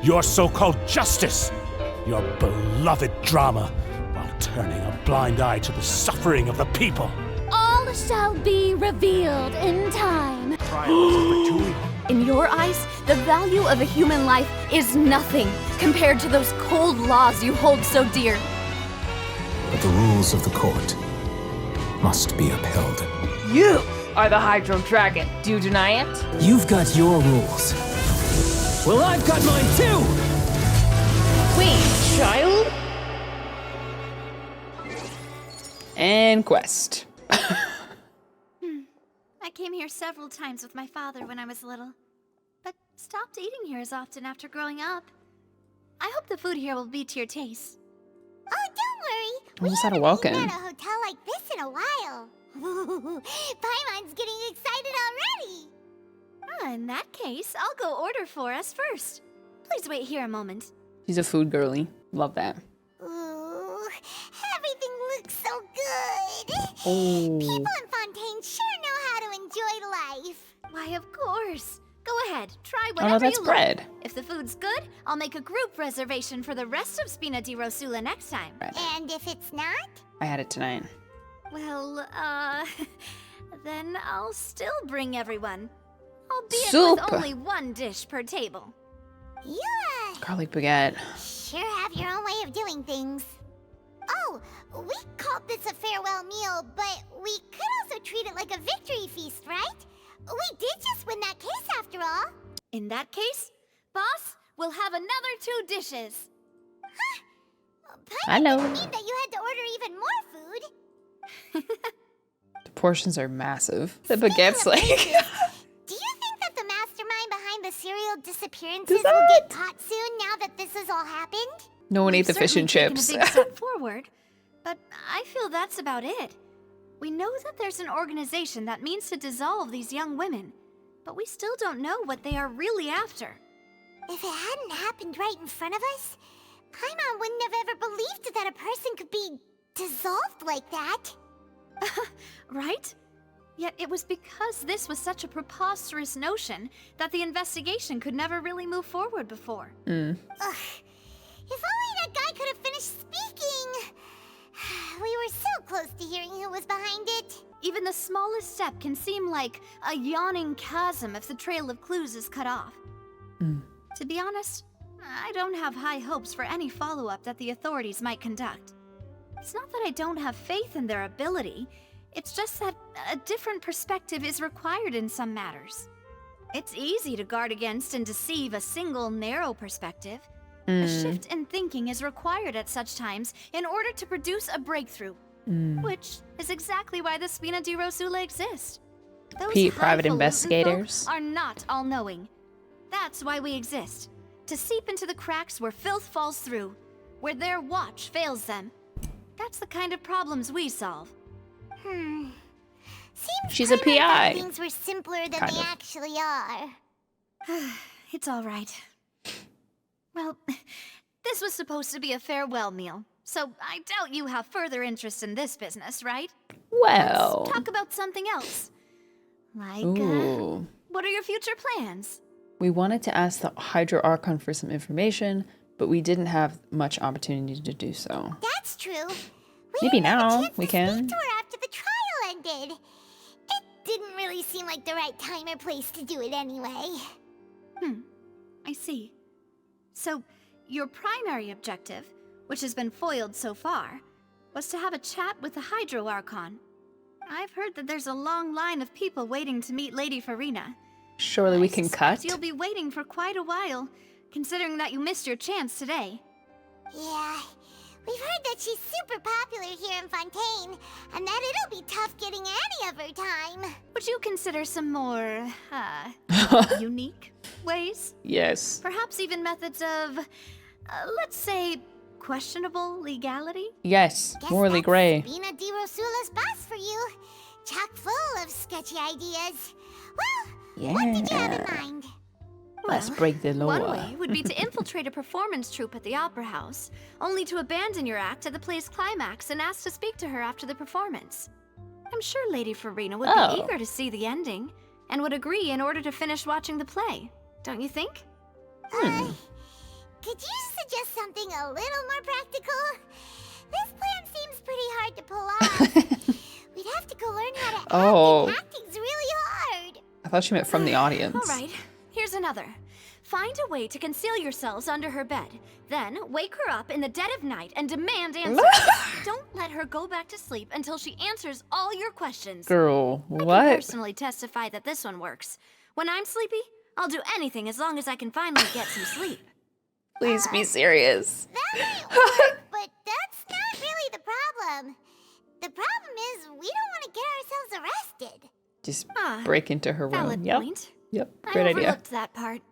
your so-called justice, your beloved drama, while turning a blind eye to the suffering of the people. All shall be revealed in time. In your eyes, the value of a human life is nothing compared to those cold laws you hold so dear. But the rules of the court must be upheld. You are the Hydro Dragon. Do you deny it? You've got your rules. Well, I've got mine too! Wait, child? And quest. I came here several times with my father when I was little, but stopped eating here as often after growing up. I hope the food here will be to your taste. Oh, don't worry. We just had a walk-in. We haven't eaten at a hotel like this in a while. Paimon's getting excited already. In that case, I'll go order for us first. Please wait here a moment. She's a food girly. Love that. Ooh, everything looks so good. Oh. People in Fontaine sure know how to enjoy life. Why, of course. Go ahead, try Oh, whatever no, that's you bread. like. If the food's good, I'll make a group reservation for the rest of Spina di Rosula next time. Bread. And if it's not? I had it tonight. Well, then I'll still bring everyone. Albeit Soup. with only one dish per table. You, Garlic baguette. sure have your own way of doing things. Oh, we called this a farewell meal, but we could also treat it like a victory feast, right? We did just win that case after all. In that case, boss, we'll have another 2 dishes. Paimon Hello. didn't mean that you had to order even more food. The portions are massive. The baguette's like... Do you think that the mastermind behind the serial disappearances Does will that- get caught soon now that this has all happened? No one ate We've the fish and certainly chips. taken a big step forward, but I feel that's about it. We know that there's an organization that means to dissolve these young women, but we still don't know what they are really after. If it hadn't happened right in front of us, Paimon wouldn't have ever believed that a person could be dissolved like that. Right? Yet it was because this was such a preposterous notion that the investigation could never really move forward before. Ugh. If only that guy could have finished speaking. We were so close to hearing who was behind it. Even the smallest step can seem like a yawning chasm if the trail of clues is cut off. To be honest, I don't have high hopes for any follow-up that the authorities might conduct. It's not that I don't have faith in their ability, it's just that a different perspective is required in some matters. It's easy to guard against and deceive a single narrow perspective. A shift in thinking is required at such times in order to produce a breakthrough, which is exactly why the Spina di Rosula exist. Those Private highfalutin investigators. folk are not all-knowing. That's why we exist, to seep into the cracks where filth falls through, where their watch fails them. That's the kind of problems we solve. Seems She's a Paimon thought PI. things were simpler than Kind they of. actually are. It's all right. Well, this was supposed to be a farewell meal, so I doubt you have further interest in this business, right? Well... Let's talk about something else. Like, Ooh. what are your future plans? We wanted to ask the Hydro Archon for some information, but we didn't have much opportunity to do so. That's true. Maybe didn't have a now chance we to can. speak to her after the trial ended. It didn't really seem like the right time or place to do it anyway. I see. So, your primary objective, which has been foiled so far, was to have a chat with the Hydro Archon. I've heard that there's a long line of people waiting to meet Lady Farina. Surely we I can suspect cut? You'll be waiting for quite a while, considering that you missed your chance today. Yeah, we've heard that she's super popular here in Fontaine, and that it'll be tough getting any of her time. Would you consider some more, unique ways? Yes. Perhaps even methods of, let's say, questionable legality? Yes. Guess Morally that's gray. Spina di Rosula's boss for you. Chock full of sketchy ideas. Well, what did you have in mind? Let's break the law. One way would be to infiltrate a performance troupe at the Opera House, only to abandon your act at the play's climax and ask to speak to her after the performance. I'm sure Lady Farina would be eager to see the ending, and would agree in order to finish watching the play. Don't you think? just something a little more practical? This plan seems pretty hard to pull off. We'd have to go learn how to act, and acting's really hard. I thought she meant from the audience. All right, here's another. Find a way to conceal yourselves under her bed. Then wake her up in the dead of night and demand answers. Don't let her go back to sleep until she answers all your questions. Girl, I what? can personally testify that this one works. When I'm sleepy, I'll do anything as long as I can finally get some sleep. Please be serious. That might work, but that's not really the problem. The problem is we don't want to get ourselves arrested. Just break into her room. Valid Yep. point. Yep. I Great idea. overlooked that part.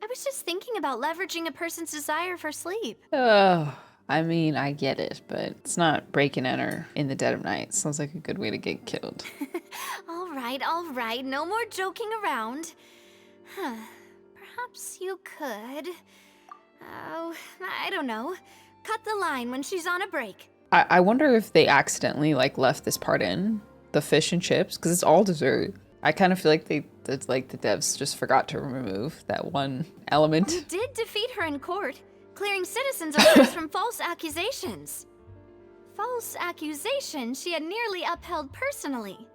I was just thinking about leveraging a person's desire for sleep. Oh, I mean, I get it, but it's not breaking in her in the dead of night. Sounds like a good way to get killed. All right. No more joking around. Perhaps you could... Oh, I don't know. Cut the line when she's on a break. I wonder if they accidentally like left this part in, the fish and chips, because it's all dessert. I kind of feel like the devs just forgot to remove that one element. You did defeat her in court, clearing citizens of hers from false accusations. False accusations she had nearly upheld personally.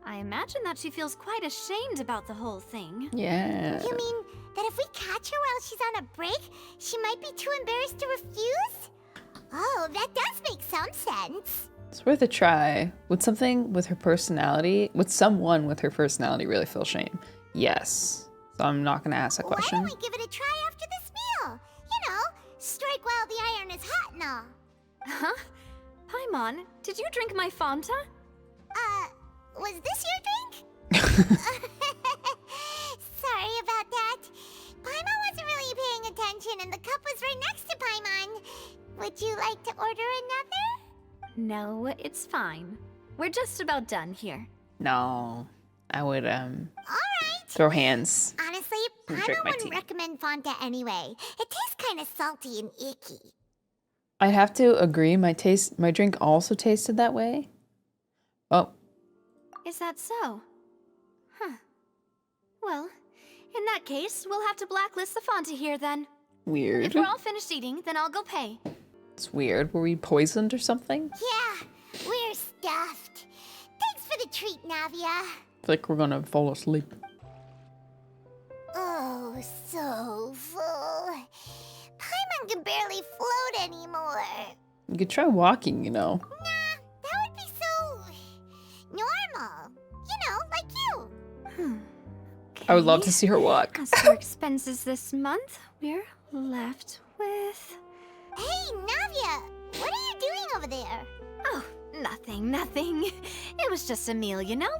I imagine that she feels quite ashamed about the whole thing. Yeah. You mean that if we catch her while she's on a break, she might be too embarrassed to refuse? Oh, that does make some sense. It's worth a try. Would someone with her personality really feel shame? Yes. So I'm not gonna ask that question. Why don't we give it a try after this meal? You know, strike while the iron is hot and all. Huh? Paimon, did you drink my Fanta? Was this your drink? Sorry about that. Paimon wasn't really paying attention and the cup was right next to Paimon. Would you like to order another? No, it's fine. We're just about done here. No. I would All right. throw hands. Honestly, Drink Paimon my wouldn't tea. recommend Fanta anyway. It tastes kind of salty and icky. I'd have to agree, my drink also tasted that way. Oh. Is that so? Huh. Well, in that case, we'll have to blacklist the Fanta here then. Weird. If we're all finished eating, then I'll go pay. It's weird. Were we poisoned or something? Yeah, we're stuffed. Thanks for the treat, Navia. I feel like we're gonna fall asleep. Oh, so full. Paimon can barely float anymore. You could try walking, you know. Nah, that would be so normal. You know, like you. I would love to see her walk. As for expenses this month, we're left with... Hey, Navia, what are you doing over there? Oh, nothing. It was just a meal, you know?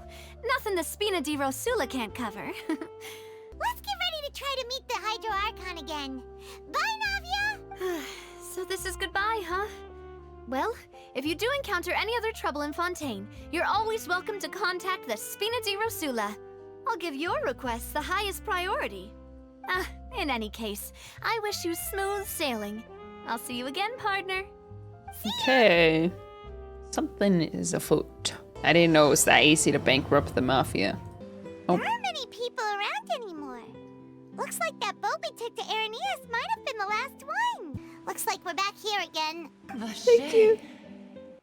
Nothing the Spina di Rosula can't cover. Let's get ready to try to meet the Hydro Archon again. Bye, Navia! So this is goodbye, huh? Well, if you do encounter any other trouble in Fontaine, you're always welcome to contact the Spina di Rosula. I'll give your requests the highest priority. In any case, I wish you smooth sailing. I'll see you again, partner. Okay. Something is afoot. I didn't know it was that easy to bankrupt the mafia. Oh. There aren't many people around anymore. Looks like that boat we took to Araneas might have been the last one. Looks like we're back here again. Thank you.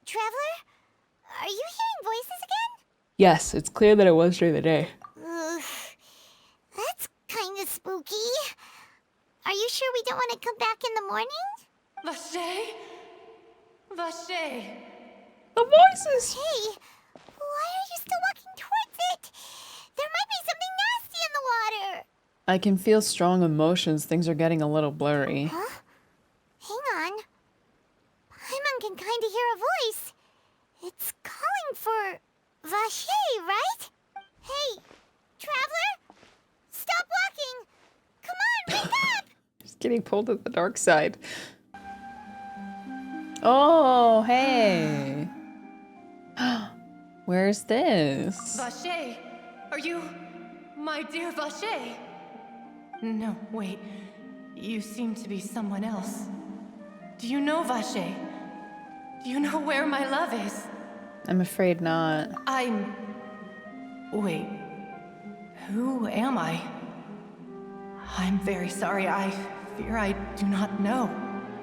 Traveler? Are you hearing voices again? Yes, it's clear that it was during the day. Ugh, that's kind of spooky. Are you sure we don't want to come back in the morning? Vache? The voices! Hey, why are you still walking towards it? There might be something nasty in the water. I can feel strong emotions. Things are getting a little blurry. Huh? Hang on. Paimon can kind of hear a voice. It's calling for Vache, right? Hey, traveler? Stop walking! Come on, wake up! Just getting pulled to the dark side. Oh, hey. Where's this? Vache? Are you my dear Vache? No, wait. You seem to be someone else. Do you know Vache? Do you know where my love is? I'm afraid not. Wait. Who am I? I'm very sorry. I fear I do not know.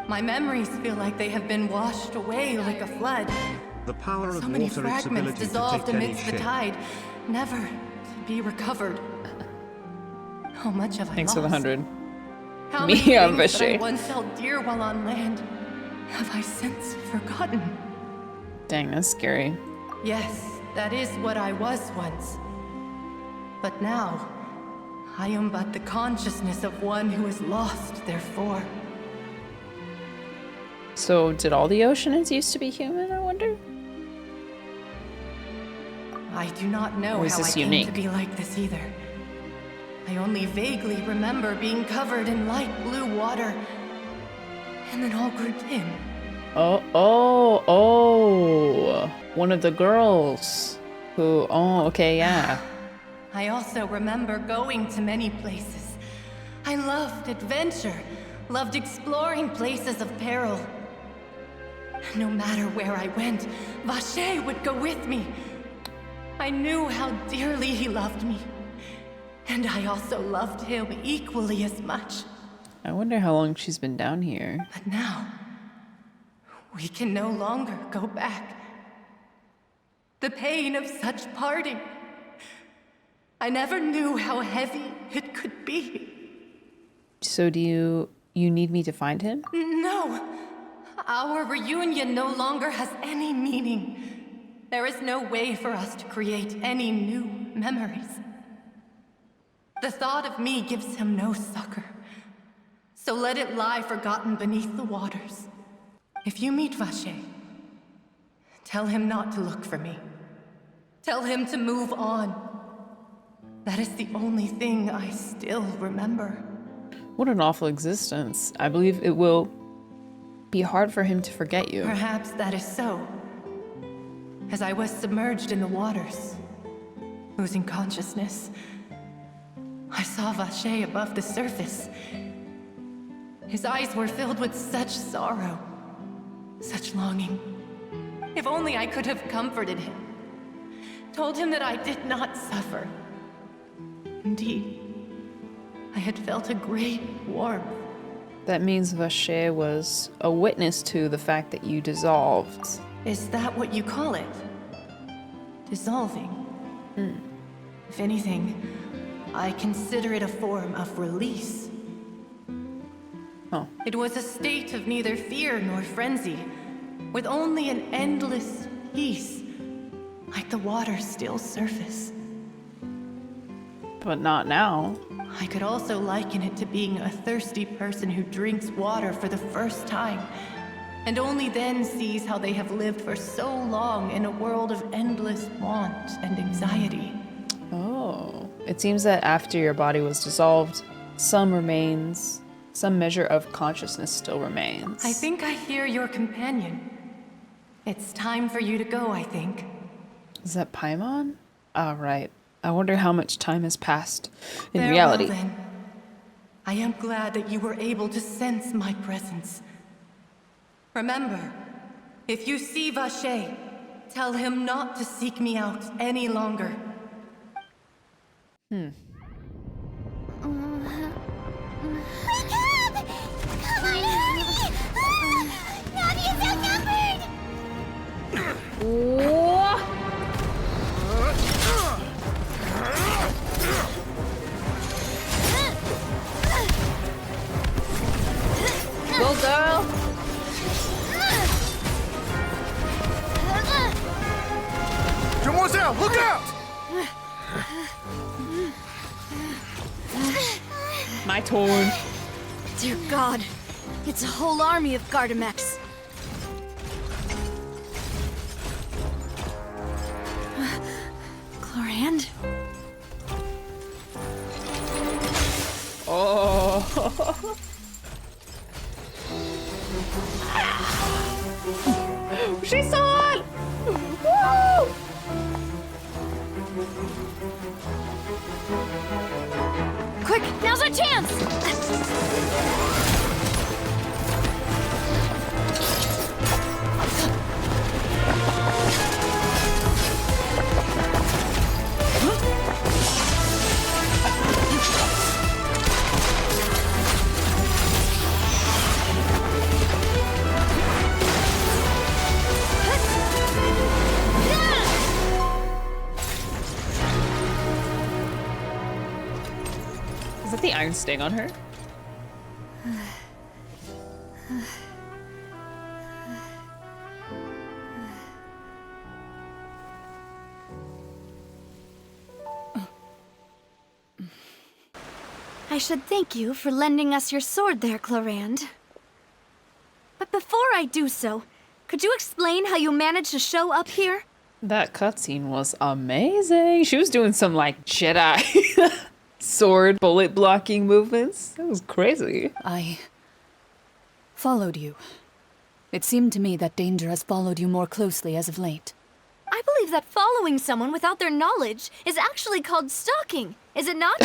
My memories feel like they have been washed away like a flood. The power of So many water, its fragments ability to dissolved take any amidst the shape. tide, never to be recovered. How much have I Thanks lost? for the 100. How Me many on things that I Vache. once held dear while on land have I since forgotten? Dang, that's scary. Yes, that is what I was once. But now, I am but the consciousness of one who is lost, therefore. So, did all the Oceanids used to be human, I wonder? I do not know Or is how I this came unique? to be like this either. I only vaguely remember being covered in light blue water, and then all grew dim. Oh, one of the girls who, okay, yeah. I also remember going to many places. I loved adventure, loved exploring places of peril. No matter where I went, Vache would go with me. I knew how dearly he loved me, and I also loved him equally as much. I wonder how long she's been down here. But now, we can no longer go back. The pain of such parting. I never knew how heavy it could be. So do you need me to find him? No, our reunion no longer has any meaning. There is no way for us to create any new memories. The thought of me gives him no succor. So let it lie forgotten beneath the waters. If you meet Vache, tell him not to look for me. Tell him to move on. That is the only thing I still remember. What an awful existence. I believe it will be hard for him to forget you. Perhaps that is so. As I was submerged in the waters, losing consciousness, I saw Vache above the surface. His eyes were filled with such sorrow, such longing. If only I could have comforted him, told him that I did not suffer. Indeed, I had felt a great warmth. That means Vache was a witness to the fact that you dissolved. Is that what you call it? Dissolving? If anything, I consider it a form of release. Oh. It was a state of neither fear nor frenzy, with only an endless peace, like the water's still surface. But not now. I could also liken it to being a thirsty person who drinks water for the first time, and only then sees how they have lived for so long in a world of endless want and anxiety. Oh. It seems that after your body was dissolved, some measure of consciousness still remains. I think I hear your companion. It's time for you to go, I think. Is that Paimon? Oh, right. I wonder how much time has passed in Farewell, reality. then. I am glad that you were able to sense my presence. Remember, if you see Vache, tell him not to seek me out any longer. Wake up! Come on, hurry! Navi is outnumbered! Go, girl! Demoiselle, look out! My turn. Dear God, it's a whole army of Gardamex. Chlorand? Oh. She saw it! Woo! Quick, now's our chance! iron sting on her? I should thank you for lending us your sword there, Clorand. But before I do so, could you explain how you managed to show up here? That cutscene was amazing. She was doing some like Jedi sword bullet blocking movements. That was crazy. I followed you. It seemed to me that danger has followed you more closely as of late. I believe that following someone without their knowledge is actually called stalking, is it not?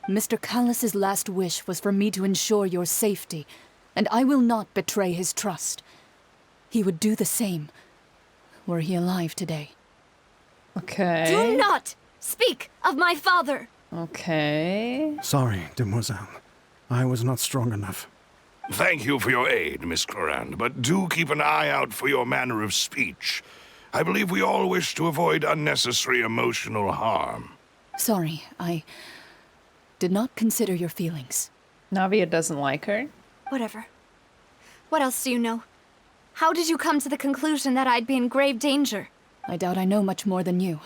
Mr. Callas's last wish was for me to ensure your safety, and I will not betray his trust. He would do the same, were he alive today. Okay. Do not speak of my father! Okay. Sorry, demoiselle. I was not strong enough. Thank you for your aid, Miss Clorand, but do keep an eye out for your manner of speech. I believe we all wish to avoid unnecessary emotional harm. Sorry, I did not consider your feelings. Navia doesn't like her. Whatever. What else do you know? How did you come to the conclusion that I'd be in grave danger? I doubt I know much more than you,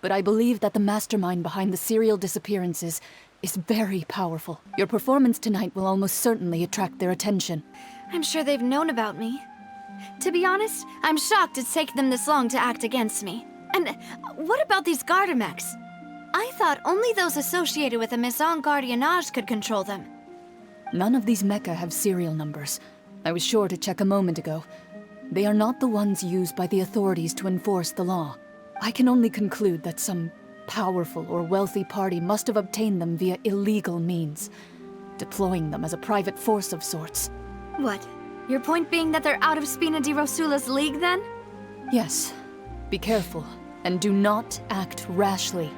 but I believe that the mastermind behind the serial disappearances is very powerful. Your performance tonight will almost certainly attract their attention. I'm sure they've known about me. To be honest, I'm shocked it's taken them this long to act against me. And what about these Gardamex? I thought only those associated with the Maison Gardiennage could control them. None of these mecha have serial numbers. I was sure to check a moment ago. They are not the ones used by the authorities to enforce the law. I can only conclude that some powerful or wealthy party must have obtained them via illegal means, deploying them as a private force of sorts. What? Your point being that they're out of Spina di Rosula's league, then? Yes. Be careful, and do not act rashly.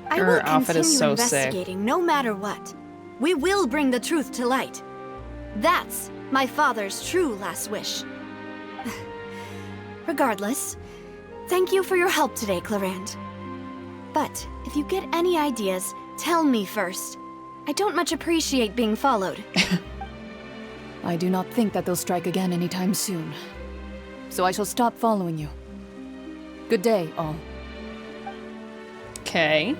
I Her will outfit continue is so sick. investigating no matter what. We will bring the truth to light. That's my father's true last wish. Regardless, thank you for your help today, Clorand. But if you get any ideas, tell me first. I don't much appreciate being followed. I do not think that they'll strike again anytime soon. So I shall stop following you. Good day, all. Okay.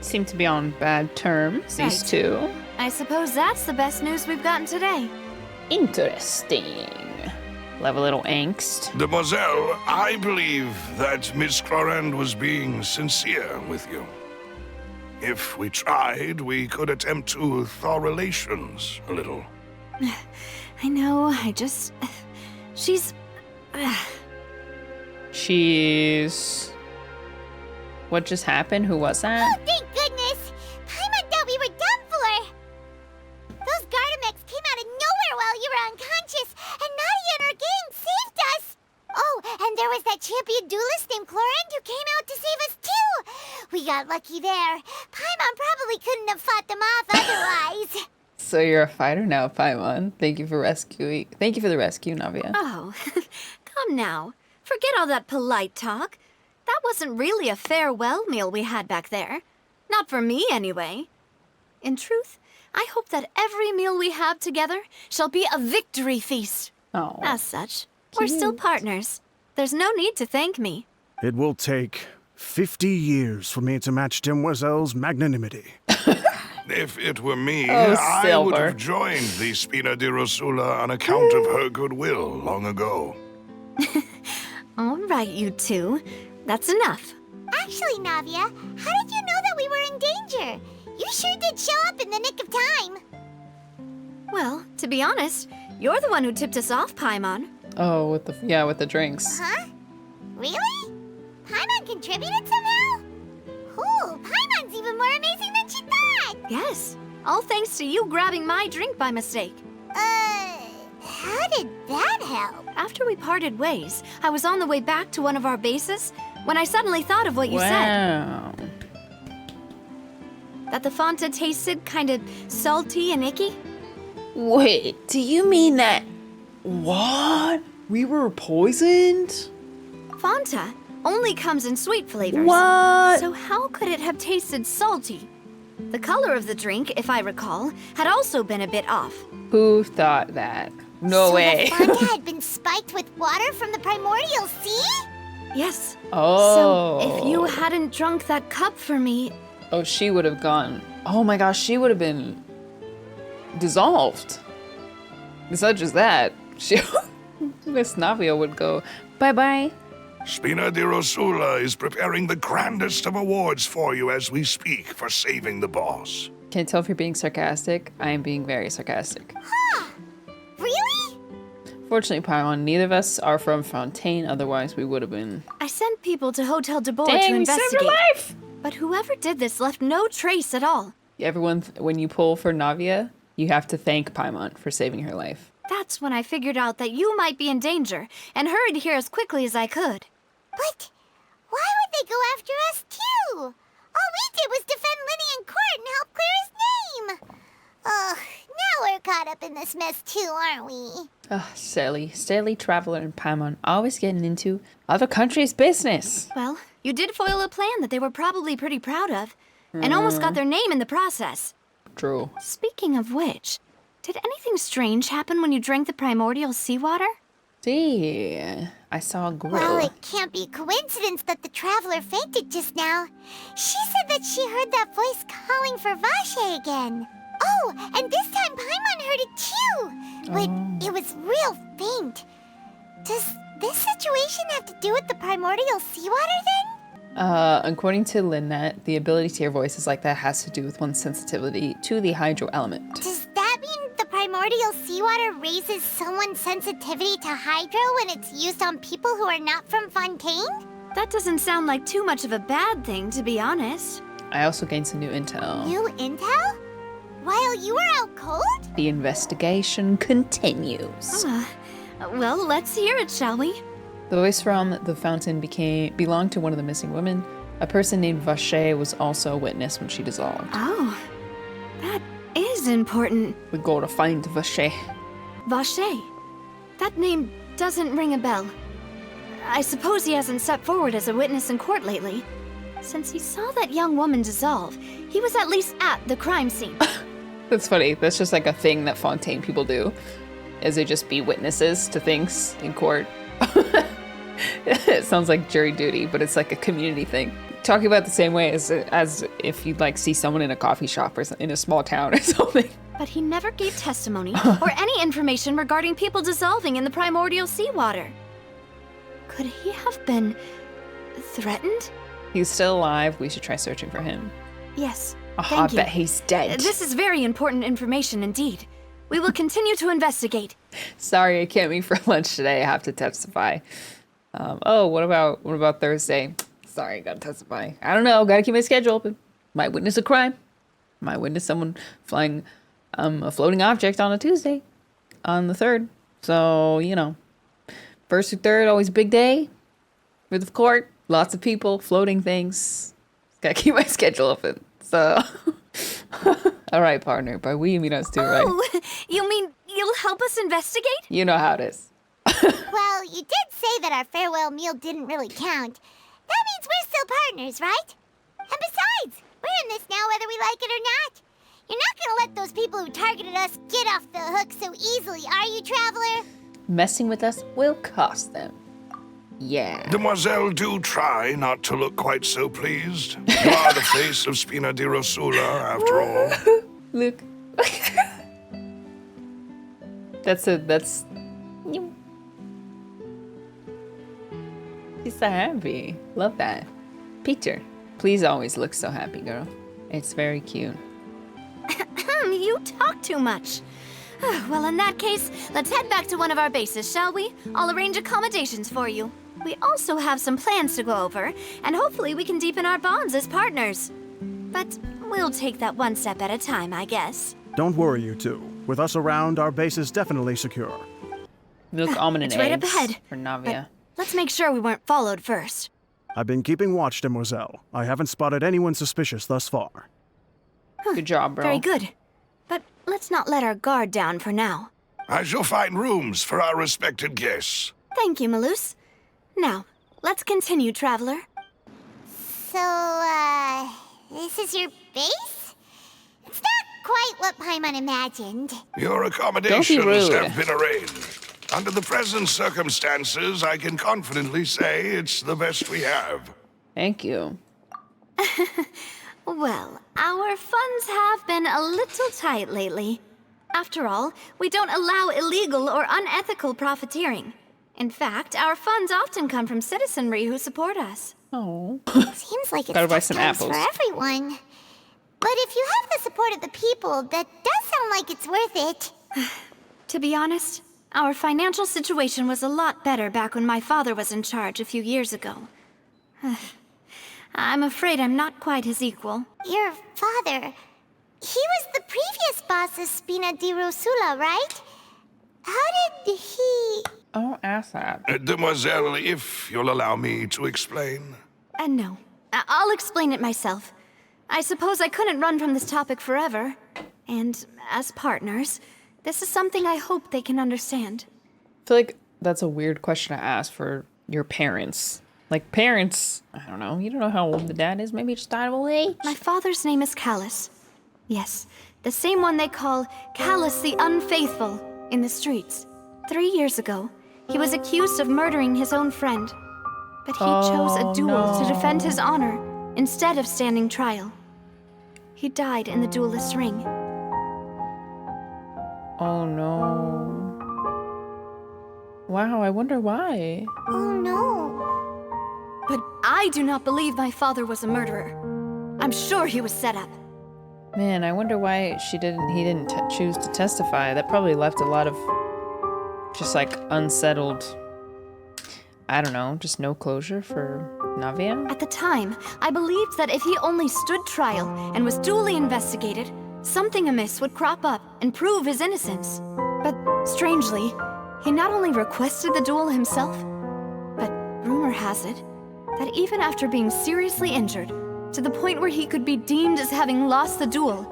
Seem to be on bad terms, these Right. two. I suppose that's the best news we've gotten today. Interesting. Love a little angst. Demoiselle, I believe that Miss Clorand was being sincere with you. If we tried, we could attempt to thaw relations a little. I know, she's... She's... What just happened? Who was that? Oh, thank goodness! Paimon thought we were done for! Those Gardamex came out of nowhere while you were unconscious, and Nadia and her gang saved us! Oh, and there was that champion duelist named Clorand who came out to save us too! We got lucky there. Paimon probably couldn't have fought them off otherwise. So you're a fighter now, Paimon. Thank you for the rescue, Navia. Oh, come now. Forget all that polite talk. That wasn't really a farewell meal we had back there. Not for me, anyway. In truth, I hope that every meal we have together shall be a victory feast. Oh. As such, we're still partners. There's no need to thank me. It will take 50 years for me to match Demoiselle's magnanimity. If it were me, Oh, I would Silver. have joined the Spina di Rosula on account of her goodwill long ago. All right, you two. That's enough. Actually, Navia, how did you know that we were in danger? You sure did show up in the nick of time. Well, to be honest, you're the one who tipped us off, Paimon. Oh, with the drinks. Huh? Really? Paimon contributed somehow? Ooh, Paimon's even more amazing than she thought! Yes, all thanks to you grabbing my drink by mistake. How did that help? After we parted ways, I was on the way back to one of our bases when I suddenly thought of what you said. Wow. That the Fanta tasted kind of salty and icky. Wait, do you mean that... What? We were poisoned? Fanta only comes in sweet flavors. What? So how could it have tasted salty? The color of the drink, if I recall, had also been a bit off. Who thought that? No way. So the Fontaine had been spiked with water from the primordial sea? Yes. Oh. So if you hadn't drunk that cup for me... Oh, she would have gone. Oh my gosh, she would have been dissolved. It's not just that. Miss Navia would go, bye-bye. Spina di Rosula is preparing the grandest of awards for you as we speak for saving the boss. Can't tell if you're being sarcastic. I am being very sarcastic. Huh. Really? Fortunately, Paimon, neither of us are from Fontaine, otherwise we would have been... I sent people to Hotel de Boer Dang, to we saved investigate. your life! But whoever did this left no trace at all. Everyone, when you pull for Navia, you have to thank Paimon for saving her life. That's when I figured out that you might be in danger, and hurried here as quickly as I could. But why would they go after us too? All we did was defend Linny in court and help clear his name. Ugh, now we're caught up in this mess too, aren't we? Ugh, silly Traveler and Paimon always getting into other countries' business. Well, you did foil a plan that they were probably pretty proud of, and almost got their name in the process. True. Speaking of which, did anything strange happen when you drank the primordial seawater? See, I saw a grill. Well, it can't be coincidence that the Traveler fainted just now. She said that she heard that voice calling for Vache again. Oh, and this time Paimon heard it too, but it was real faint. Does this situation have to do with the primordial seawater then? According to Lynette, the ability to hear voices like that has to do with one's sensitivity to the hydro element. Does that mean the primordial seawater raises someone's sensitivity to hydro when it's used on people who are not from Fontaine? That doesn't sound like too much of a bad thing, to be honest. I also gained some new intel. New intel? While you were out cold? The investigation continues. Well, let's hear it, shall we? The voice from the fountain belonged to one of the missing women. A person named Vache was also a witness when she dissolved. Oh, that is important. We go to find Vache. Vache. That name doesn't ring a bell. I suppose he hasn't stepped forward as a witness in court lately. Since he saw that young woman dissolve, he was at least at the crime scene. That's funny. That's just like a thing that Fontaine people do, is they just be witnesses to things in court. It sounds like jury duty, but it's like a community thing. Talking about the same way as if you'd like see someone in a coffee shop or in a small town or something. But he never gave testimony or any information regarding people dissolving in the primordial seawater. Could he have been threatened? He's still alive. We should try searching for him. Yes. I bet he's dead. This is very important information indeed. We will continue to investigate. Sorry, I can't meet for lunch today. I have to testify. What about Thursday? Sorry, gotta testify. I don't know. Gotta keep my schedule open. Might witness a crime. Might witness someone flying a floating object on a Tuesday, on the 3rd. So, you know, 1st through 3rd, always a big day for the court. Lots of people, floating things. Gotta keep my schedule open. So, all right, partner. By we, you mean us too, right? Oh, you mean you'll help us investigate? You know how it is. Well, you did say that our farewell meal didn't really count. That means we're still partners, right? And besides, we're in this now whether we like it or not. You're not gonna let those people who targeted us get off the hook so easily, are you, Traveler? Messing with us will cost them. Yeah. Demoiselle, do try not to look quite so pleased. You are the face of Spina di Rosula, after all. Look. That's... She's so happy. Love that. Picture. Please always look so happy, girl. It's very cute. You talk too much. Well, in that case, let's head back to one of our bases, shall we? I'll arrange accommodations for you. We also have some plans to go over, and hopefully we can deepen our bonds as partners. But we'll take that one step at a time, I guess. Don't worry, you two. With us around, our base is definitely secure. Milk, almond, and It's right eggs up ahead. for Navia. Let's make sure we weren't followed first. I've been keeping watch, Demoiselle. I haven't spotted anyone suspicious thus far. Good job, bro. Very good. But let's not let our guard down for now. I shall find rooms for our respected guests. Thank you, Malus. Now, let's continue, Traveler. So, this is your base? quite what Paimon imagined. Your accommodations rude. have been arranged. Under the present circumstances, I can confidently say it's the best we have. Thank you. Well, our funds have been a little tight lately. After all, we don't allow illegal or unethical profiteering. In fact, our funds often come from citizenry who support us. Oh. Seems like it's Gotta buy tough some times apples. for everyone. But if you have the support of the people, that does sound like it's worth it. To be honest, our financial situation was a lot better back when my father was in charge a few years ago. I'm afraid I'm not quite his equal. Your father, he was the previous boss of Spina di Rosula, right? How did he... Oh, ask that. Demoiselle, if you'll allow me to explain. No. I'll explain it myself. I suppose I couldn't run from this topic forever. And as partners, this is something I hope they can understand. I feel like that's a weird question to ask for your parents. Like, parents, I don't know, you don't know how old the dad is. Maybe he just died of old age. My father's name is Callas. Yes, the same one they call Callas the Unfaithful in the streets. 3 years ago, he was accused of murdering his own friend. But he chose a duel to defend his honor instead of standing trial. He died in the duelist's ring. Oh no. Wow, I wonder why. Oh no. But I do not believe my father was a murderer. I'm sure he was set up. Man, I wonder why he didn't choose to testify. That probably left a lot of just like unsettled, I don't know, just no closure for Navia. At the time, I believed that if he only stood trial and was duly investigated, something amiss would crop up and prove his innocence. But strangely, he not only requested the duel himself, but rumor has it that even after being seriously injured, to the point where he could be deemed as having lost the duel,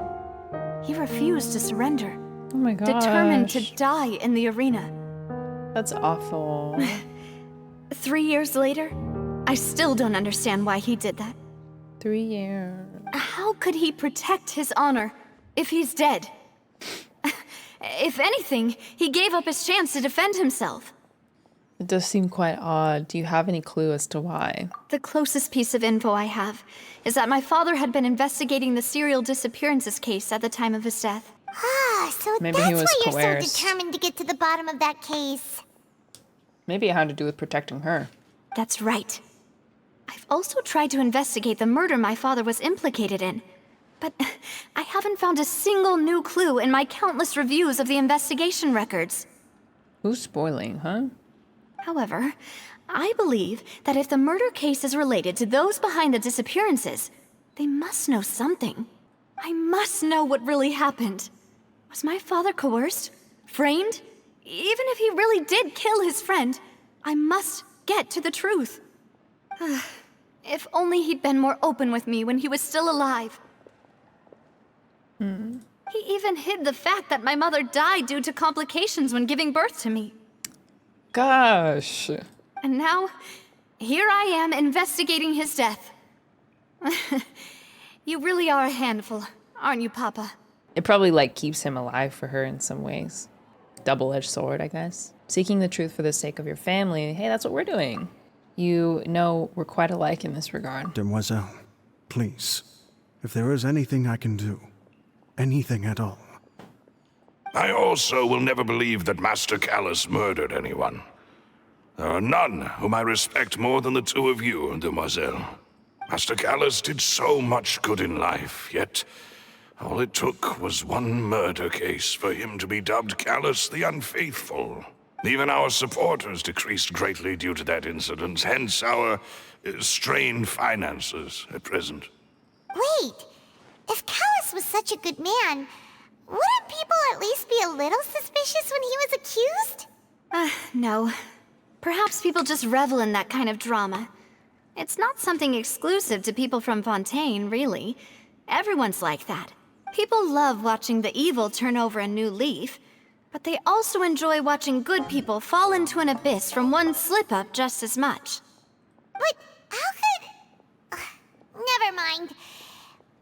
he refused to surrender. Oh my gosh. Determined to die in the arena. That's awful. 3 years later, I still don't understand why he did that. 3 years. How could he protect his honor if he's dead? If anything, he gave up his chance to defend himself. It does seem quite odd. Do you have any clue as to why? The closest piece of info I have is that my father had been investigating the serial disappearances case at the time of his death. Ah, so Maybe that's he was why you're coerced. so determined to get to the bottom of that case. Maybe it had to do with protecting her. That's right. I've also tried to investigate the murder my father was implicated in, but I haven't found a single new clue in my countless reviews of the investigation records. Who's spoiling, huh? However, I believe that if the murder case is related to those behind the disappearances, they must know something. I must know what really happened. Was my father coerced? Framed? Even if he really did kill his friend, I must get to the truth. If only he'd been more open with me when he was still alive. He even hid the fact that my mother died due to complications when giving birth to me. Gosh. And now, here I am investigating his death. You really are a handful, aren't you, Papa? It probably, like, keeps him alive for her in some ways. Double-edged sword, I guess. Seeking the truth for the sake of your family. Hey, that's what we're doing. You know we're quite alike in this regard. Demoiselle, please, if there is anything I can do, anything at all. I also will never believe that Master Callas murdered anyone. There are none whom I respect more than the two of you, Demoiselle. Master Callas did so much good in life, yet all it took was one murder case for him to be dubbed Callas the Unfaithful. Even our supporters decreased greatly due to that incident, hence our strained finances at present. Wait, if Callas was such a good man, wouldn't people at least be a little suspicious when he was accused? No. Perhaps people just revel in that kind of drama. It's not something exclusive to people from Fontaine, really. Everyone's like that. People love watching the evil turn over a new leaf, but they also enjoy watching good people fall into an abyss from one slip-up just as much. But how could... Never mind.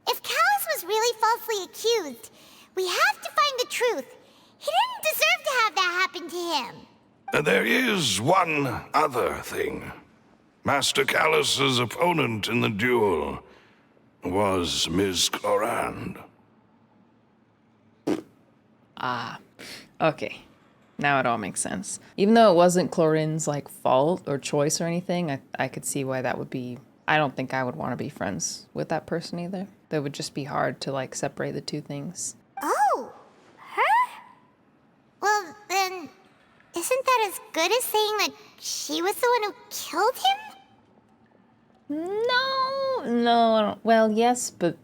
If Callas was really falsely accused, We have to find the truth. He didn't deserve to have that happen to him. There is one other thing. Master Callas's opponent in the duel was Ms. Clorand. Ah, okay. Now it all makes sense. Even though it wasn't Clorin's like fault or choice or anything, I could see why that would be. I don't think I would want to be friends with that person either. That would just be hard to like separate the two things. Oh, her? Well, then, isn't that as good as saying that she was the one who killed him? No, I don't. Well, yes, but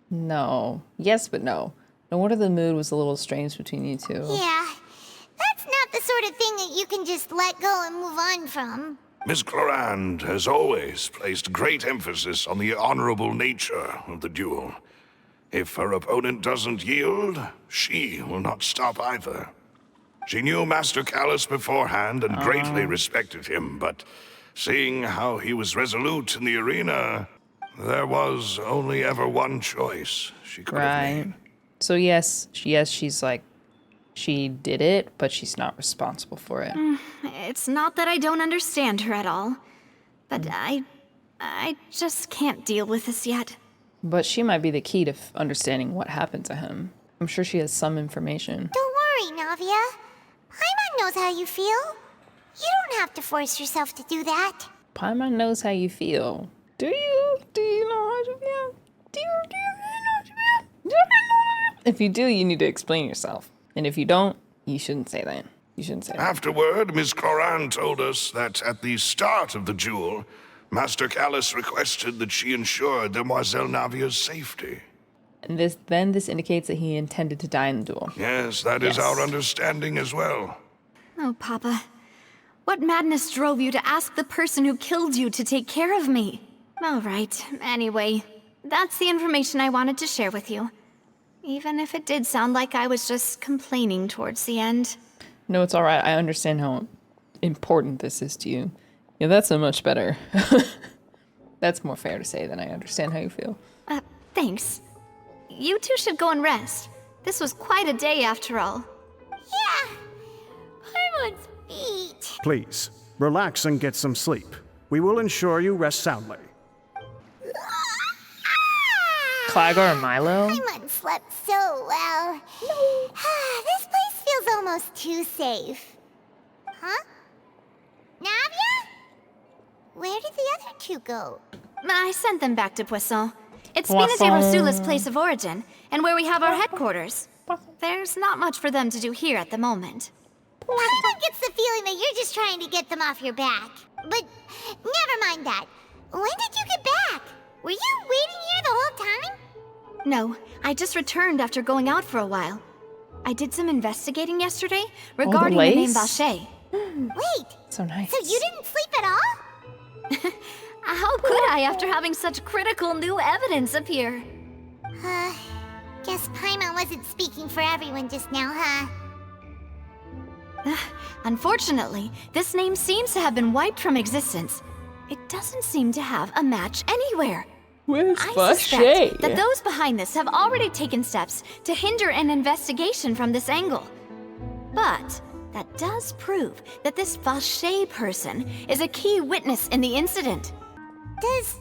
no. Yes, but no. No wonder the mood was a little strange between you two. Yeah, that's not the sort of thing that you can just let go and move on from. Miss Clorand has always placed great emphasis on the honorable nature of the duel. If her opponent doesn't yield, she will not stop either. She knew Master Callas beforehand and greatly respected him, but seeing how he was resolute in the arena, there was only ever one choice she could have made. So yes, she's like, she did it, but she's not responsible for it. It's not that I don't understand her at all, but I just can't deal with this yet. But she might be the key to understanding what happened to him. I'm sure she has some information. Don't worry, Navia. Paimon knows how you feel. You don't have to force yourself to do that. Paimon knows how you feel. Do you? Do you know how to feel? Do you know how to feel? If you do, you need to explain yourself. And if you don't, you shouldn't say that. You shouldn't say that. Afterward, Miss Clorand told us that at the start of the duel, Master Callas requested that she ensure Demoiselle Navia's safety. And this indicates that he intended to die in the duel. Yes, that is our understanding as well. Oh, Papa. What madness drove you to ask the person who killed you to take care of me? All right, anyway, that's the information I wanted to share with you. Even if it did sound like I was just complaining towards the end. No, it's all right. I understand how important this is to you. Yeah, that's a much better. That's more fair to say than I understand how you feel. Thanks. You two should go and rest. This was quite a day after all. Yeah. Paimon's feet. Please, relax and get some sleep. We will ensure you rest soundly. Clagar or Milo? Paimon slept so well. This place feels almost too safe. Huh? Navia? Where did the other two go? I sent them back to Poisson. It's Minas Rosula's place of origin, and where we have our headquarters. There's not much for them to do here at the moment. Paimon gets the feeling that you're just trying to get them off your back. But never mind that. When did you get back? Were you waiting here the whole time? No, I just returned after going out for a while. I did some investigating yesterday regarding the name Vache. Wait, So nice. so you didn't sleep at all? How could I after having such critical new evidence appear? Guess Paimon wasn't speaking for everyone just now, huh? Unfortunately, this name seems to have been wiped from existence. It doesn't seem to have a match anywhere. Where's I suspect that those behind this have already taken steps to hinder an investigation from this angle. But that does prove that this Vache person is a key witness in the incident. Does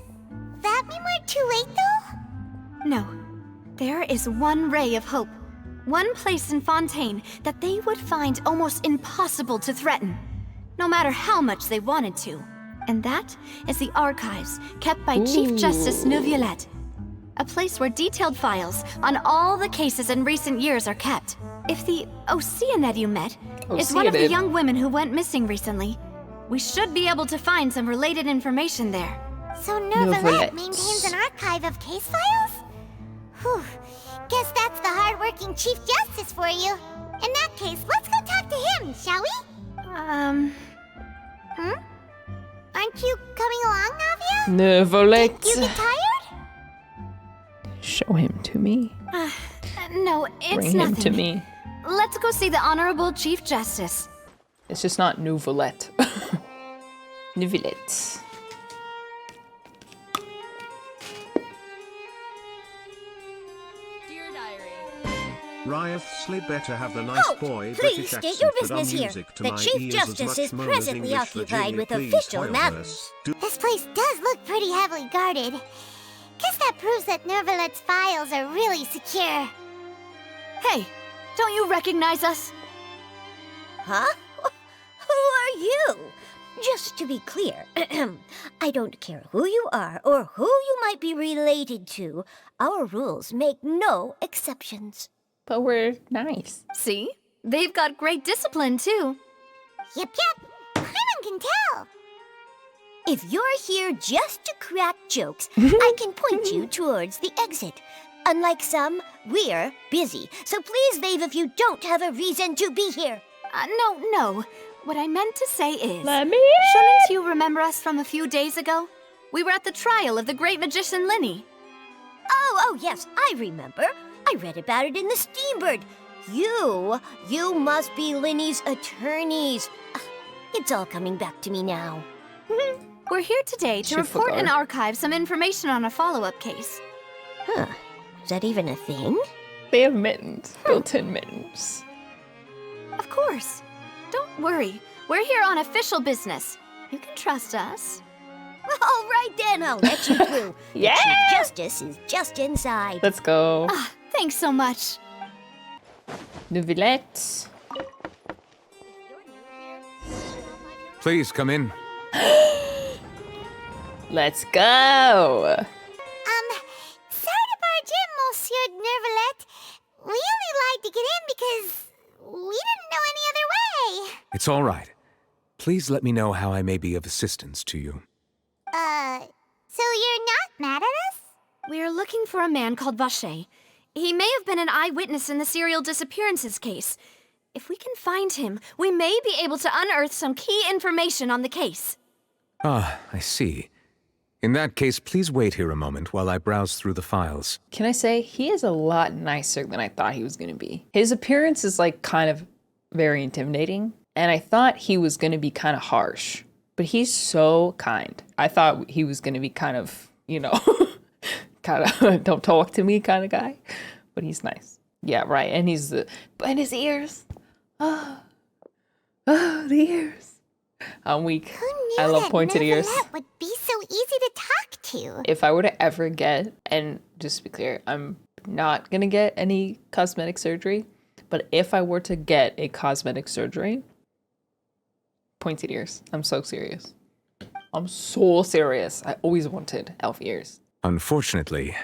that mean we're too late, though? No. There is one ray of hope. One place in Fontaine that they would find almost impossible to threaten, no matter how much they wanted to. And that is the archives kept by Chief Justice Neuvillette. A place where detailed files on all the cases in recent years are kept. If the Oceanid you met is one of the young women who went missing recently, we should be able to find some related information there. So Neuvillette maintains an archive of case files? Whew. Guess that's the hard-working Chief Justice for you. In that case, let's go talk to him, shall we? Aren't you coming along, Navia? Neuvillette. You get tired? Show him to me. No, it's Bring nothing. him to me. Let's go see the Honorable Chief Justice. It's just not Neuvillette. Neuvillette. Dear Diary, Riothsley better have the nice boy please British state your accent that business are here. music to The my Chief ears as Justice much is moan as presently English occupied Virginia, with please, official Hoyle matters. verse. This place does look pretty heavily guarded. Guess that proves that Nervalet's files are really secure. Hey, don't you recognize us? Huh? Who are you? Just to be clear, I don't care who you are or who you might be related to. Our rules make no exceptions. But we're nice. See? They've got great discipline, too. Yep. Paimon can tell. If you're here just to crack jokes, I can point you towards the exit. Unlike some, we're busy, so please leave if you don't have a reason to be here. No. What I meant to say is... Let me Shouldn't you remember us from a few days ago? We were at the trial of the great magician Linny. Oh, yes, I remember. I read about it in the Steambird. You must be Linny's attorneys. It's all coming back to me now. We're here today to She report and forgot. archive some information on a follow-up case. Huh. Is that even a thing? They have mittens. Built-in mittens. Of course. Don't worry. We're here on official business. You can trust us. All right then, I'll let you through. Yeah! The Chief Justice is just inside. Let's go. Thanks so much. Nouvellette. Please come in. Let's go. Sorry to barge in, Monsieur Nervalet. We only lied to get in because we didn't know any other way. It's all right. Please let me know how I may be of assistance to you. So you're not mad at us? We're looking for a man called Vacher. He may have been an eyewitness in the serial disappearances case. If we can find him, we may be able to unearth some key information on the case. Ah, I see. In that case, please wait here a moment while I browse through the files. Can I say, he is a lot nicer than I thought he was going to be. His appearance is like kind of very intimidating, and I thought he was going to be kind of harsh, but he's so kind. I thought he was going to be kind of, kind of don't talk to me kind of guy, but he's nice. Yeah, right. And and his ears. Oh, the ears. I'm weak. Who knew I love that pointed ears. Nervalet would be so easy to talk to? If I were to ever get, and just to be clear, I'm not gonna get any cosmetic surgery, but if I were to get a cosmetic surgery, pointed ears. I'm so serious. I'm so serious. I always wanted elf ears. Unfortunately,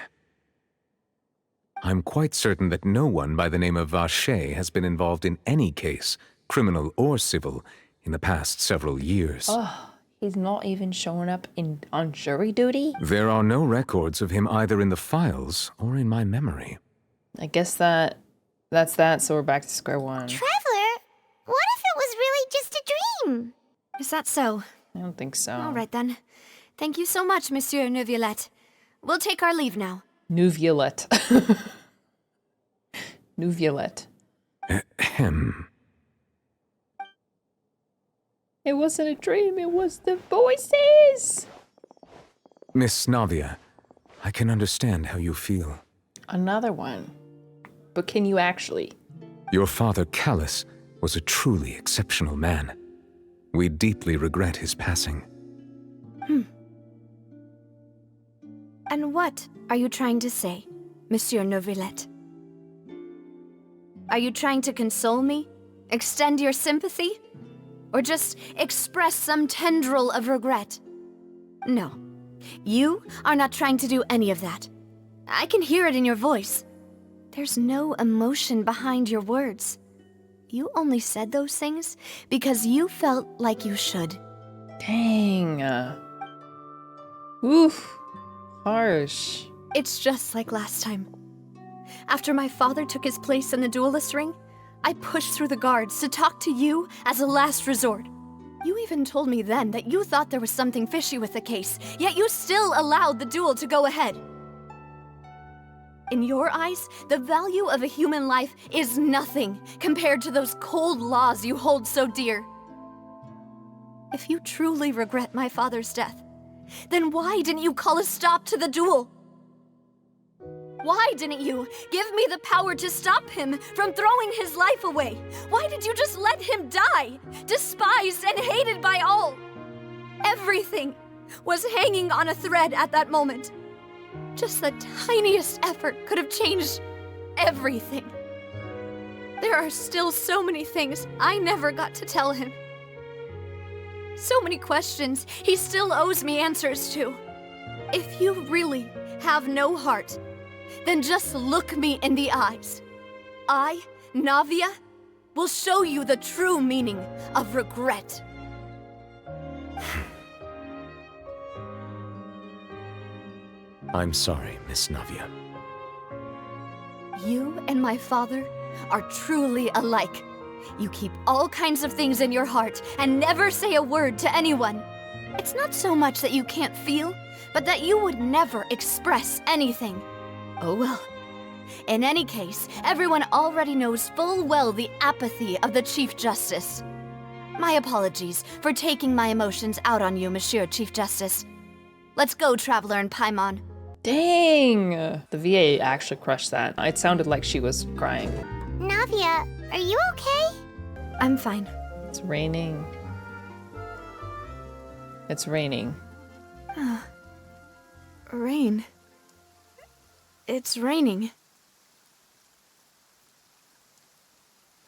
I'm quite certain that no one by the name of Vacher has been involved in any case, criminal or civil, in the past several years. Oh, he's not even showing up on jury duty? There are no records of him either in the files or in my memory. I guess that's that, so we're back to square one. Traveler, what if it was really just a dream? Is that so? I don't think so. All right then. Thank you so much, Monsieur Neuvillette. We'll take our leave now. Nouvellette. Nouvellette. Ahem. It wasn't a dream, it was the voices! Miss Navia, I can understand how you feel. Another one. But can you actually? Your father, Callas, was a truly exceptional man. We deeply regret his passing. And what are you trying to say, Monsieur Neuvillette? Are you trying to console me? Extend your sympathy? Or just express some tendril of regret? No. You are not trying to do any of that. I can hear it in your voice. There's no emotion behind your words. You only said those things because you felt like you should. Dang. Oof. Harsh. It's just like last time. After my father took his place in the duelist ring, I pushed through the guards to talk to you as a last resort. You even told me then that you thought there was something fishy with the case, yet you still allowed the duel to go ahead. In your eyes, the value of a human life is nothing compared to those cold laws you hold so dear. If you truly regret my father's death, then why didn't you call a stop to the duel? Why didn't you give me the power to stop him from throwing his life away? Why did you just let him die, despised and hated by all? Everything was hanging on a thread at that moment. Just the tiniest effort could have changed everything. There are still so many things I never got to tell him. So many questions he still owes me answers to. If you really have no heart, then just look me in the eyes. I, Navia, will show you the true meaning of regret. I'm sorry, Miss Navia. You and my father are truly alike. You keep all kinds of things in your heart and never say a word to anyone. It's not so much that you can't feel, but that you would never express anything. Oh well. In any case, everyone already knows full well the apathy of the Chief Justice. My apologies for taking my emotions out on you, Monsieur Chief Justice. Let's go, Traveler and Paimon. Dang! The VA actually crushed that. It sounded like she was crying. Navia, are you okay? I'm fine. It's raining. It's raining. Rain. It's raining.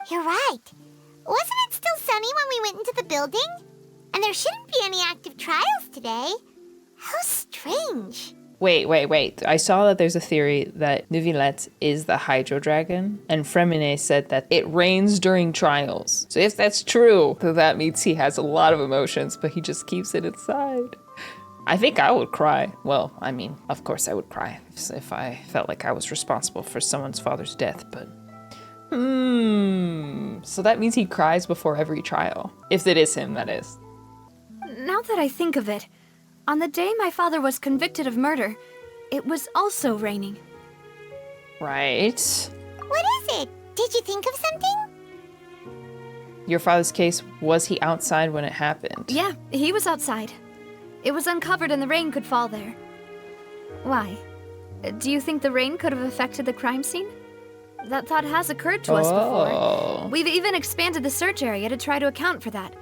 You're right. Wasn't it still sunny when we went into the building? And there shouldn't be any active trials today. How strange. Wait. I saw that there's a theory that Neuvillette is the Hydro Dragon, and Fremine said that it rains during trials. So if that's true, then that means he has a lot of emotions, but he just keeps it inside. I think I would cry. Well, I mean, of course I would cry if I felt like I was responsible for someone's father's death, but... So that means he cries before every trial. If it is him, that is. Now that I think of it, on the day my father was convicted of murder, it was also raining. Right. What is it? Did you think of something? Your father's case, was he outside when it happened? Yeah, he was outside. It was uncovered and the rain could fall there. Why? Do you think the rain could have affected the crime scene? That thought has occurred to us before. We've even expanded the search area to try to account for that,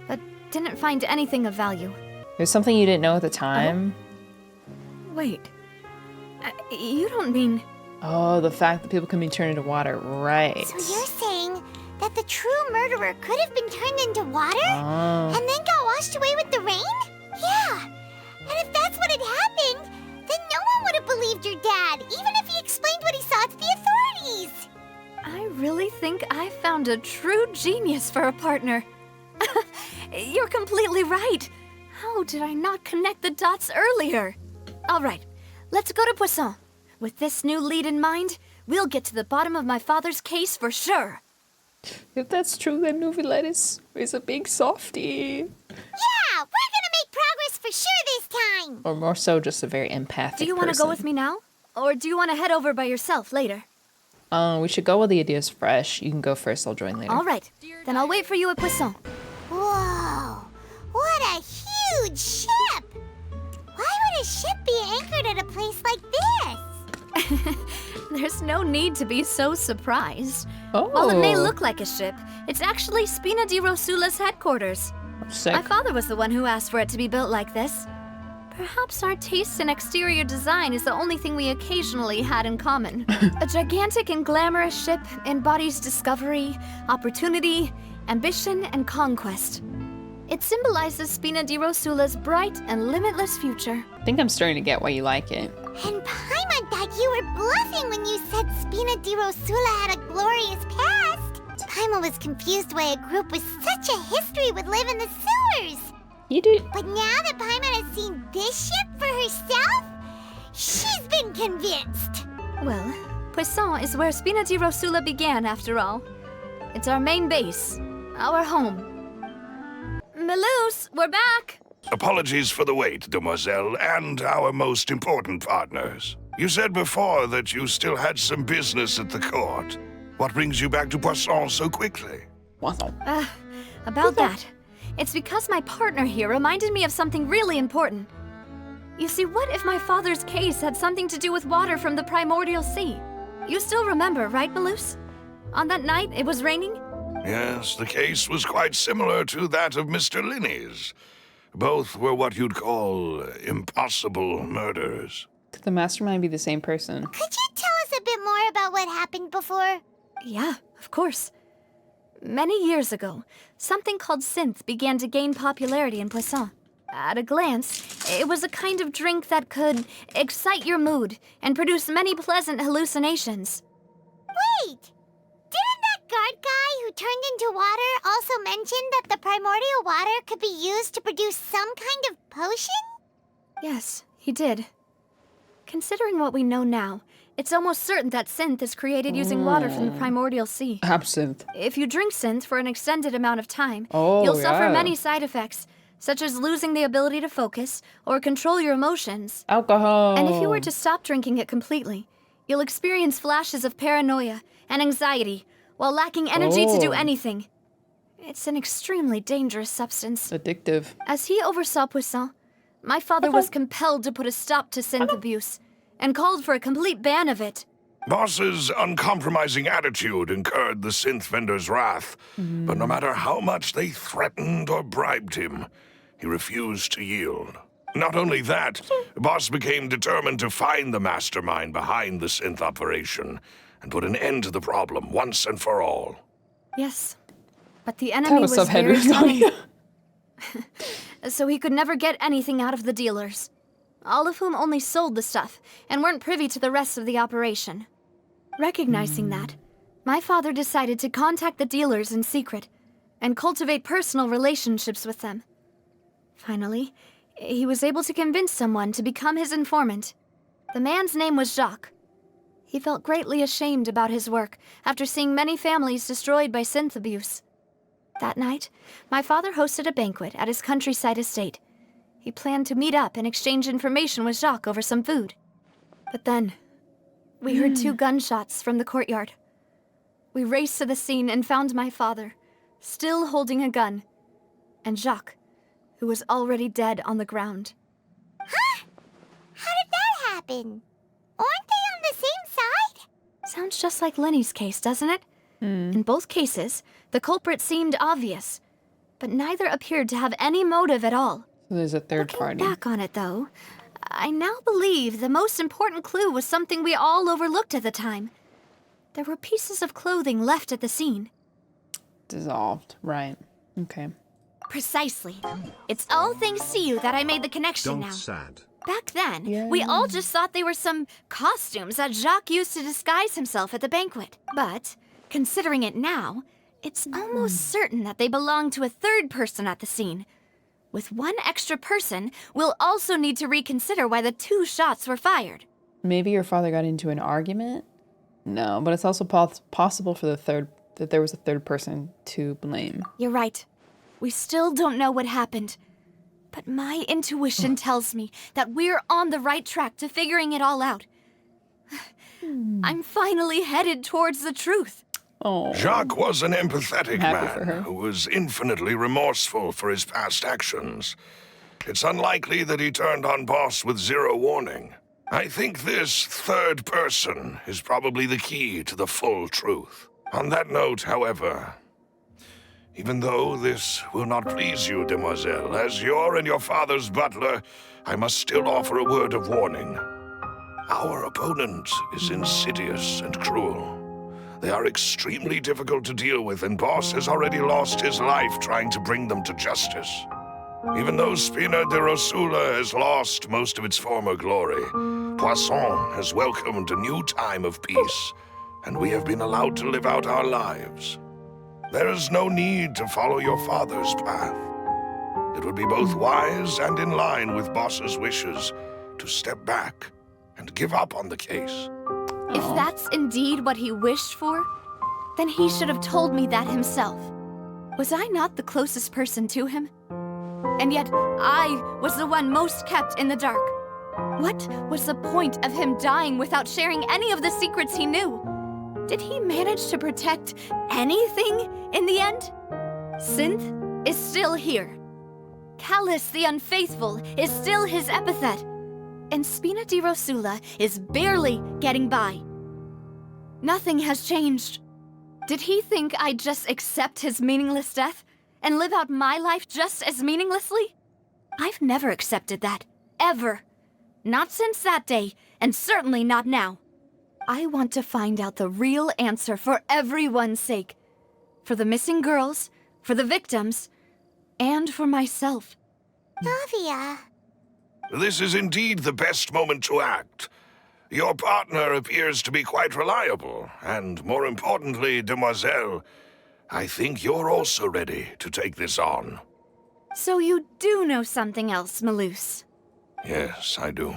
but didn't find anything of value. There's something you didn't know at the time? Wait. You don't mean... Oh, the fact that people can be turned into water, right. So you're saying that the true murderer could have been turned into water? And then got washed away with the rain? Yeah. And if that's what had happened, then no one would have believed your dad, even if he explained what he saw to the authorities. I really think I found a true genius for a partner. You're completely right. How did I not connect the dots earlier? All right, let's go to Poisson. With this new lead in mind, we'll get to the bottom of my father's case for sure. If that's true, then Neuvillette is a big softie. Yeah, we're gonna make progress for sure this time. Or more so, just a very empathic Do you want to go with me now? Or do you want to head over by yourself later? We should go while the idea's fresh. You can go first, I'll join later. All right, then I'll wait for you at Poisson. Whoa, what a huge ship! Why would a ship be anchored at a place like this? There's no need to be so surprised. Oh. While it may look like a ship, it's actually Spina di Rosula's headquarters. Sick. My father was the one who asked for it to be built like this. Perhaps our taste in exterior design is the only thing we occasionally had in common. A gigantic and glamorous ship embodies discovery, opportunity, ambition, and conquest. It symbolizes Spina di Rosula's bright and limitless future. I think I'm starting to get why you like it. And Paimon thought you were bluffing when you said Spina di Rosula had a glorious past. Paimon was confused why a group with such a history would live in the sewers. You do. But now that Paimon has seen this ship for herself, she's been convinced. Well, Poisson is where Spina di Rosula began, after all. It's our main base, our home. Melus, we're back! Apologies for the wait, demoiselle, and our most important partners. You said before that you still had some business at the court. What brings you back to Poisson so quickly? About that. It's because my partner here reminded me of something really important. You see, what if my father's case had something to do with water from the primordial sea? You still remember, right, Malus? On that night, it was raining? Yes, the case was quite similar to that of Mr. Linney's. Both were what you'd call impossible murders. Could the mastermind be the same person? Could you tell us a bit more about what happened before? Yeah, of course. Many years ago, something called synth began to gain popularity in Poisson. At a glance, it was a kind of drink that could excite your mood and produce many pleasant hallucinations. Wait! Didn't that guard guy who turned into water also mention that the primordial water could be used to produce some kind of potion? Yes, he did. Considering what we know now, it's almost certain that synth is created using water from the primordial sea. Absinthe. If you drink synth for an extended amount of time, Oh, you'll suffer yeah. many side effects, such as losing the ability to focus or control your emotions. Alcohol. And if you were to stop drinking it completely, you'll experience flashes of paranoia and anxiety while lacking energy to do Oh. anything. It's an extremely dangerous substance. Addictive. As he oversaw Poisson, my father was compelled to put a stop to synth abuse and called for a complete ban of it. Boss's uncompromising attitude incurred the synth vendor's wrath, but no matter how much they threatened or bribed him, he refused to yield. Not only that, Boss became determined to find the mastermind behind the synth operation and put an end to the problem once and for all. Yes, but the enemy was What's up, very Henry? cunning, so he could never get anything out of the dealers, all of whom only sold the stuff and weren't privy to the rest of the operation. Recognizing that, my father decided to contact the dealers in secret and cultivate personal relationships with them. Finally, he was able to convince someone to become his informant. The man's name was Jacques. He felt greatly ashamed about his work after seeing many families destroyed by synth abuse. That night, my father hosted a banquet at his countryside estate. He planned to meet up and exchange information with Jacques over some food. But then, we heard 2 gunshots from the courtyard. We raced to the scene and found my father, still holding a gun, and Jacques, who was already dead on the ground. Huh? How did that happen? Aren't they on the same side? Sounds just like Lenny's case, doesn't it? In both cases, the culprit seemed obvious, but neither appeared to have any motive at all. So there's a third Looking party. back on it, though, I now believe the most important clue was something we all overlooked at the time. There were pieces of clothing left at the scene. Dissolved. Right. Okay. Precisely. It's all thanks to you that I made the connection Don't now. sad. Back then, we all just thought they were some costumes that Jacques used to disguise himself at the banquet. But, considering it now, it's almost certain that they belong to a third person at the scene. With one extra person, we'll also need to reconsider why the 2 shots were fired. Maybe your father got into an argument? No, but it's also possible for that there was a third person to blame. You're right. We still don't know what happened. But my intuition tells me that we're on the right track to figuring it all out. I'm finally headed towards the truth. Oh. Jacques was an empathetic Happy for her. man who was infinitely remorseful for his past actions. It's unlikely that he turned on Boss with 0 warning. I think this third person is probably the key to the full truth. On that note, however, even though this will not please you, demoiselle, as your and your father's butler, I must still offer a word of warning. Our opponent is insidious and cruel. They are extremely difficult to deal with, and Boss has already lost his life trying to bring them to justice. Even though Spina de Rosula has lost most of its former glory, Poisson has welcomed a new time of peace, and we have been allowed to live out our lives. There is no need to follow your father's path. It would be both wise and in line with Boss's wishes to step back and give up on the case. If that's indeed what he wished for, then he should have told me that himself. Was I not the closest person to him? And yet, I was the one most kept in the dark. What was the point of him dying without sharing any of the secrets he knew? Did he manage to protect anything in the end? Synth is still here. Callas the Unfaithful is still his epithet. and Spina di Rosula is barely getting by. Nothing has changed. Did he think I'd just accept his meaningless death and live out my life just as meaninglessly? I've never accepted that. Ever. Not since that day, and certainly not now. I want to find out the real answer for everyone's sake. For the missing girls, for the victims, and for myself. Navia. This is indeed the best moment to act. Your partner appears to be quite reliable, and more importantly, demoiselle, I think you're also ready to take this on. So you do know something else, Malus? Yes, I do.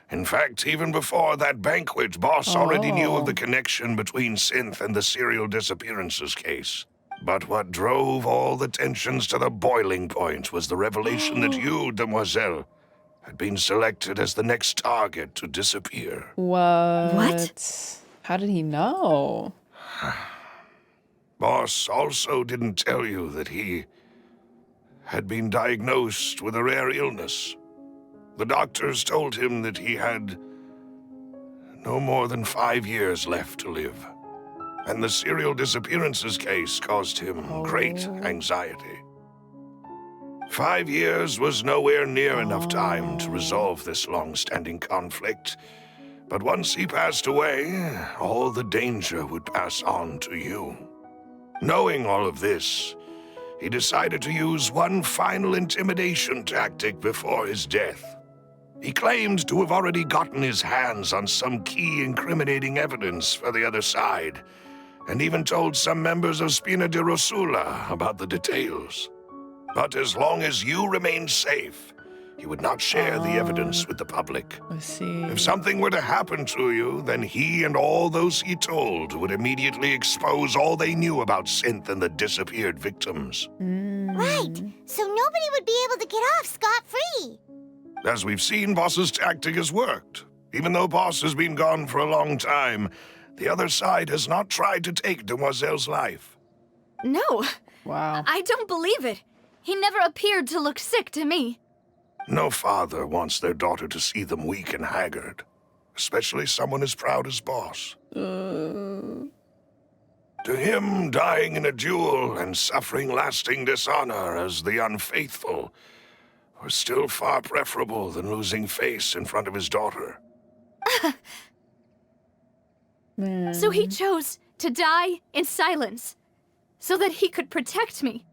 In fact, even before that banquet, Boss already knew of the connection between Synth and the serial disappearances case. But what drove all the tensions to the boiling point was the revelation that you, demoiselle, had been selected as the next target to disappear. What? How did he know? Boss also didn't tell you that he had been diagnosed with a rare illness. The doctors told him that he had no more than 5 years left to live. And the serial disappearances case caused him great anxiety. 5 years was nowhere near enough time to resolve this long-standing conflict. But once he passed away, all the danger would pass on to you. Knowing all of this, he decided to use one final intimidation tactic before his death. He claimed to have already gotten his hands on some key incriminating evidence for the other side, and even told some members of Spina di Rosula about the details. But as long as you remained safe, he would not share the evidence with the public. I see. If something were to happen to you, then he and all those he told would immediately expose all they knew about Synth and the disappeared victims. Right, so nobody would be able to get off scot-free. As we've seen, Boss's tactic has worked. Even though Boss has been gone for a long time, the other side has not tried to take Demoiselle's life. No. Wow. I don't believe it. He never appeared to look sick to me. No father wants their daughter to see them weak and haggard, especially someone as proud as Boss. To him, dying in a duel and suffering lasting dishonor as the unfaithful were still far preferable than losing face in front of his daughter. So he chose to die in silence, so that he could protect me.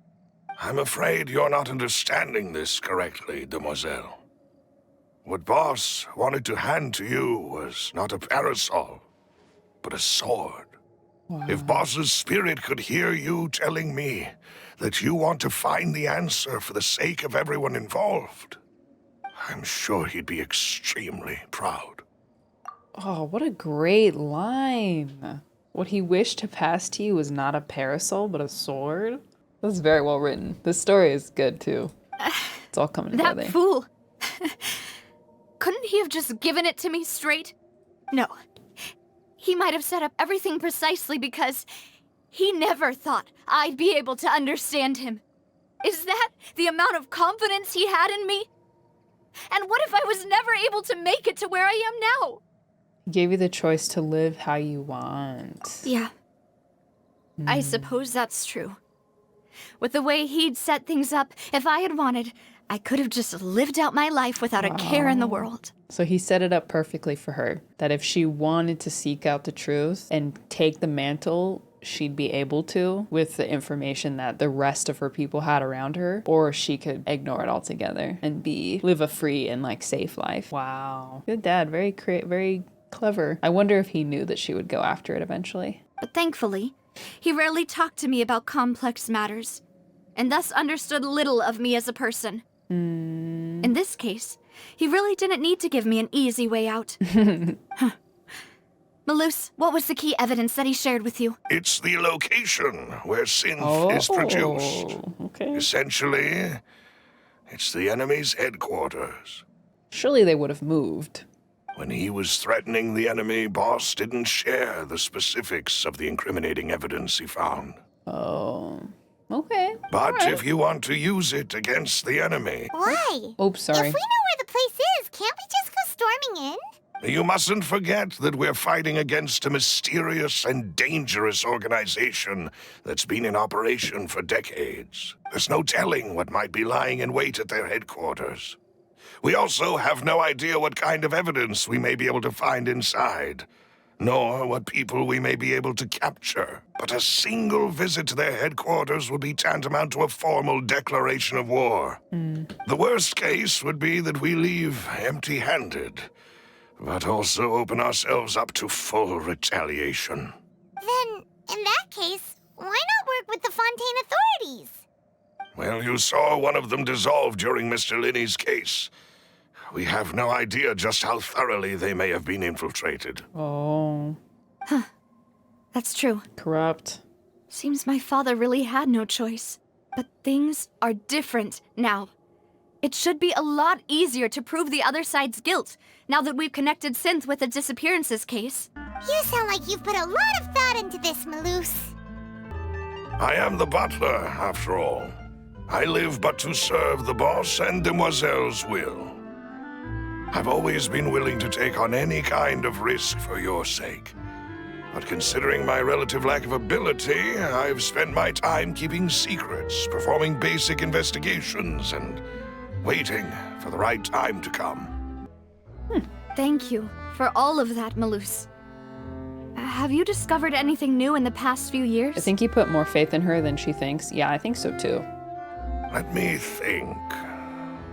I'm afraid you're not understanding this correctly, demoiselle. What Boss wanted to hand to you was not a parasol, but a sword. Wow. If Boss's spirit could hear you telling me that you want to find the answer for the sake of everyone involved, I'm sure he'd be extremely proud. Oh, what a great line. What he wished to pass to you was not a parasol, but a sword. That's very well written. This story is good, too. It's all coming together. That fool. Couldn't he have just given it to me straight? No. He might have set up everything precisely because he never thought I'd be able to understand him. Is that the amount of confidence he had in me? And what if I was never able to make it to where I am now? He gave you the choice to live how you want. Yeah. I suppose that's true. With the way he'd set things up, if I had wanted, I could have just lived out my life without a care in the world. So he set it up perfectly for her, that if she wanted to seek out the truth and take the mantle, she'd be able to with the information that the rest of her people had around her, or she could ignore it altogether and live a free and safe life. Wow. Good dad. Very clever. I wonder if he knew that she would go after it eventually. But thankfully, he rarely talked to me about complex matters, and thus understood little of me as a person. In this case, he really didn't need to give me an easy way out. Malus, what was the key evidence that he shared with you? It's the location where Synth is produced. Okay. Essentially, it's the enemy's headquarters. Surely they would have moved. When he was threatening the enemy, Boss didn't share the specifics of the incriminating evidence he found. Oh, okay. But if you want to use it against the enemy... Why? Oops, sorry. If we know where the place is, can't we just go storming in? You mustn't forget that we're fighting against a mysterious and dangerous organization that's been in operation for decades. There's no telling what might be lying in wait at their headquarters. We also have no idea what kind of evidence we may be able to find inside, nor what people we may be able to capture. But a single visit to their headquarters would be tantamount to a formal declaration of war. The worst case would be that we leave empty-handed, but also open ourselves up to full retaliation. Then, in that case, why not work with the Fontaine authorities? Well, you saw one of them dissolve during Mr. Linney's case. We have no idea just how thoroughly they may have been infiltrated. Oh. Huh. That's true. Corrupt. Seems my father really had no choice. But things are different now. It should be a lot easier to prove the other side's guilt, now that we've connected Synth with the disappearances case. You sound like you've put a lot of thought into this, Maloose. I am the butler, after all. I live but to serve the boss and Demoiselle's will. I've always been willing to take on any kind of risk for your sake. But considering my relative lack of ability, I've spent my time keeping secrets, performing basic investigations, and waiting for the right time to come. Thank you for all of that, Maloose. Have you discovered anything new in the past few years? I think you put more faith in her than she thinks. Yeah, I think so too. Let me think.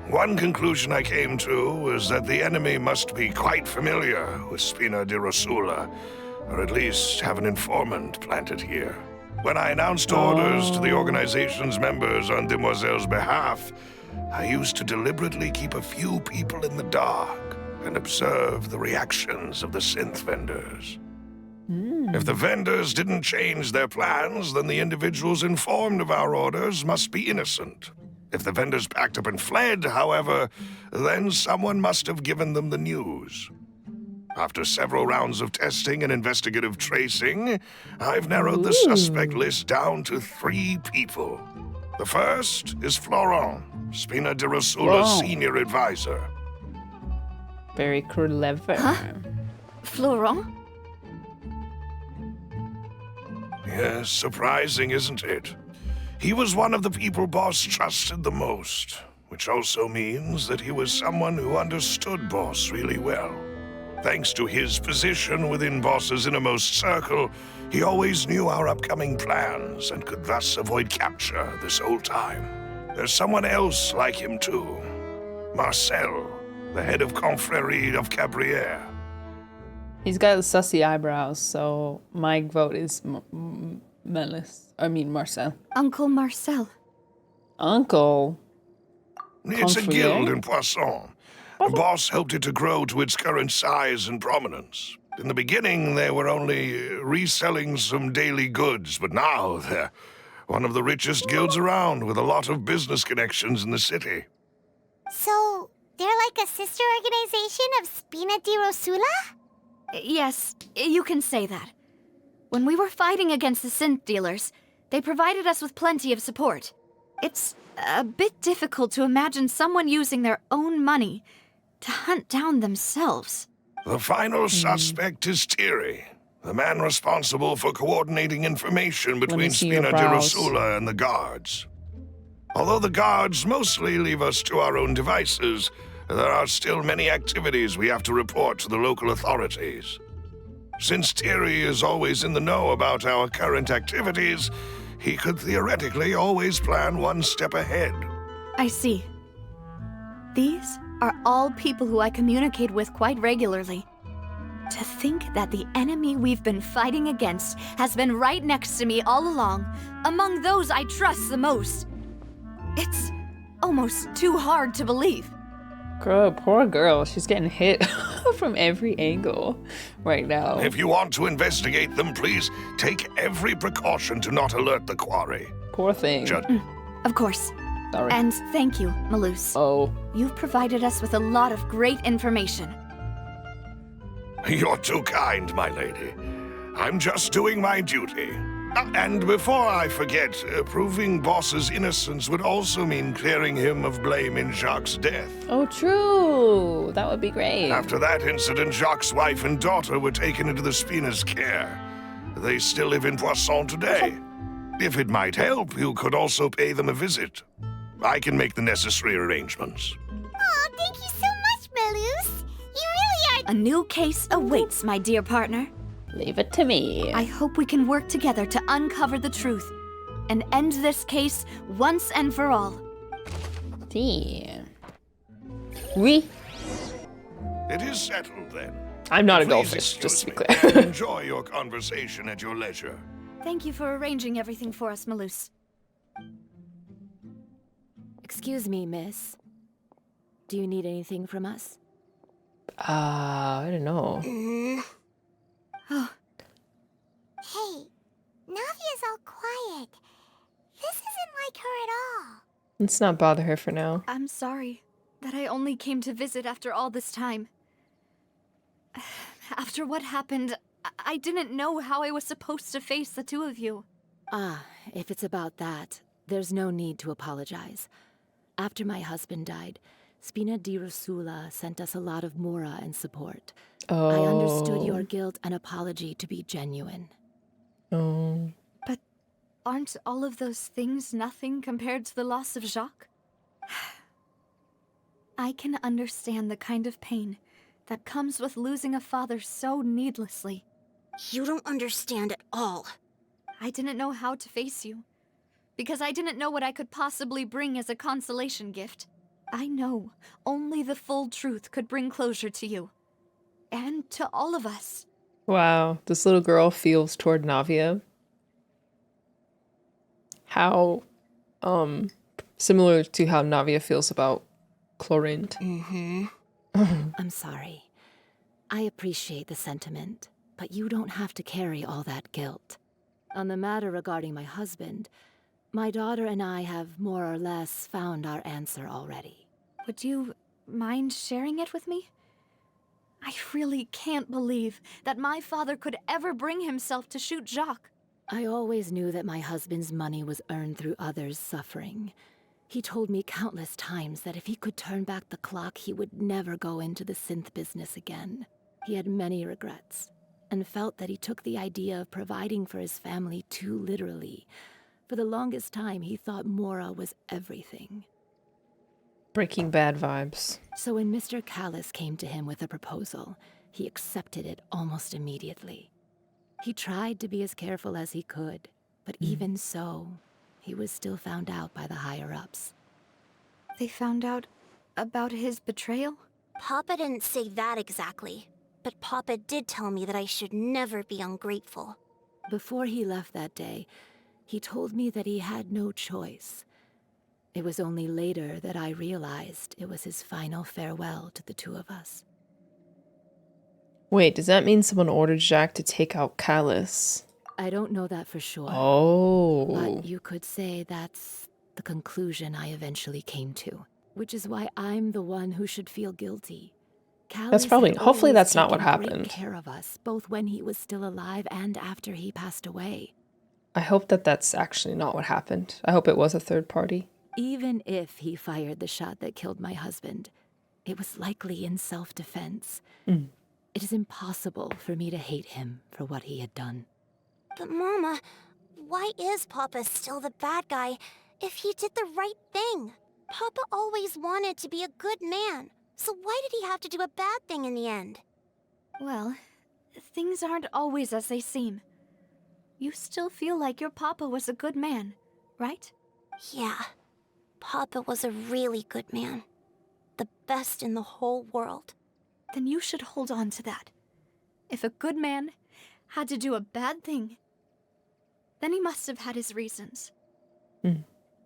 One conclusion I came to was that the enemy must be quite familiar with Spina di Rosula, or at least have an informant planted here. When I announced orders to the organization's members on Demoiselle's behalf, I used to deliberately keep a few people in the dark and observe the reactions of the synth vendors. If the vendors didn't change their plans, then the individuals informed of our orders must be innocent. If the vendors packed up and fled, however, then someone must have given them the news. After several rounds of testing and investigative tracing, I've narrowed the suspect list down to 3 people. The first is Florent, Spina di Rosula's senior advisor. Very clever. Huh? Florent? Yes, surprising, isn't it? He was one of the people Boss trusted the most, which also means that he was someone who understood Boss really well. Thanks to his position within Boss's innermost circle, he always knew our upcoming plans and could thus avoid capture this whole time. There's someone else like him too. Marcel, the head of Confrérie of Cabrières. He's got sussy eyebrows, so my vote is Marcel. Uncle Marcel. Uncle? It's a guild in Poisson. The boss helped it to grow to its current size and prominence. In the beginning, they were only reselling some daily goods, but now they're one of the richest guilds around, with a lot of business connections in the city. So, they're like a sister organization of Spina di Rosula? Yes, you can say that. When we were fighting against the synth dealers, they provided us with plenty of support. It's a bit difficult to imagine someone using their own money to hunt down themselves. The final suspect is Thierry, the man responsible for coordinating information between Spina di Rosula and the guards. Although the guards mostly leave us to our own devices, there are still many activities we have to report to the local authorities. Since Thierry is always in the know about our current activities, he could theoretically always plan one step ahead. I see. These are all people who I communicate with quite regularly. To think that the enemy we've been fighting against has been right next to me all along, among those I trust the most. It's almost too hard to believe. Girl, poor girl. She's getting hit from every angle right now. If you want to investigate them, please take every precaution to not alert the quarry. Poor thing. Of course. Sorry. And thank you, Maloose. Oh. You've provided us with a lot of great information. You're too kind, my lady. I'm just doing my duty. And before I forget, proving Boss's innocence would also mean clearing him of blame in Jacques' death. Oh, true. That would be great. After that incident, Jacques' wife and daughter were taken into the Spina's care. They still live in Poisson today. If it might help, you could also pay them a visit. I can make the necessary arrangements. Oh, thank you so much, Melus. You really are. A new case awaits, my dear partner. Leave it to me. I hope we can work together to uncover the truth and end this case once and for all. Damn. Oui. It is settled then. I'm not a Please goldfish, just to be excuse clear. me. Enjoy your conversation at your leisure. Thank you for arranging everything for us, Melus. Excuse me, miss. Do you need anything from us? I don't know. Hey, Navia's all quiet. This isn't like her at all. Let's not bother her for now. I'm sorry that I only came to visit after all this time. After what happened, I didn't know how I was supposed to face the two of you. Ah, if it's about that, there's no need to apologize. After my husband died, Spina di Rosula sent us a lot of mora and support. Oh. I understood your guilt and apology to be genuine. Oh. But aren't all of those things nothing compared to the loss of Jacques? I can understand the kind of pain that comes with losing a father so needlessly. You don't understand at all. I didn't know how to face you, because I didn't know what I could possibly bring as a consolation gift. I know only the full truth could bring closure to you. And to all of us. Wow, this little girl feels toward Navia. How, similar to how Navia feels about Chlorinde. I'm sorry. I appreciate the sentiment, but you don't have to carry all that guilt. On the matter regarding my husband, my daughter and I have more or less found our answer already. Would you mind sharing it with me? I really can't believe that my father could ever bring himself to shoot Jacques. I always knew that my husband's money was earned through others' suffering. He told me countless times that if he could turn back the clock, he would never go into the synth business again. He had many regrets, and felt that he took the idea of providing for his family too literally. For the longest time, he thought Mora was everything. Breaking Bad vibes. So when Mr. Callas came to him with a proposal, he accepted it almost immediately. He tried to be as careful as he could, but even so, he was still found out by the higher-ups. They found out about his betrayal? Papa didn't say that exactly, but Papa did tell me that I should never be ungrateful. Before he left that day, he told me that he had no choice. It was only later that I realized it was his final farewell to the two of us. Wait, does that mean someone ordered Jacques to take out Callas? I don't know that for sure. Oh. But you could say that's the conclusion I eventually came to. Which is why I'm the one who should feel guilty. Callas That's probably, had hopefully always that's not what taken great happened. care of us, both when he was still alive and after he passed away. I hope that that's actually not what happened. I hope it was a third party. Even if he fired the shot that killed my husband, it was likely in self-defense. It is impossible for me to hate him for what he had done. But Mama, why is Papa still the bad guy if he did the right thing? Papa always wanted to be a good man, so why did he have to do a bad thing in the end? Well, things aren't always as they seem. You still feel like your papa was a good man, right? Yeah, Papa was a really good man. The best in the whole world. Then you should hold on to that. If a good man had to do a bad thing, then he must have had his reasons.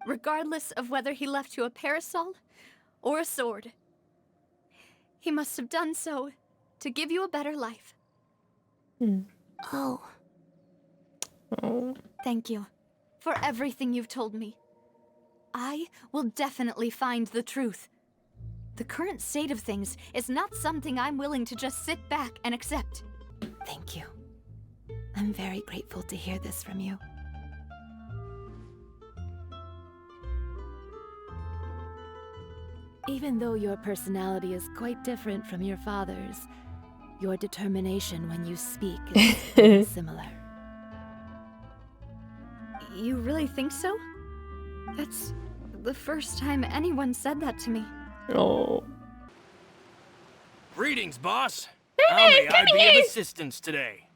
Regardless of whether he left you a parasol or a sword. He must have done so to give you a better life. Oh. Thank you for everything you've told me. I will definitely find the truth. The current state of things is not something I'm willing to just sit back and accept. Thank you. I'm very grateful to hear this from you. Even though your personality is quite different from your father's, your determination when you speak is very similar. You really think so? That's the first time anyone said that to me. Oh. Greetings, boss. How may I be of assistance today?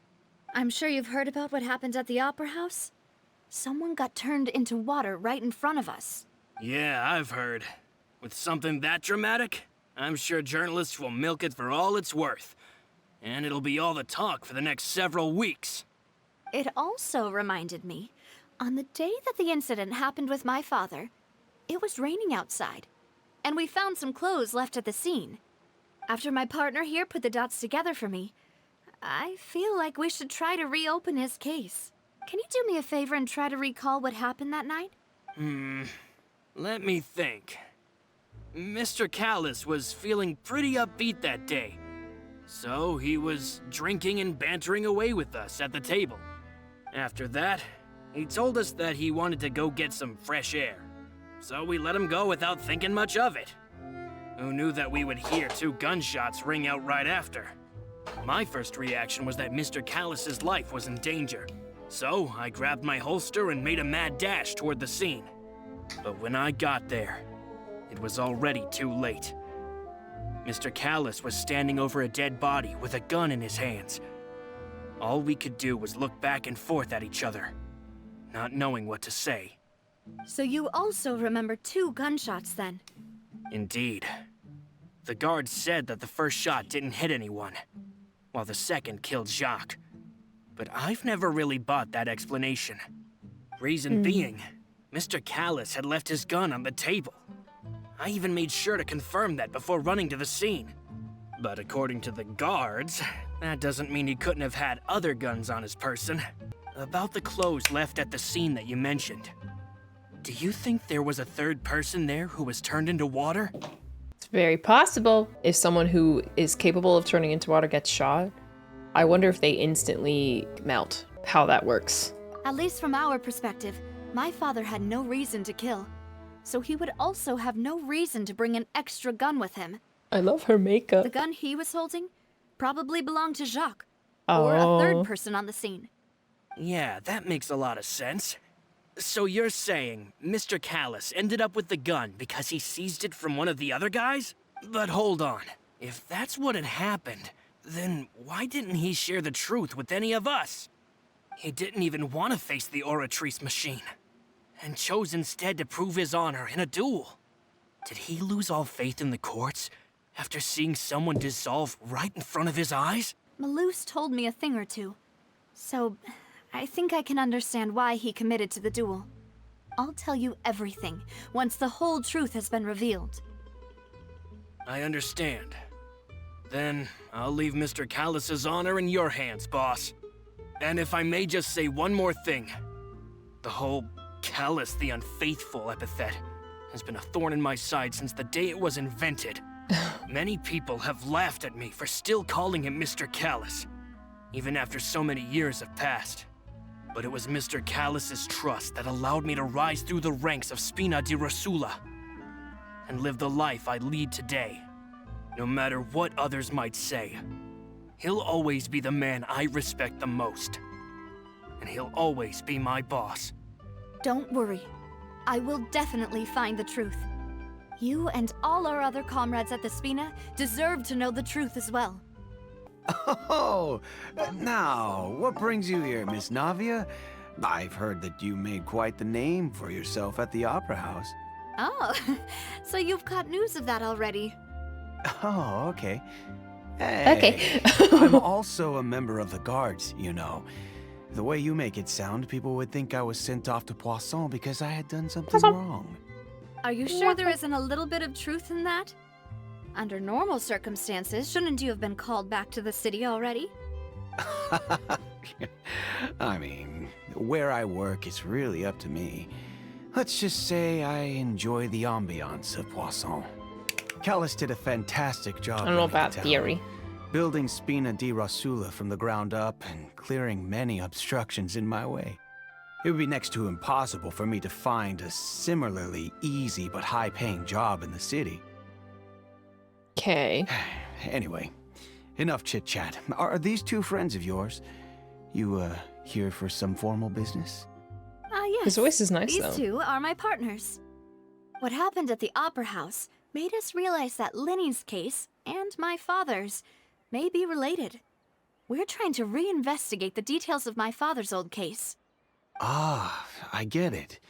I'm sure you've heard about what happened at the Opera House. Someone got turned into water right in front of us. Yeah, I've heard. With something that dramatic, I'm sure journalists will milk it for all it's worth. And it'll be all the talk for the next several weeks. It also reminded me, on the day that the incident happened with my father, it was raining outside, and we found some clothes left at the scene. After my partner here put the dots together for me, I feel like we should try to reopen his case. Can you do me a favor and try to recall what happened that night? Let me think. Mr. Callas was feeling pretty upbeat that day. So he was drinking and bantering away with us at the table. After that, he told us that he wanted to go get some fresh air. So we let him go without thinking much of it. Who knew that we would hear 2 gunshots ring out right after? My first reaction was that Mr. Callas's life was in danger. So I grabbed my holster and made a mad dash toward the scene. But when I got there, it was already too late. Mr. Callas was standing over a dead body with a gun in his hands. All we could do was look back and forth at each other, not knowing what to say. So you also remember 2 gunshots then? Indeed. The guard said that the first shot didn't hit anyone, while the second killed Jacques. But I've never really bought that explanation. Reason being, Mr. Callas had left his gun on the table. I even made sure to confirm that before running to the scene. But according to the guards, that doesn't mean he couldn't have had other guns on his person. About the clothes left at the scene that you mentioned. Do you think there was a third person there who was turned into water? It's very possible. If someone who is capable of turning into water gets shot, I wonder if they instantly melt. How that works. At least from our perspective, my father had no reason to kill. So he would also have no reason to bring an extra gun with him. I love her makeup. The gun he was holding probably belonged to Jacques, or a third person on the scene. Yeah, that makes a lot of sense. So you're saying Mr. Callas ended up with the gun because he seized it from one of the other guys? But hold on. If that's what had happened, then why didn't he share the truth with any of us? He didn't even want to face the Oratrice machine, and chose instead to prove his honor in a duel. Did he lose all faith in the courts after seeing someone dissolve right in front of his eyes? Malus told me a thing or two, so I think I can understand why he committed to the duel. I'll tell you everything once the whole truth has been revealed. I understand. Then I'll leave Mr. Callas's honor in your hands, boss. And if I may just say one more thing, the whole Callas the Unfaithful epithet has been a thorn in my side since the day it was invented. Many people have laughed at me for still calling him Mr. Callas, even after so many years have passed. But it was Mr. Callas's trust that allowed me to rise through the ranks of Spina di Rosula and live the life I lead today. No matter what others might say, he'll always be the man I respect the most. And he'll always be my boss. Don't worry. I will definitely find the truth. You and all our other comrades at the Spina deserve to know the truth as well. Oh, now, what brings you here, Miss Navia? I've heard that you made quite the name for yourself at the Opera House. Oh, so you've got news of that already. Oh, okay. Hey, Okay. I'm also a member of the guards, you know. The way you make it sound, people would think I was sent off to Poisson because I had done something wrong. Are you sure there isn't a little bit of truth in that? Under normal circumstances, shouldn't you have been called back to the city already? I mean, where I work is really up to me. Let's just say I enjoy the ambiance of Poisson. Callas did a fantastic job. I don't know about town, theory. building Spina di Rosula from the ground up and clearing many obstructions in my way. It would be next to impossible for me to find a similarly easy but high-paying job in the city. Okay. Anyway, enough chit-chat. Are these two friends of yours? You, here for some formal business? Yes. His voice is nice, These though. two are my partners. What happened at the Opera House made us realize that Linny's case and my father's may be related. We're trying to reinvestigate the details of my father's old case. Ah, I get it.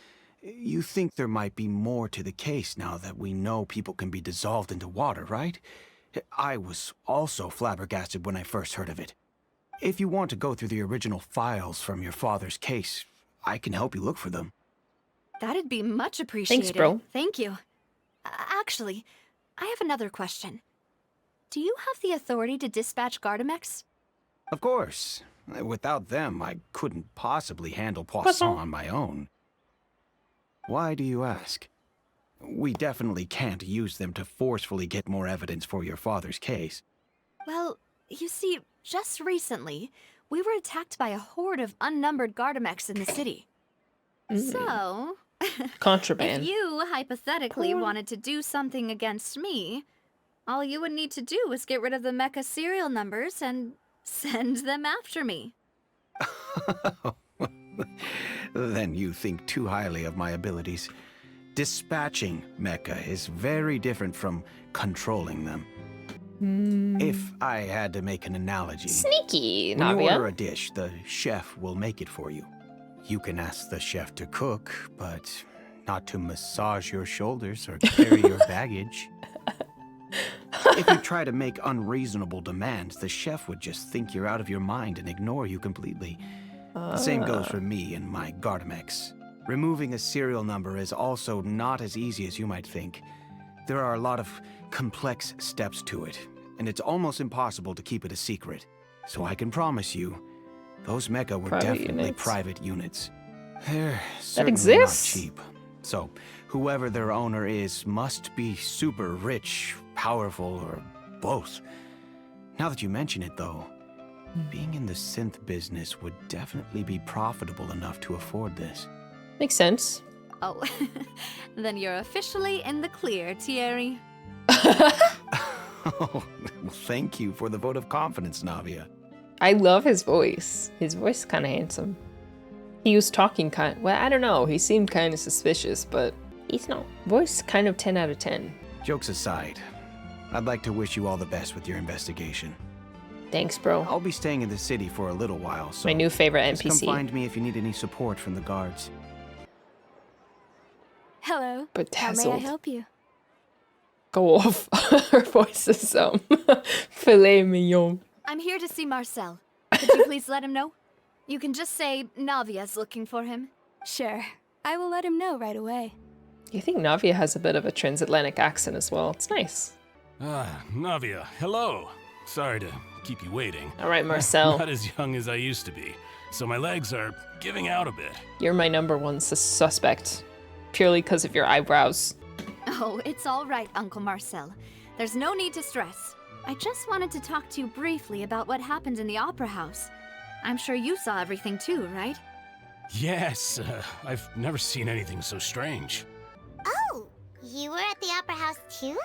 You think there might be more to the case now that we know people can be dissolved into water, right? I was also flabbergasted when I first heard of it. If you want to go through the original files from your father's case, I can help you look for them. That'd be much appreciated. Thanks, bro. Thank you. Actually, I have another question. Do you have the authority to dispatch Gardamex? Of course. Without them, I couldn't possibly handle Poisson on my own. Why do you ask? We definitely can't use them to forcefully get more evidence for your father's case. Well, you see, just recently, we were attacked by a horde of unnumbered Gardamex in the city. So, Contraband. if you hypothetically wanted to do something against me, all you would need to do is get rid of the mecha serial numbers and send them after me. Then you think too highly of my abilities. Dispatching mecha is very different from controlling them. If I had to make an analogy... Sneaky, when you Navia. order a dish, the chef will make it for you. You can ask the chef to cook, but not to massage your shoulders or carry your baggage. If you try to make unreasonable demands, the chef would just think you're out of your mind and ignore you completely. The same goes for me and my Gardamex. Removing a serial number is also not as easy as you might think. There are a lot of complex steps to it, and it's almost impossible to keep it a secret. So I can promise you, those mecha were Private definitely units. private units. They're certainly exists? not cheap. So whoever their owner is must be super rich, powerful, or both. Now that you mention it, though, being in the synth business would definitely be profitable enough to afford this. Makes sense. Oh, then you're officially in the clear, Thierry. Oh, well, thank you for the vote of confidence, Navia. I love his voice. His voice is kind of handsome. He was talking well, I don't know. He seemed kind of suspicious, but he's not. Voice kind of 10 out of 10. Jokes aside, I'd like to wish you all the best with your investigation. Thanks, bro. I'll be staying in the city for a little while, so My new favorite just come NPC. find me if you need any support from the guards. Hello. How may I Bedazzled. help you? Go off. Her voice is filet mignon. I'm here to see Marcel. Could you please let him know? You can just say Navia's looking for him. Sure. I will let him know right away. You think Navia has a bit of a transatlantic accent as well. It's nice. Ah, Navia, hello. Sorry to keep you waiting. All right, Marcel. Not as young as I used to be, so my legs are giving out a bit. You're my number one suspect. Purely because of your eyebrows. Oh, it's all right, Uncle Marcel. There's no need to stress. I just wanted to talk to you briefly about what happened in the Opera House. I'm sure you saw everything too, right? Yes, I've never seen anything so strange. Oh, you were at the Opera House too?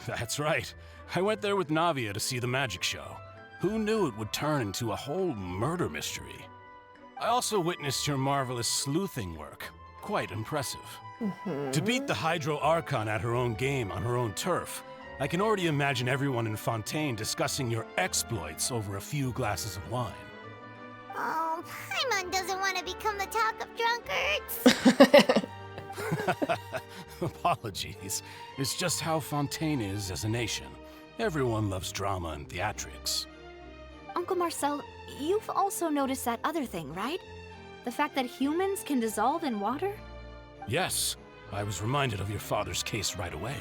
That's right. I went there with Navia to see the magic show. Who knew it would turn into a whole murder mystery? I also witnessed your marvelous sleuthing work. Quite impressive. To beat the Hydro Archon at her own game on her own turf, I can already imagine everyone in Fontaine discussing your exploits over a few glasses of wine. Oh, Paimon doesn't want to become the talk of drunkards. Apologies. It's just how Fontaine is as a nation. Everyone loves drama and theatrics. Uncle Marcel, you've also noticed that other thing, right? The fact that humans can dissolve in water? Yes, I was reminded of your father's case right away.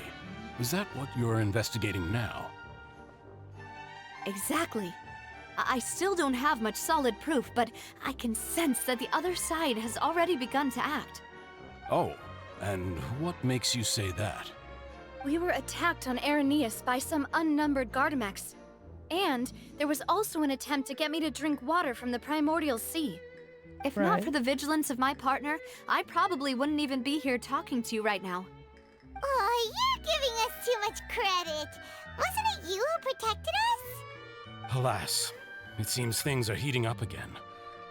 Is that what you're investigating now? Exactly. I still don't have much solid proof, but I can sense that the other side has already begun to act. Oh, and what makes you say that? We were attacked on Araneus by some unnumbered Gardamex. And there was also an attempt to get me to drink water from the primordial sea. If not for the vigilance of my partner, I probably wouldn't even be here talking to you right now. Oh, you're giving us too much credit. Wasn't it you who protected us? Alas, it seems things are heating up again.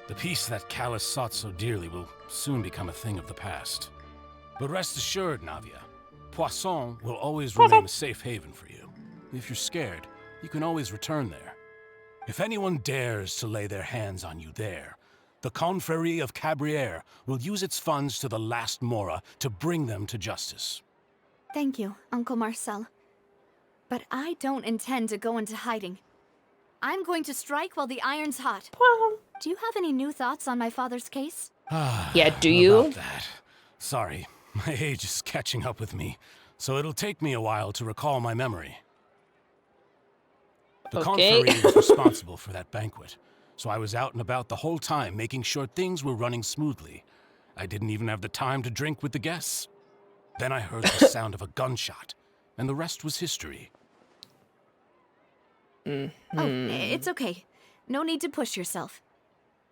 The peace that Callas sought so dearly will soon become a thing of the past. But rest assured, Navia, Poisson will always remain a safe haven for you. If you're scared, you can always return there. If anyone dares to lay their hands on you there, the Confrérie of Cabrières will use its funds to the last Mora to bring them to justice. Thank you, Uncle Marcel. But I don't intend to go into hiding. I'm going to strike while the iron's hot. Do you have any new thoughts on my father's case? Yeah, do you? About that. Sorry, my age is catching up with me, so it'll take me a while to recall my memory. The Confrérie was responsible for that banquet, so I was out and about the whole time making sure things were running smoothly. I didn't even have the time to drink with the guests. Then I heard the sound of a gunshot, and the rest was history. Oh, it's okay. No need to push yourself.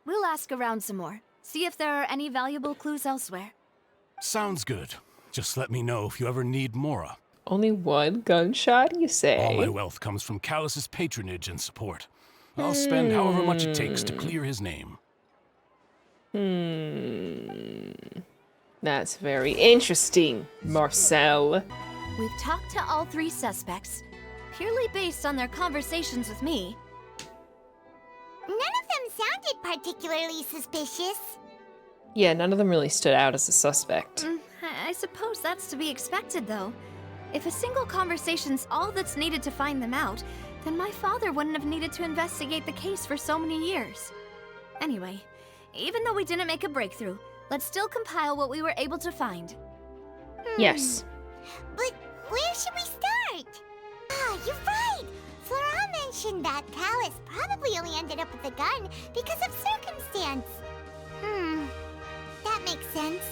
We'll ask around some more, see if there are any valuable clues elsewhere. Sounds good. Just let me know if you ever need Mora. Only one gunshot, you say? All my wealth comes from Callas' patronage and support. I'll spend however much it takes to clear his name. That's very interesting, Marcel. We've talked to all three suspects, purely based on their conversations with me. None of them sounded particularly suspicious. Yeah, none of them really stood out as a suspect. I suppose that's to be expected, though. If a single conversation's all that's needed to find them out, then my father wouldn't have needed to investigate the case for so many years. Anyway, even though we didn't make a breakthrough, let's still compile what we were able to find. Yes. But where should we start? Ah, you're right! Flora mentioned that Callas probably only ended up with the gun because of circumstance. That makes sense.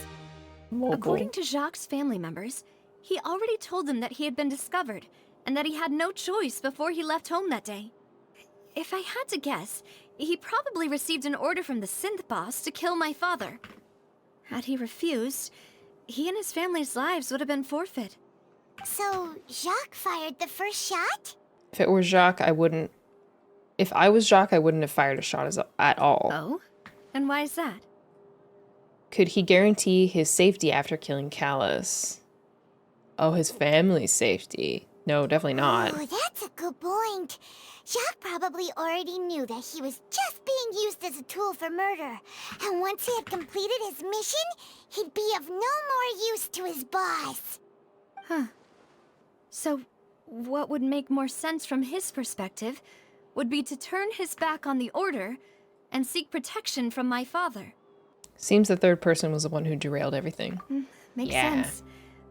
According to Jacques' family members, he already told them that he had been discovered, and that he had no choice before he left home that day. If I had to guess, he probably received an order from the synth boss to kill my father. Had he refused, he and his family's lives would have been forfeit. So, Jacques fired the first shot? If it were Jacques, I wouldn't... If I was Jacques, I wouldn't have fired a shot at all. Oh? And why is that? Could he guarantee his safety after killing Callas? Oh, his family's safety. No, definitely not. Oh, that's a good point. Jacques probably already knew that he was just being used as a tool for murder. And once he had completed his mission, he'd be of no more use to his boss. Huh. So, what would make more sense from his perspective would be to turn his back on the order and seek protection from my father. Seems the third person was the one who derailed everything. Makes sense.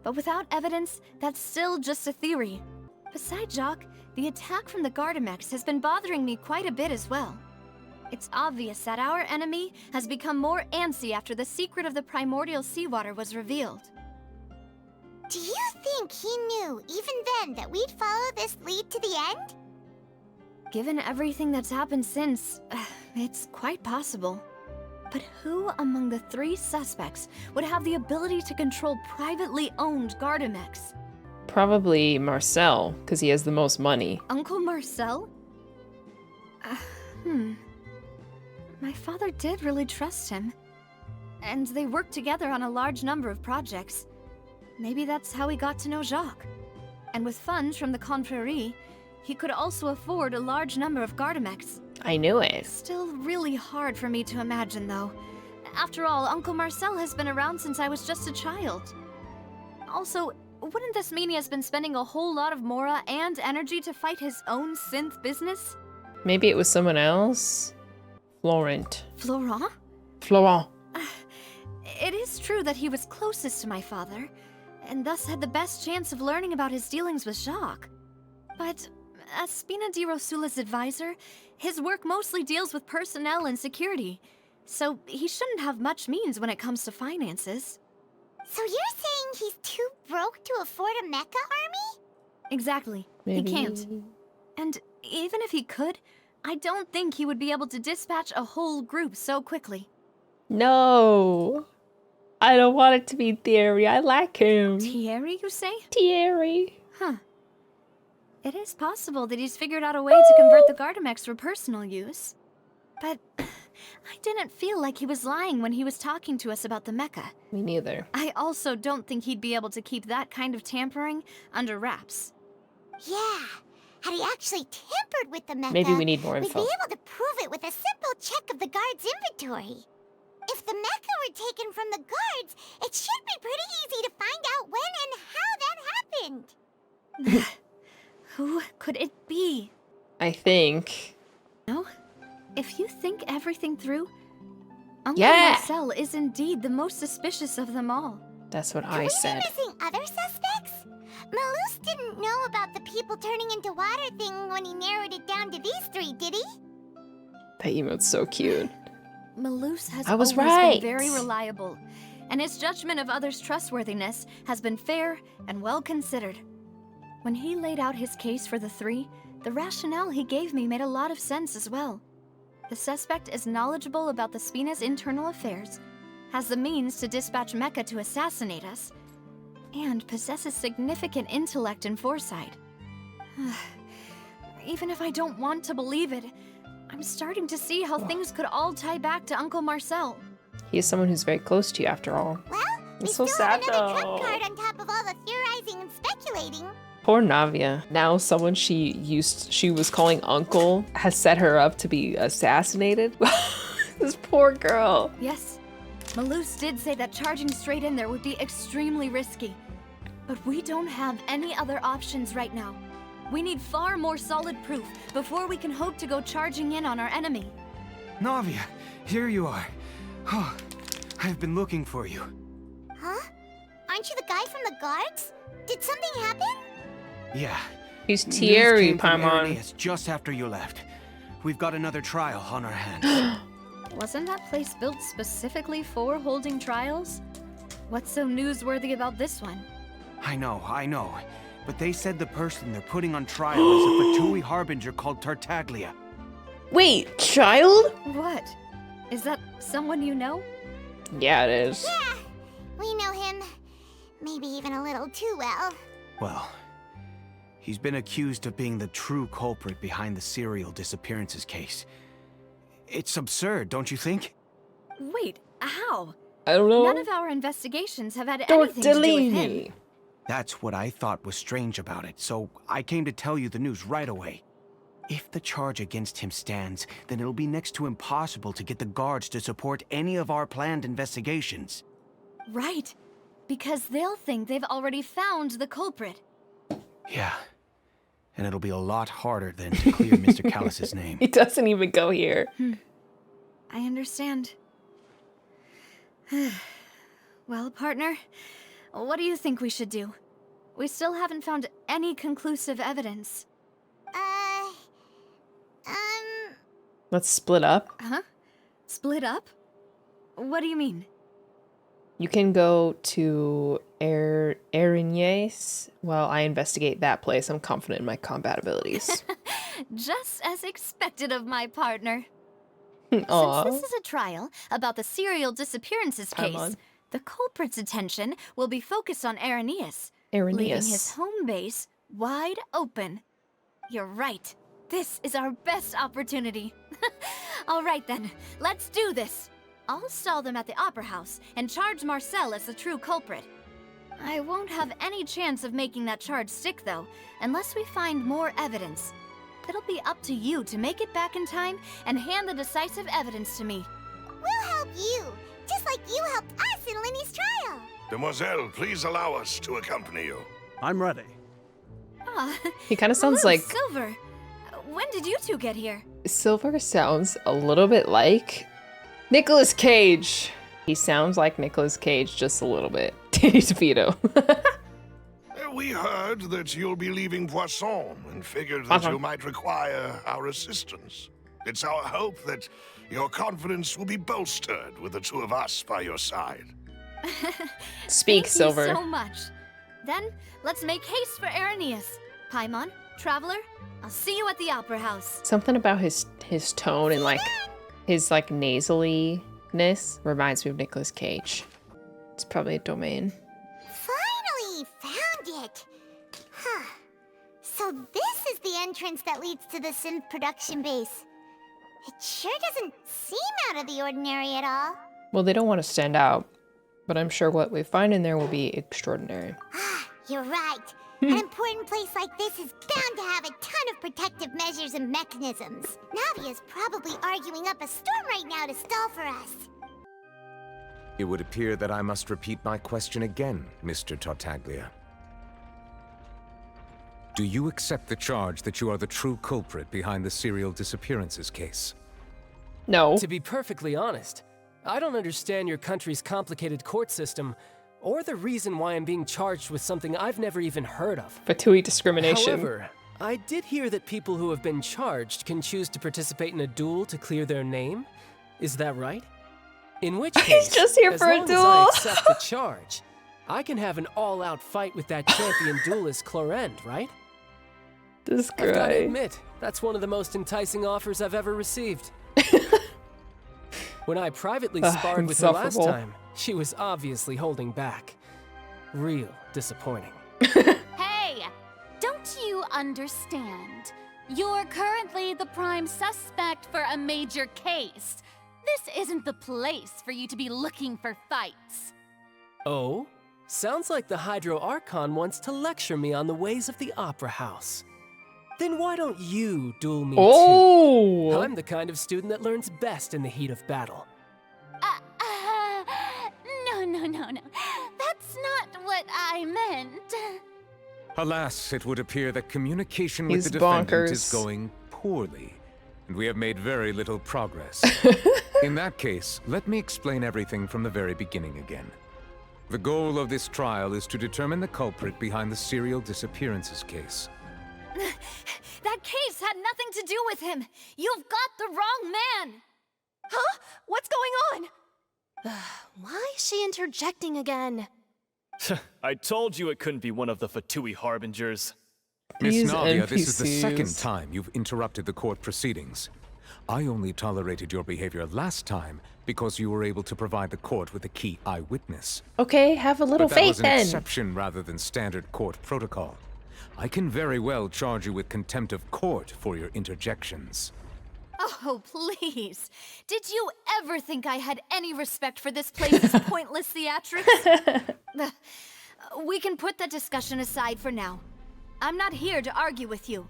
But without evidence, that's still just a theory. Besides Jacques, the attack from the Gardamex has been bothering me quite a bit as well. It's obvious that our enemy has become more antsy after the secret of the primordial seawater was revealed. Do you think he knew, even then, that we'd follow this lead to the end? Given everything that's happened since, it's quite possible. But who among the three suspects would have the ability to control privately owned Gardamex? Probably Marcel, because he has the most money. Uncle Marcel? My father did really trust him. And they worked together on a large number of projects. Maybe that's how he got to know Jacques. And with funds from the Confrérie, he could also afford a large number of Gardamex. I knew it. Still really hard for me to imagine, though. After all, Uncle Marcel has been around since I was just a child. Also, wouldn't this mean he has been spending a whole lot of Mora and energy to fight his own synth business? Maybe it was someone else? Florent. Florent? Florent. It is true that he was closest to my father, and thus had the best chance of learning about his dealings with Jacques. But as Spina di Rosula's advisor, his work mostly deals with personnel and security, so he shouldn't have much means when it comes to finances. So you're saying he's too broke to afford a mecha army? Exactly. Maybe. He can't. And even if he could, I don't think he would be able to dispatch a whole group so quickly. No. I don't want it to be Thierry. I like him. Thierry, you say? Thierry. Huh. It is possible that he's figured out a way to convert the Gardamex for personal use. But I didn't feel like he was lying when he was talking to us about the mecha. Me neither. I also don't think he'd be able to keep that kind of tampering under wraps. Yeah, had he actually tampered with the mecha, Maybe we need more we'd info. be able to prove it with a simple check of the guard's inventory. If the mecha were taken from the guards, it should be pretty easy to find out when and how that happened. Who could it be? I think. No? If you think everything through, Uncle Yeah! Marcel is indeed the most suspicious of them all. That's what Could I we said. be missing other suspects? Malus didn't know about the people turning into water thing when he narrowed it down to these three, did he? That emote's so cute. Malus has I was always right. been very reliable, and his judgment of others' trustworthiness has been fair and well considered. When he laid out his case for the three, the rationale he gave me made a lot of sense as well. The suspect is knowledgeable about the Spina's internal affairs, has the means to dispatch Mecha to assassinate us, and possesses significant intellect and foresight. Even if I don't want to believe it, I'm starting to see how things could all tie back to Uncle Marcel. He is someone who's very close to you after all. Well, It's we so still have sad another though. trump card on top of all the theorizing and speculating. Poor Navia. Now someone she was calling uncle has set her up to be assassinated. This poor girl. Yes, Malus did say that charging straight in there would be extremely risky. But we don't have any other options right now. We need far more solid proof before we can hope to go charging in on our enemy. Navia, here you are. Oh, I've been looking for you. Huh? Aren't you the guy from the guards? Did something happen? Yeah. He's News Thierry, came from Paimon. Irenaeus just after you left. We've got another trial on our hands. Wasn't that place built specifically for holding trials? What's so newsworthy about this one? I know. But they said the person they're putting on trial is a Fatui Harbinger called Tartaglia. Wait, child? What? Is that someone you know? Yeah, it is. Yeah, we know him. Maybe even a little too well. Well, he's been accused of being the true culprit behind the serial disappearances case. It's absurd, don't you think? Wait, how? I don't know. None of our investigations have had anything to do with him. That's what I thought was strange about it, so I came to tell you the news right away. If the charge against him stands, then it'll be next to impossible to get the guards to support any of our planned investigations. Right, because they'll think they've already found the culprit. Yeah, and it'll be a lot harder than to clear Mr. Callas's name. He doesn't even go here. I understand. Well, partner, what do you think we should do? We still haven't found any conclusive evidence. Let's split up. Huh? Split up? What do you mean? You can go to Epiclese while I investigate that place. I'm confident in my combat abilities. Just as expected of my partner. Aw. Since this is a trial about the serial disappearances Come case, on. the culprit's attention will be focused on Irenaeus, leaving his home base wide open. You're right. This is our best opportunity. All right then, let's do this. I'll stall them at the Opera House and charge Marcel as the true culprit. I won't have any chance of making that charge stick, though, unless we find more evidence. It'll be up to you to make it back in time and hand the decisive evidence to me. We'll help you, just like you helped us in Linny's trial. Demoiselle, please allow us to accompany you. I'm ready. Ah, He kind of sounds Blue, like... Silver. When did you two get here? Silver sounds a little bit like Nicolas Cage. He sounds like Nicolas Cage just a little bit. He's Vito. We heard that you'll be leaving Poisson and figured that you might require our assistance. It's our hope that your confidence will be bolstered with the two of us by your side. Speak, Silver. Thank you so much. Then, let's make haste for Irenaeus. Paimon, Traveler, I'll see you at the Opera House. Something about his tone and like his like nasaliness reminds me of Nicolas Cage. It's probably a domain. Finally found it! Huh. So this is the entrance that leads to the synth production base. It sure doesn't seem out of the ordinary at all. Well, they don't want to stand out, but I'm sure what we find in there will be extraordinary. You're right. An important place like this is bound to have a ton of protective measures and mechanisms. Navia's probably arguing up a storm right now to stall for us. It would appear that I must repeat my question again, Mr. Tartaglia. Do you accept the charge that you are the true culprit behind the serial disappearances case? No. To be perfectly honest, I don't understand your country's complicated court system, or the reason why I'm being charged with something I've never even heard of. Fatui discrimination. However, I did hear that people who have been charged can choose to participate in a duel to clear their name. Is that right? In which case, He's just here for a as duel. long as I accept the charge, I can have an all-out fight with that champion duelist Clorend, right? This guy. I've got to admit, that's one of the most enticing offers I've ever received. When I privately sparred with her last time, she was obviously holding back. Real disappointing. Hey! Don't you understand? You're currently the prime suspect for a major case. This isn't the place for you to be looking for fights. Oh? Sounds like the Hydro Archon wants to lecture me on the ways of the Opera House. Then why don't you duel me too? I'm the kind of student that learns best in the heat of battle. No. That's not what I meant. Alas, it would appear that communication with He's the defendant bonkers. is going poorly, and we have made very little progress. In that case, let me explain everything from the very beginning again. The goal of this trial is to determine the culprit behind the serial disappearances case. That case had nothing to do with him. You've got the wrong man. Huh? What's going on? Why is she interjecting again? I told you it couldn't be one of the Fatui Harbingers. Miss These Navia, this is the NPCs. second time you've interrupted the court proceedings. I only tolerated your behavior last time because you were able to provide the court with a key eyewitness. Okay, have a little But that faith was an then. exception rather than standard court protocol. I can very well charge you with contempt of court for your interjections. Oh, please. Did you ever think I had any respect for this place's pointless theatrics? We can put that discussion aside for now. I'm not here to argue with you.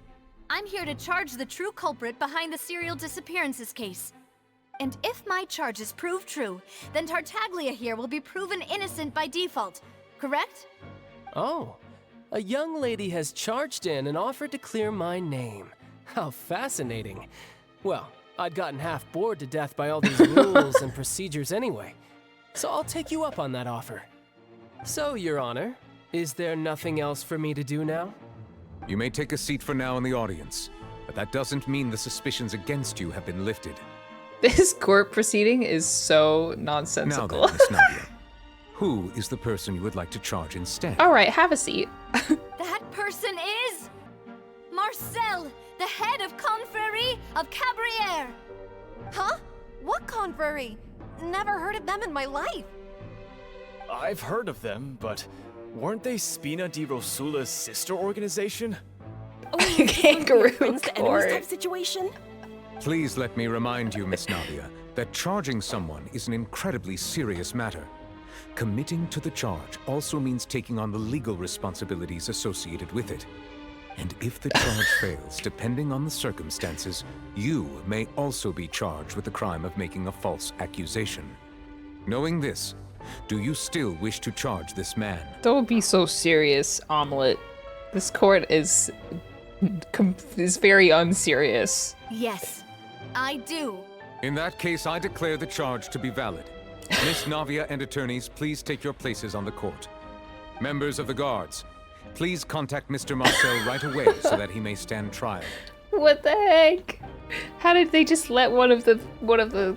I'm here to charge the true culprit behind the serial disappearances case. And if my charges prove true, then Tartaglia here will be proven innocent by default, correct? Oh, a young lady has charged in and offered to clear my name. How fascinating. Well, I'd gotten half bored to death by all these rules and procedures anyway, so I'll take you up on that offer. So, Your Honor, is there nothing else for me to do now? You may take a seat for now in the audience, but that doesn't mean the suspicions against you have been lifted. This court proceeding is so Now nonsensical. then, Miss Navia, who is the person you would like to charge instead? All right, have a seat. That person is Marcel, the head of Confrérie of Cabriere. Huh? What confrérie? Never heard of them in my life. I've heard of them, but weren't they Spina di Rosula's sister organization? Kangaroo Friends to enemies court. type situation? Please let me remind you, Miss Navia, that charging someone is an incredibly serious matter. Committing to the charge also means taking on the legal responsibilities associated with it. And if the charge fails, depending on the circumstances, you may also be charged with the crime of making a false accusation. Knowing this, do you still wish to charge this man? Don't be so serious, Omelet. This court is very unserious. Yes, I do. In that case, I declare the charge to be valid. Miss Navia and attorneys, please take your places on the court. Members of the guards, please contact Mr. Marcel right away so that he may stand trial. What the heck? How did they just let one of the?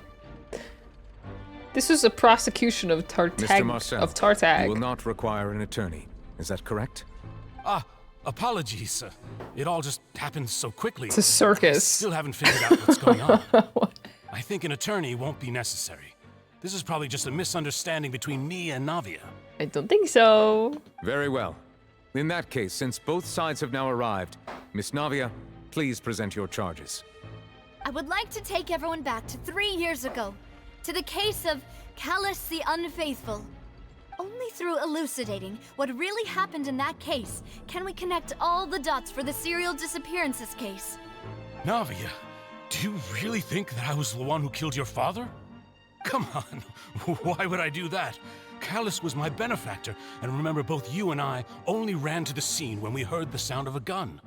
This was a prosecution of Mr. Marcel, Tartag. you will not require an attorney. Is that correct? Apologies. It all just happened so quickly. It's a circus. I still haven't figured out what's going on. I think an attorney won't be necessary. This is probably just a misunderstanding between me and Navia. I don't think so. Very well. In that case, since both sides have now arrived, Miss Navia, please present your charges. I would like to take everyone back to 3 years ago, to the case of Callas the Unfaithful. Only through elucidating what really happened in that case can we connect all the dots for the serial disappearances case. Navia, do you really think that I was the one who killed your father? Come on, why would I do that? Callas was my benefactor, and remember both you and I only ran to the scene when we heard the sound of a gun.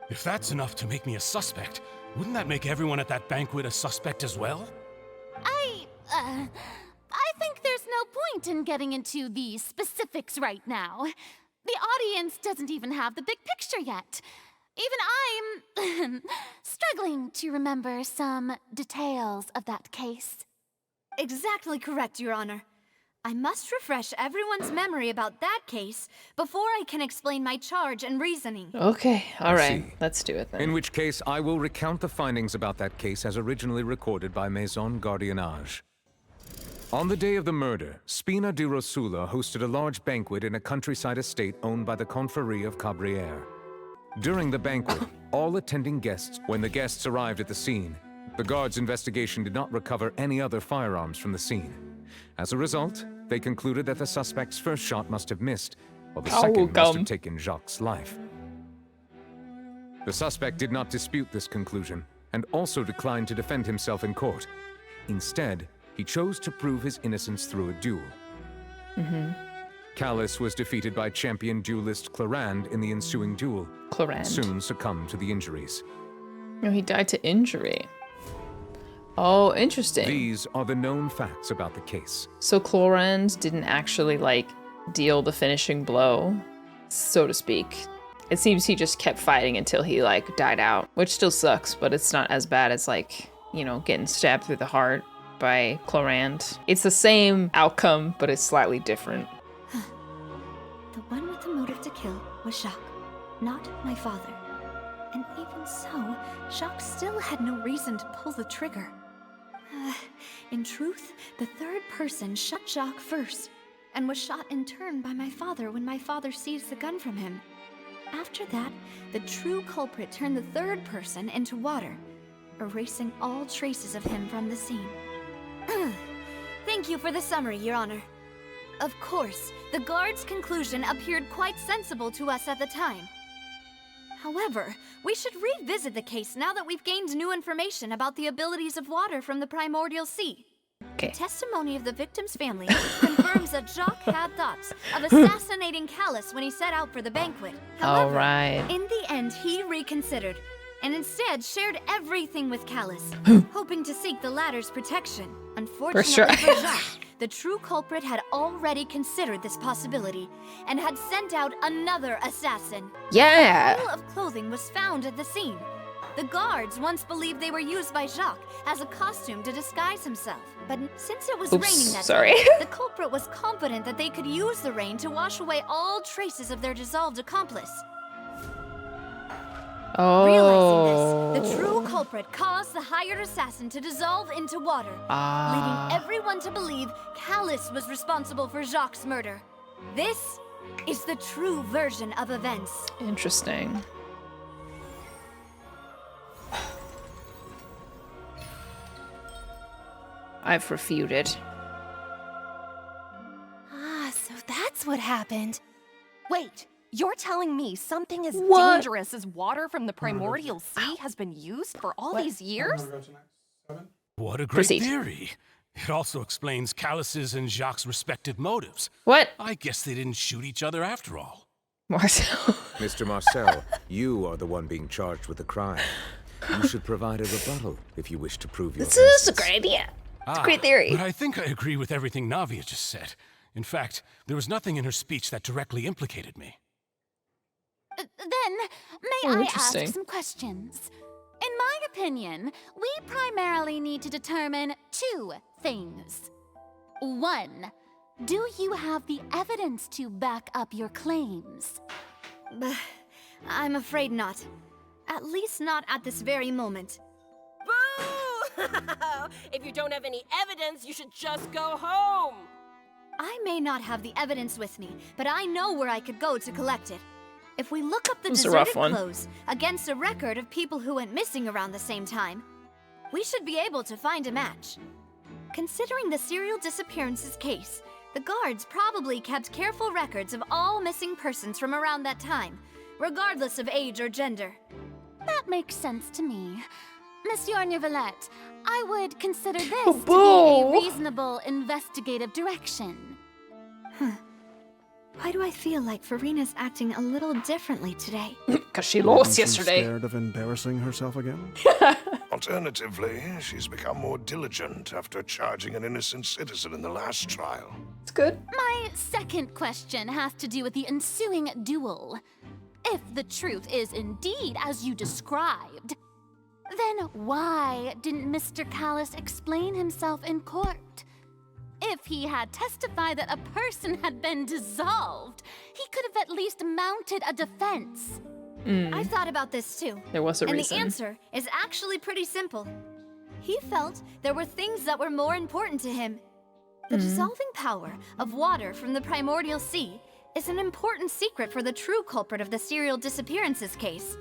If that's enough to make me a suspect, wouldn't that make everyone at that banquet a suspect as well? I think there's no point in getting into the specifics right now. The audience doesn't even have the big picture yet. Even I'm struggling to remember some details of that case. Exactly correct, Your Honor. I must refresh everyone's memory about that case before I can explain my charge and reasoning. Okay, all right. see. Let's do it then. In which case, I will recount the findings about that case as originally recorded by Maison Gardiennage. On the day of the murder, Spina di Rosula hosted a large banquet in a countryside estate owned by the Confrérie of Cabrières. During the banquet, all attending guests, when the guests arrived at the scene, the guards' investigation did not recover any other firearms from the scene. As a result, they concluded that the suspect's first shot must have missed, while the second must have taken Jacques' life. The suspect did not dispute this conclusion, and also declined to defend himself in court. Instead, he chose to prove his innocence through a duel. Callas was defeated by champion duelist Clarand in the ensuing duel. Clarand. Soon succumbed to the injuries. No, he died to injury. Oh, interesting. These are the known facts about the case. So Clarand didn't actually, like, deal the finishing blow, so to speak. It seems he just kept fighting until he, like, died out, which still sucks, but it's not as bad as, like, you know, getting stabbed through the heart by Clarand. It's the same outcome, but it's slightly different. The one with the motive to kill was Jacques, not my father. And even so, Jacques still had no reason to pull the trigger. In truth, the third person shot Jacques first, and was shot in turn by my father when my father seized the gun from him. After that, the true culprit turned the third person into water, erasing all traces of him from the scene. Thank you for the summary, Your Honor. Of course, the guard's conclusion appeared quite sensible to us at the time. However, we should revisit the case now that we've gained new information about the abilities of water from the primordial sea. The testimony of the victim's family confirms that Jacques had thoughts of assassinating Callas when he set out for the banquet. However, in the end, he reconsidered, and instead shared everything with Callas, hoping to seek the latter's protection. Unfortunately for Jacques, the true culprit had already considered this possibility, and had sent out another assassin. Yeah! A pile of clothing was found at the scene. The guards once believed they were used by Jacques as a costume to disguise himself. But since it was raining that day, the culprit was confident that they could use the rain to wash away all traces of their dissolved accomplice. Realizing this, the true culprit caused the hired assassin to dissolve into water, leading everyone to believe Callas was responsible for Jacques' murder. This is the true version of events. Interesting. I've refuted. So that's what happened. Wait, you're telling me something as What? dangerous as water from the primordial sea has been used for all these years? What a great Proceed. theory. It also explains Callas's and Jacques' respective motives. What? I guess they didn't shoot each other after all. Marcel. Mr. Marcel, you are the one being charged with the crime. You should provide a rebuttal if you wish to prove your This is a great idea. It's a great theory. But I think I agree with everything Navia just said. In fact, there was nothing in her speech that directly implicated me. Then, may I ask some questions? In my opinion, we primarily need to determine two things. One, do you have the evidence to back up your claims? I'm afraid not. At least not at this very moment. Boo! If you don't have any evidence, you should just go home. I may not have the evidence with me, but I know where I could go to collect it. If we look up the deserted clothes against a record of people who went missing around the same time, we should be able to find a match. Considering the serial disappearances case, the guards probably kept careful records of all missing persons from around that time, regardless of age or gender. That makes sense to me. Monsieur Neuvillette, I would consider this to be a reasonable investigative direction. Why do I feel like Farina's acting a little differently today? Because she lost yesterday. Scared of embarrassing herself again? Alternatively, she's become more diligent after charging an innocent citizen in the last trial. It's good. My second question has to do with the ensuing duel. If the truth is indeed as you described, then why didn't Mr. Callas explain himself in court? If he had testified that a person had been dissolved, he could have at least mounted a defense. I thought about this too. There was a reason. And the answer is actually pretty simple. He felt there were things that were more important to him. The dissolving power of water from the primordial sea is an important secret for the true culprit of the serial disappearances case.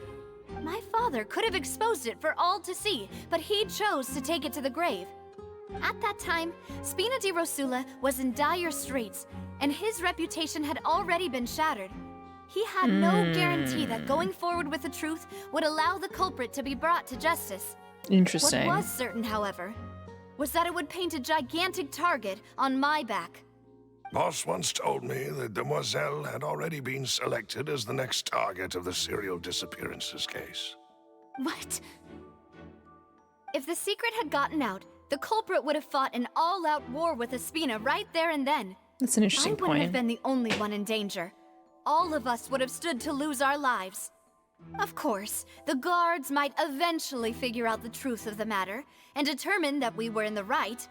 My father could have exposed it for all to see, but he chose to take it to the grave. At that time, Spina di Rosula was in dire straits, and his reputation had already been shattered. He had no guarantee that going forward with the truth would allow the culprit to be brought to justice. Interesting. What was certain, however, was that it would paint a gigantic target on my back. Boss once told me that Demoiselle had already been selected as the next target of the serial disappearances case. What? If the secret had gotten out, the culprit would have fought an all-out war with Espina right there and then. That's an interesting I wouldn't have point. been the only one in danger. All of us would have stood to lose our lives. Of course, the guards might eventually figure out the truth of the matter and determine that we were in the right.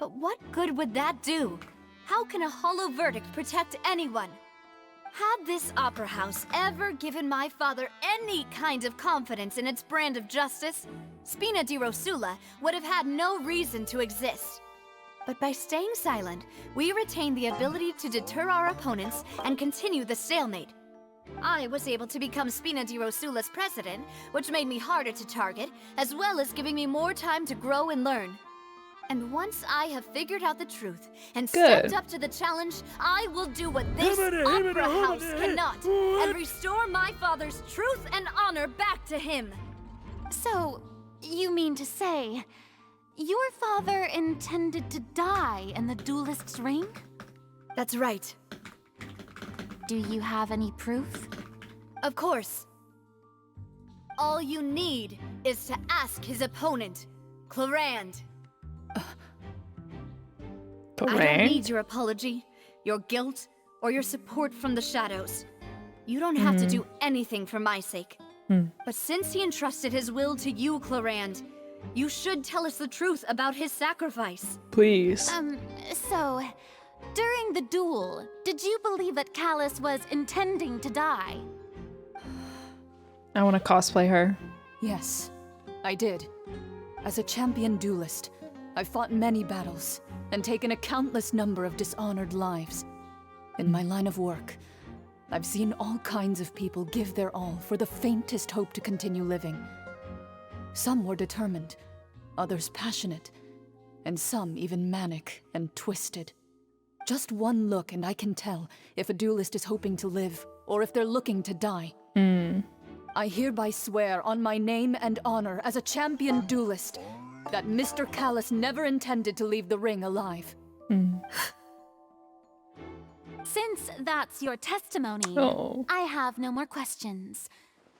But what good would that do? How can a hollow verdict protect anyone? Had this opera house ever given my father any kind of confidence in its brand of justice, Spina di Rosula would have had no reason to exist. But by staying silent, we retained the ability to deter our opponents and continue the stalemate. I was able to become Spina di Rosula's president, which made me harder to target, as well as giving me more time to grow and learn. And once I have figured out the truth and stepped up to the challenge, I will do what this opera house cannot and restore my father's truth and honor back to him. So, you mean to say, your father intended to die in the duelist's ring? That's right. Do you have any proof? Of course. All you need is to ask his opponent, Clarand. I don't need your apology, your guilt, or your support from the shadows. You don't have to do anything for my sake. But since he entrusted his will to you, Clarand, you should tell us the truth about his sacrifice. Please. So, during the duel, did you believe that Callas was intending to die? I want to cosplay her. Yes, I did. As a champion duelist, I've fought many battles and taken a countless number of dishonored lives. In my line of work, I've seen all kinds of people give their all for the faintest hope to continue living. Some were determined, others passionate, and some even manic and twisted. Just one look and I can tell if a duelist is hoping to live or if they're looking to die. I hereby swear on my name and honor as a champion duelist that Mr. Callas never intended to leave the ring alive. Since that's your testimony, I have no more questions.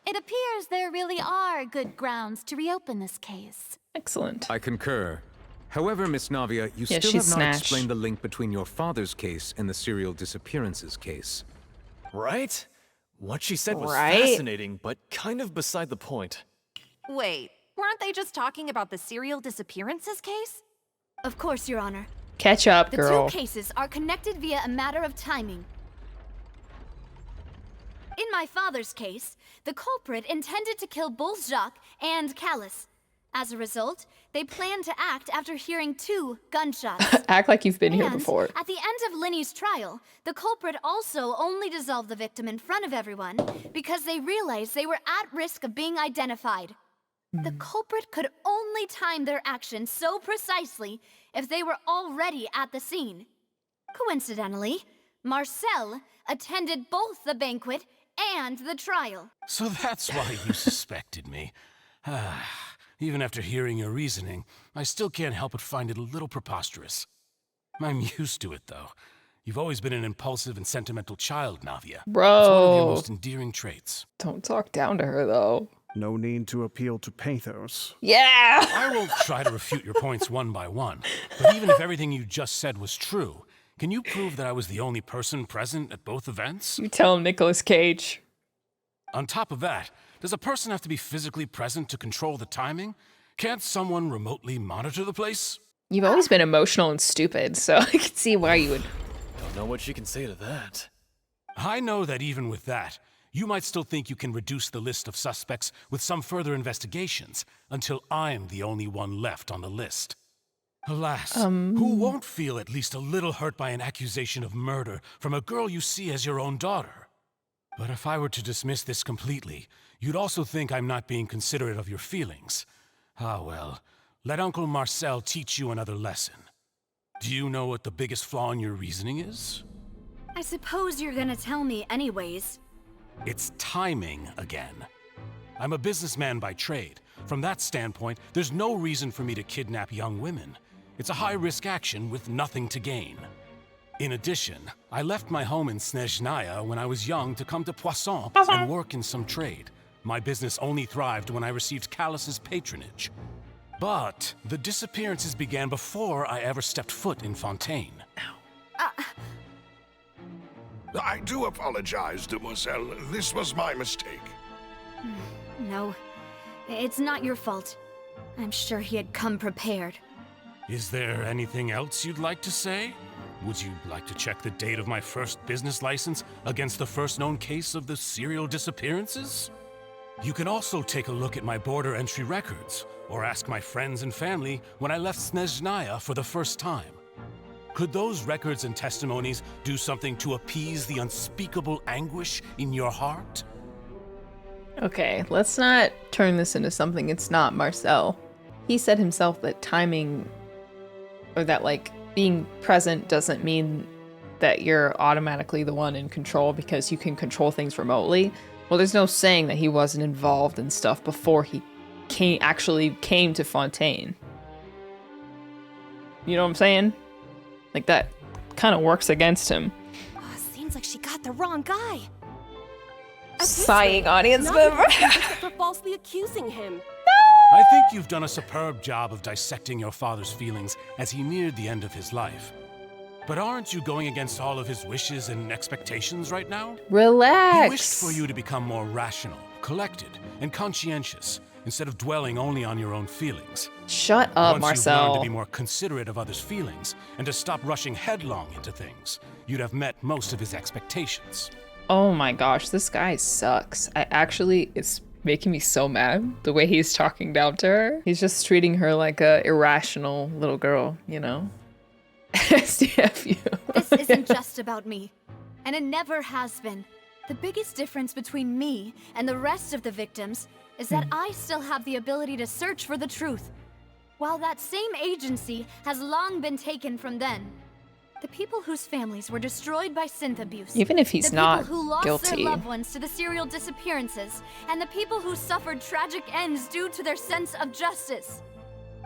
It appears there really are good grounds to reopen this case. Excellent. I concur. However, Miss Navia, you Yeah, still she's have not snatched. explained the link between your father's case and the serial disappearances case. Right? What she said was Right? fascinating, but kind of beside the point. Wait, weren't they just talking about the serial disappearances case? Of course, Your Honor. Catch up, The girl. two cases are connected via a matter of timing. In my father's case, the culprit intended to kill both Jacques and Callas. As a result, they plan to act after hearing 2 gunshots. Act like you've been here And before. at the end of Linny's trial, the culprit also only dissolved the victim in front of everyone because they realized they were at risk of being identified. The culprit could only time their actions so precisely if they were already at the scene. Coincidentally, Marcel attended both the banquet and the trial. So that's why you suspected me. Even after hearing your reasoning, I still can't help but find it a little preposterous. I'm used to it, though. You've always been an impulsive and sentimental child, Navia. Bro. It's one of your most endearing traits. Don't talk down to her, though. No need to appeal to pathos. Yeah! I won't try to refute your points one by one, but even if everything you just said was true, can you prove that I was the only person present at both events? You tell him, Nicolas Cage. On top of that, does a person have to be physically present to control the timing? Can't someone remotely monitor the place? You've always been emotional and stupid, so I can see why you would... Don't know what you can say to that. I know that even with that, you might still think you can reduce the list of suspects with some further investigations until I'm the only one left on the list. Alas, who won't feel at least a little hurt by an accusation of murder from a girl you see as your own daughter? But if I were to dismiss this completely, you'd also think I'm not being considerate of your feelings. Ah well, let Uncle Marcel teach you another lesson. Do you know what the biggest flaw in your reasoning is? I suppose you're gonna tell me anyways. It's timing again. I'm a businessman by trade. From that standpoint, there's no reason for me to kidnap young women. It's a high-risk action with nothing to gain. In addition, I left my home in Snezhnaya when I was young to come to Poisson and work in some trade. My business only thrived when I received Callas' patronage. But the disappearances began before I ever stepped foot in Fontaine. I do apologize, demoiselle. This was my mistake. No, it's not your fault. I'm sure he had come prepared. Is there anything else you'd like to say? Would you like to check the date of my first business license against the first known case of the serial disappearances? You can also take a look at my border entry records, or ask my friends and family when I left Snezhnaya for the first time. Could those records and testimonies do something to appease the unspeakable anguish in your heart? Okay, let's not turn this into something it's not, Marcel. He said himself that timing, or that like being present doesn't mean that you're automatically the one in control because you can control things remotely. Well, there's no saying that he wasn't involved in stuff before he actually came to Fontaine. You know what I'm saying? Like, that kind of works against him. Oh, seems like she got the wrong guy. Sighing audience member. For falsely accusing him. I think you've done a superb job of dissecting your father's feelings as he neared the end of his life. But aren't you going against all of his wishes and expectations right now? Relax. He wished for you to become more rational, collected, and conscientious, instead of dwelling only on your own feelings. Shut up, Once you've learned Marcel. to be more considerate of others' feelings, and to stop rushing headlong into things, you'd have met most of his expectations. Oh my gosh, this guy sucks. It's making me so mad the way he's talking down to her. He's just treating her like a irrational little girl, you know? SDFU. This isn't just about me, and it never has been. The biggest difference between me and the rest of the victims is that I still have the ability to search for the truth, while that same agency has long been taken from them. The people whose families were destroyed by synth abuse, Even if he's not the people who lost guilty. their loved ones to the serial disappearances, and the people who suffered tragic ends due to their sense of justice.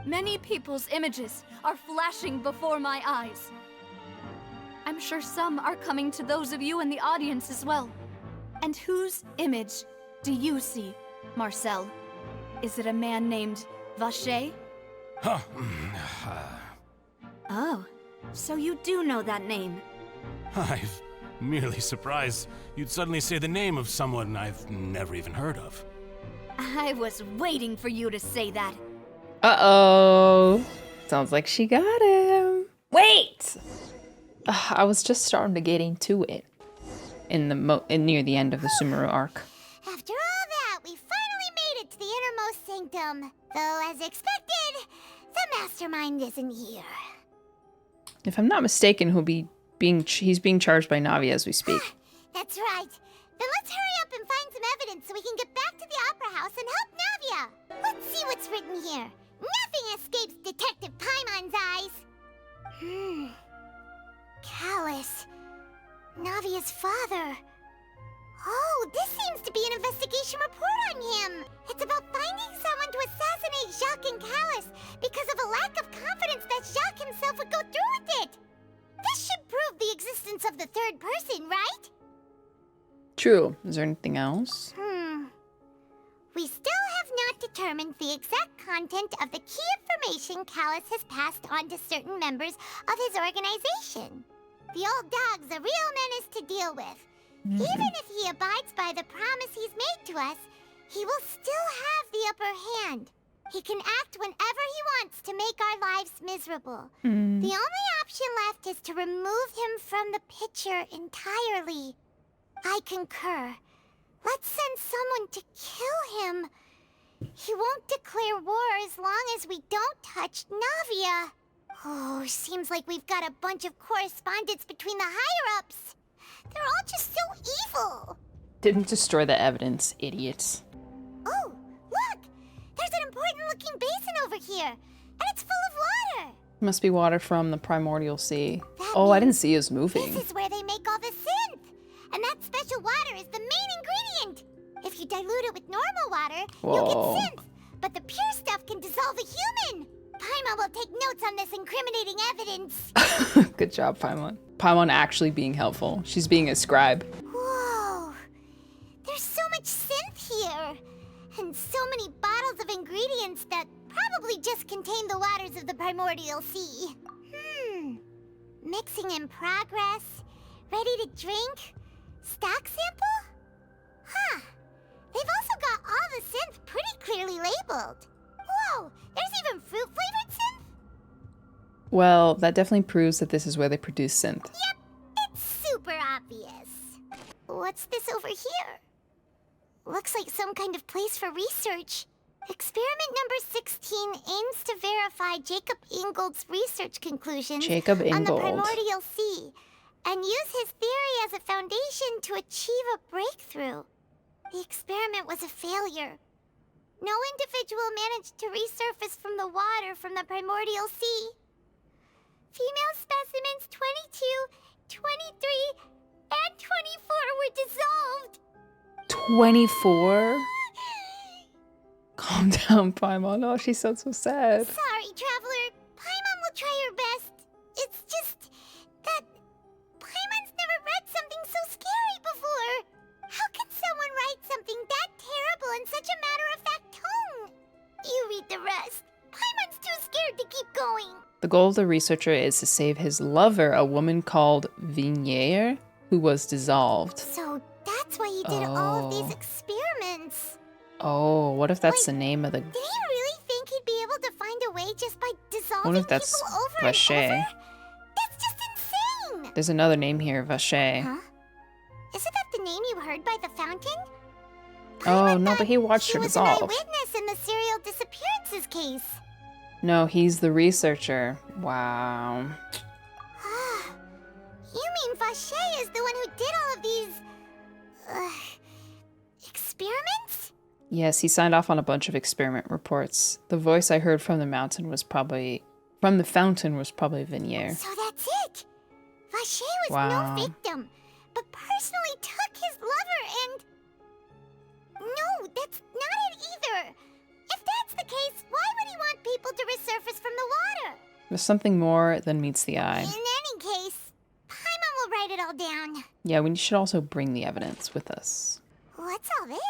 Many people's images are flashing before my eyes. I'm sure some are coming to those of you in the audience as well. And whose image do you see, Marcel? Is it a man named Vacher? Oh, so you do know that name. I'm merely surprised you'd suddenly say the name of someone I've never even heard of. I was waiting for you to say that. Uh-oh. Sounds like she got him. Wait! I was just starting to get into it near the end of the Sumeru arc. After all that, we finally made it to the innermost sanctum. them. Though, as expected, the mastermind isn't here. If I'm not mistaken, he's being charged by Navi as we speak. That's right. Then let's hurry up and find some evidence so we can get back to the Opera House and help Navia. Let's see what's written here. Nothing escapes Detective Paimon's eyes. Callas. Navia's father. Oh, this seems to be an investigation report on him. It's about finding someone to assassinate Jacques and Callas because of a lack of confidence that Jacques himself would go through with it. This should prove the existence of the third person, right? True. Is there anything else? We still have not determined the exact content of the key information Callas has passed on to certain members of his organization. The old dog's a real menace to deal with. Even if he abides by the promise he's made to us, he will still have the upper hand. He can act whenever he wants to make our lives miserable. The only option left is to remove him from the picture entirely. I concur. Let's send someone to kill him. He won't declare war as long as we don't touch Navia. Oh, seems like we've got a bunch of correspondence between the higher-ups. They're all just so evil. Didn't destroy the evidence, idiots. Oh, look! There's an important-looking basin over here, and it's full of water. Must be water from the primordial sea. Oh, I didn't see us moving. This is where they make all the synth. And that special water is the main ingredient. If you dilute it with normal water, you'll get synth. But the pure stuff can dissolve a human. Paimon will take notes on this incriminating evidence. Good job, Paimon. Paimon actually being helpful. She's being a scribe. Whoa. There's so much synth here. And so many bottles of ingredients that probably just contain the waters of the primordial sea. Mixing in progress. Ready to drink? Stock sample? Huh. They've also got all the synth pretty clearly labeled. Whoa, there's even fruit-flavored synth? Well, that definitely proves that this is where they produce synth. Yep, it's super obvious. What's this over here? Looks like some kind of place for research. Experiment number 16 aims to verify Jacob Ingold's research conclusions on the primordial sea, and use his theory as a foundation to achieve a breakthrough. The experiment was a failure. No individual managed to resurface from the water from the primordial sea. Female specimens 22, 23, and 24 were dissolved. 24? Calm down, Paimon. Oh, she sounds so sad. Sorry, Traveler. Paimon will try her best. It's just that Paimon's never read something so scary before. How can someone write something that terrible in such a matter-of-fact tone? You read the rest. Paimon's too scared to keep going. The goal of the researcher is to save his lover, a woman called Ventura, who was dissolved. So that's why he did all of these experiments. Oh, what if that's the name of the... Did he really think he'd be able to find a way just by dissolving What if that's people over and Vache? over? That's just insane! There's another name here, Vache. Huh? Isn't that the name you heard by the fountain? Oh, no, but he watched her He was an dissolve. eyewitness in the serial disappearances case. No, he's the researcher. Wow. You mean Vache is the one who did all of these... experiments? Yes, he signed off on a bunch of experiment reports. The voice I heard from the fountain was probably Ventura. So that's it! Vache was Wow. no victim, but personally took his lover and... No, that's not it either! If that's the case, why would he want people to resurface from the water? There's something more than meets the eye. In any case, Paimon will write it all down. Yeah, we should also bring the evidence with us. What's all this?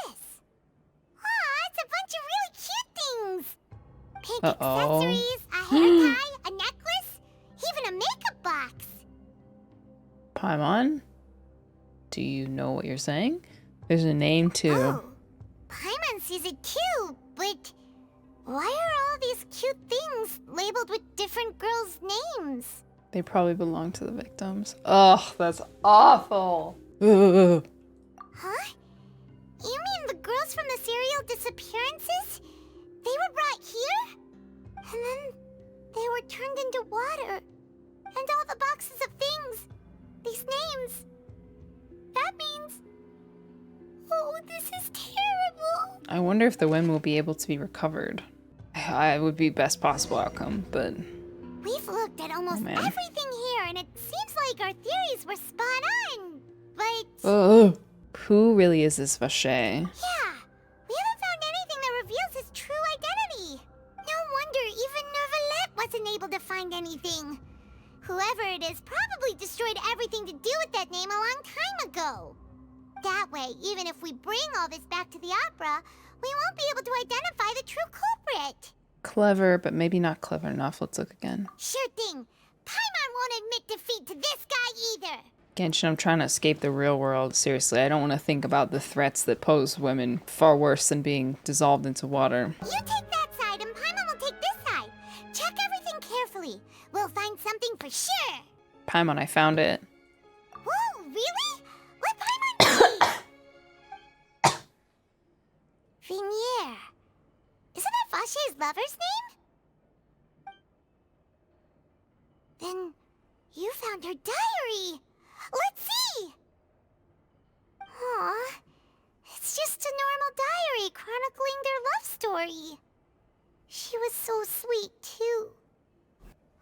Aw, it's a bunch of really cute things! Pink Uh-oh. accessories, a hair tie, a necklace, even a makeup box. Paimon? Do you know what you're saying? There's a name too. Oh, Paimon sees it too, but why are all these cute things labeled with different girls' names? They probably belong to the victims. Ugh, that's awful. Ugh. Huh? You mean the girls from the serial disappearances? They were And then they were turned into water. And all the boxes of things. These names. That means... Oh, this is terrible. I wonder if the wind will be able to be recovered. It would be best possible outcome, but... We've looked at almost everything here, and it seems like our theories were spot on. But... Who really is this Vache? Yeah, we haven't found anything that reveals his true identity. No wonder even Nervalette wasn't able to find anything. Whoever it is probably destroyed everything to do with that name a long time ago. That way, even if we bring all this back to the opera, we won't be able to identify the true culprit. Clever, but maybe not clever enough. Let's look again. Sure thing. Paimon won't admit defeat to this guy either. Genshin, I'm trying to escape the real world. Seriously, I don't want to think about the threats that pose women. Far worse than being dissolved into water. You take that side and Paimon will take this side. Check everything carefully. We'll find something for sure. Paimon, I found it. Whoa, really? Let Paimon see. Ventura. Isn't that Vache's lover's name? Then you found her diary. Let's see. Aw, it's just a normal diary chronicling their love story. She was so sweet, too.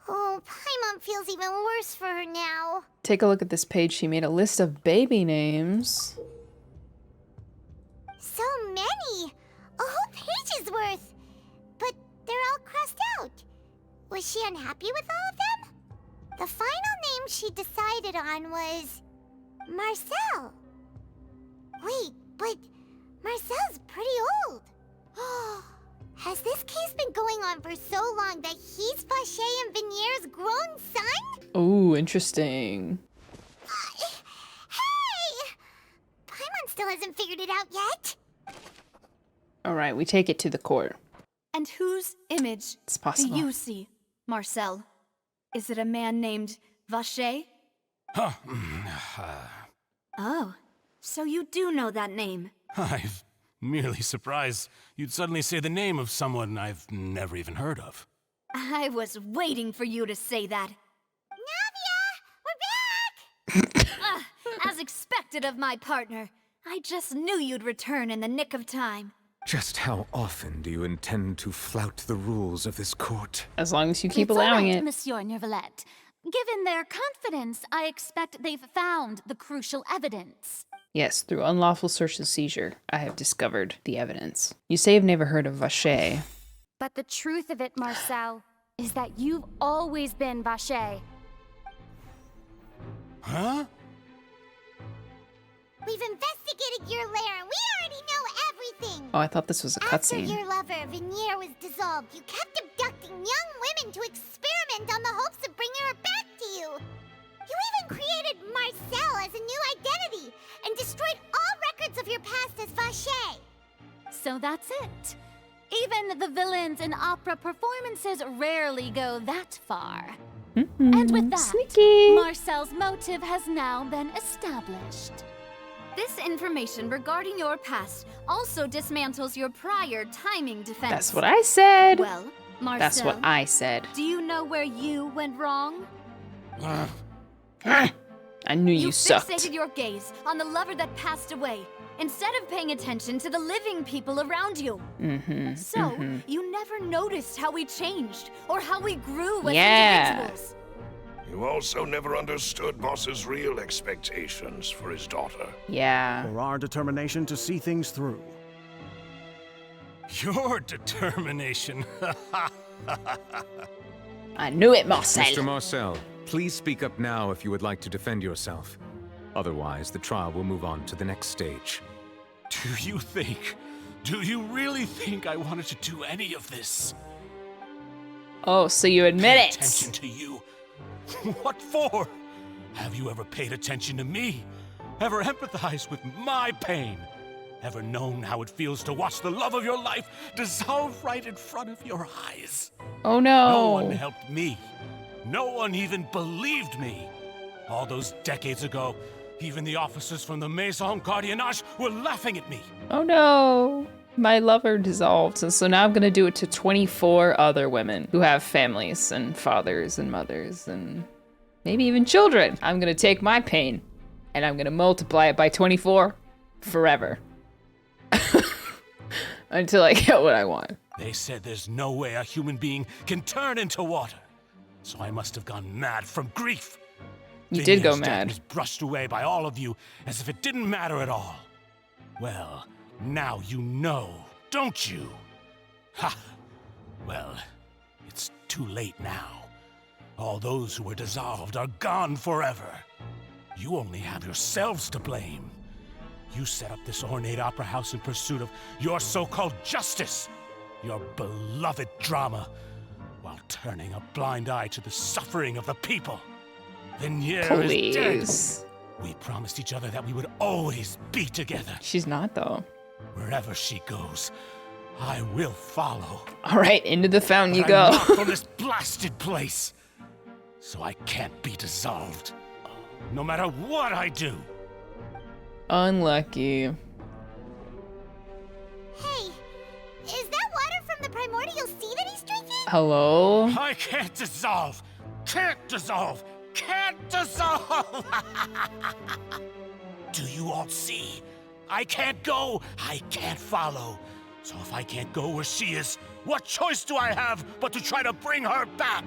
Oh, Paimon feels even worse for her now. Take a look at this page. She made a list of baby names. So many! A whole page's worth! But they're all crossed out. Was she unhappy with all of them? The final name she decided on was... Marcel. Wait, but Marcel's pretty old. Has this case been going on for so long that he's Vache and Venier's grown son? Oh, interesting. Hey! Paimon still hasn't figured it out yet. Alright, we take it to the court. And whose image do you see, Marcel? Is it a man named Vache? Huh. Oh, so you do know that name. I'm merely surprised you'd suddenly say the name of someone I've never even heard of. I was waiting for you to say that. Navia! We're back! As expected of my partner. I just knew you'd return in the nick of time. Just how often do you intend to flout the rules of this court? As long as you keep It's allowing all right, it. Monsieur Nervalette. Given their confidence, I expect they've found the crucial evidence. Yes, through unlawful search and seizure, I have discovered the evidence. You say you've never heard of Vache. But the truth of it, Marcel, is that you've always been Vache. Huh? We've investigated your lair and we already know everything! Oh, I thought this was a After cutscene. your lover, Ventura, was dissolved, you kept abducting young women to experiment on the hopes of bringing her back to you! You even created Marcel as a new identity and destroyed all records of your past as Vache! So that's it. Even the villains in opera performances rarely go that far. And with that, sneaky. Marcel's motive has now been established. This information regarding your past also dismantles your prior timing defense. That's what I said. Well, Marcel, That's what I said. do you know where you went wrong? I knew you sucked. Fixated your gaze on the lover that passed away, instead of paying attention to the living people around you. So, you never noticed how we changed, or how we grew as individuals. You also never understood Boss's real expectations for his daughter. Yeah. Or our determination to see things through. Your determination. I knew it, Marcel. Mr. Marcel, please speak up now if you would like to defend yourself. Otherwise, the trial will move on to the next stage. Do you really think I wanted to do any of this? Oh, so you admit Pay it. attention to you. What for? Have you ever paid attention to me? Ever empathized with my pain? Ever known how it feels to watch the love of your life dissolve right in front of your eyes? Oh no. No one helped me. No one even believed me. All those decades ago, even the officers from the Maison Gardiennage were laughing at me. Oh no. My lover dissolved, and so now I'm gonna do it to 24 other women who have families and fathers and mothers and maybe even children. I'm gonna take my pain and I'm gonna multiply it by 24 forever. Until I get what I want. They said there's no way a human being can turn into water. So I must have gone mad from grief. You did go Vinier's death mad. was brushed away by all of you as if it didn't matter at all. Well, now you know, don't you? Ha! Well, it's too late now. All those who were dissolved are gone forever. You only have yourselves to blame. You set up this ornate opera house in pursuit of your so-called justice, your beloved drama, while turning a blind eye to the suffering of the people. Venier is dead. We promised each other that we would always be together. She's not, though. Wherever she goes, I will follow. All right, into the fountain you But go. I'm not from this blasted place, so I can't be dissolved, no matter what I do. Unlucky. Hey, is that water from the primordial sea that he's drinking? Hello? I can't dissolve! Can't dissolve! Can't dissolve! Do you all see? I can't go, I can't follow. So if I can't go where she is, what choice do I have but to try to bring her back?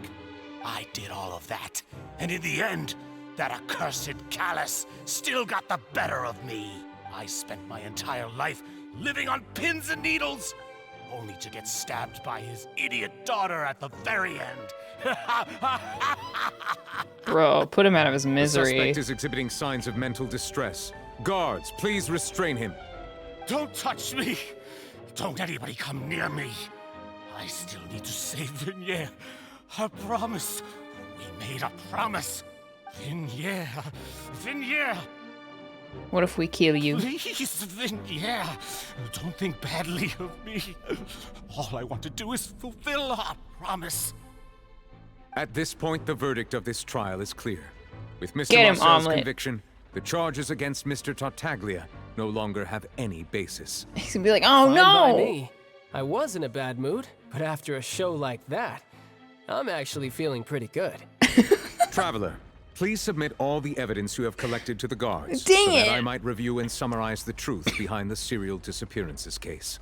I did all of that, and in the end, that accursed Callas still got the better of me. I spent my entire life living on pins and needles, only to get stabbed by his idiot daughter at the very end. Bro, put him out of his The misery. suspect is exhibiting signs of mental distress. Guards, please restrain him. Don't touch me! Don't anybody come near me! I still need to save Venier. A promise. We made a promise. Venier. Venier. What if we kill you? Please, Venier. Don't think badly of me. All I want to do is fulfill our promise. At this point, the verdict of this trial is clear. With Mr. Get him, Marcel's Omelet. conviction, the charges against Mr. Tartaglia no longer have any basis. He's gonna be like, oh Fine no! by me. I was in a bad mood, but after a show like that, I'm actually feeling pretty good. Traveler, please submit all the evidence you have collected to the guards Dang so that it. I might review and summarize the truth behind the serial disappearances case.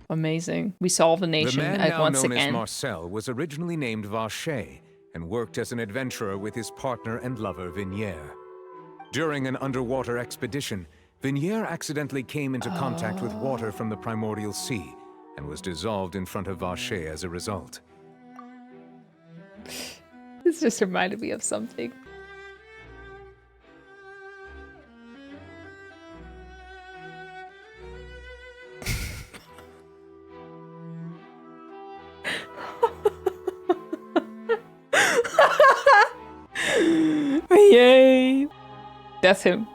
Amazing. We solved the The nation man at now once known as again. Marcel was originally named Vacher and worked as an adventurer with his partner and lover Venier. During an underwater expedition, Venier accidentally came into contact with water from the primordial sea and was dissolved in front of Vacher as a result. This just reminded me of something. Yay! That's him.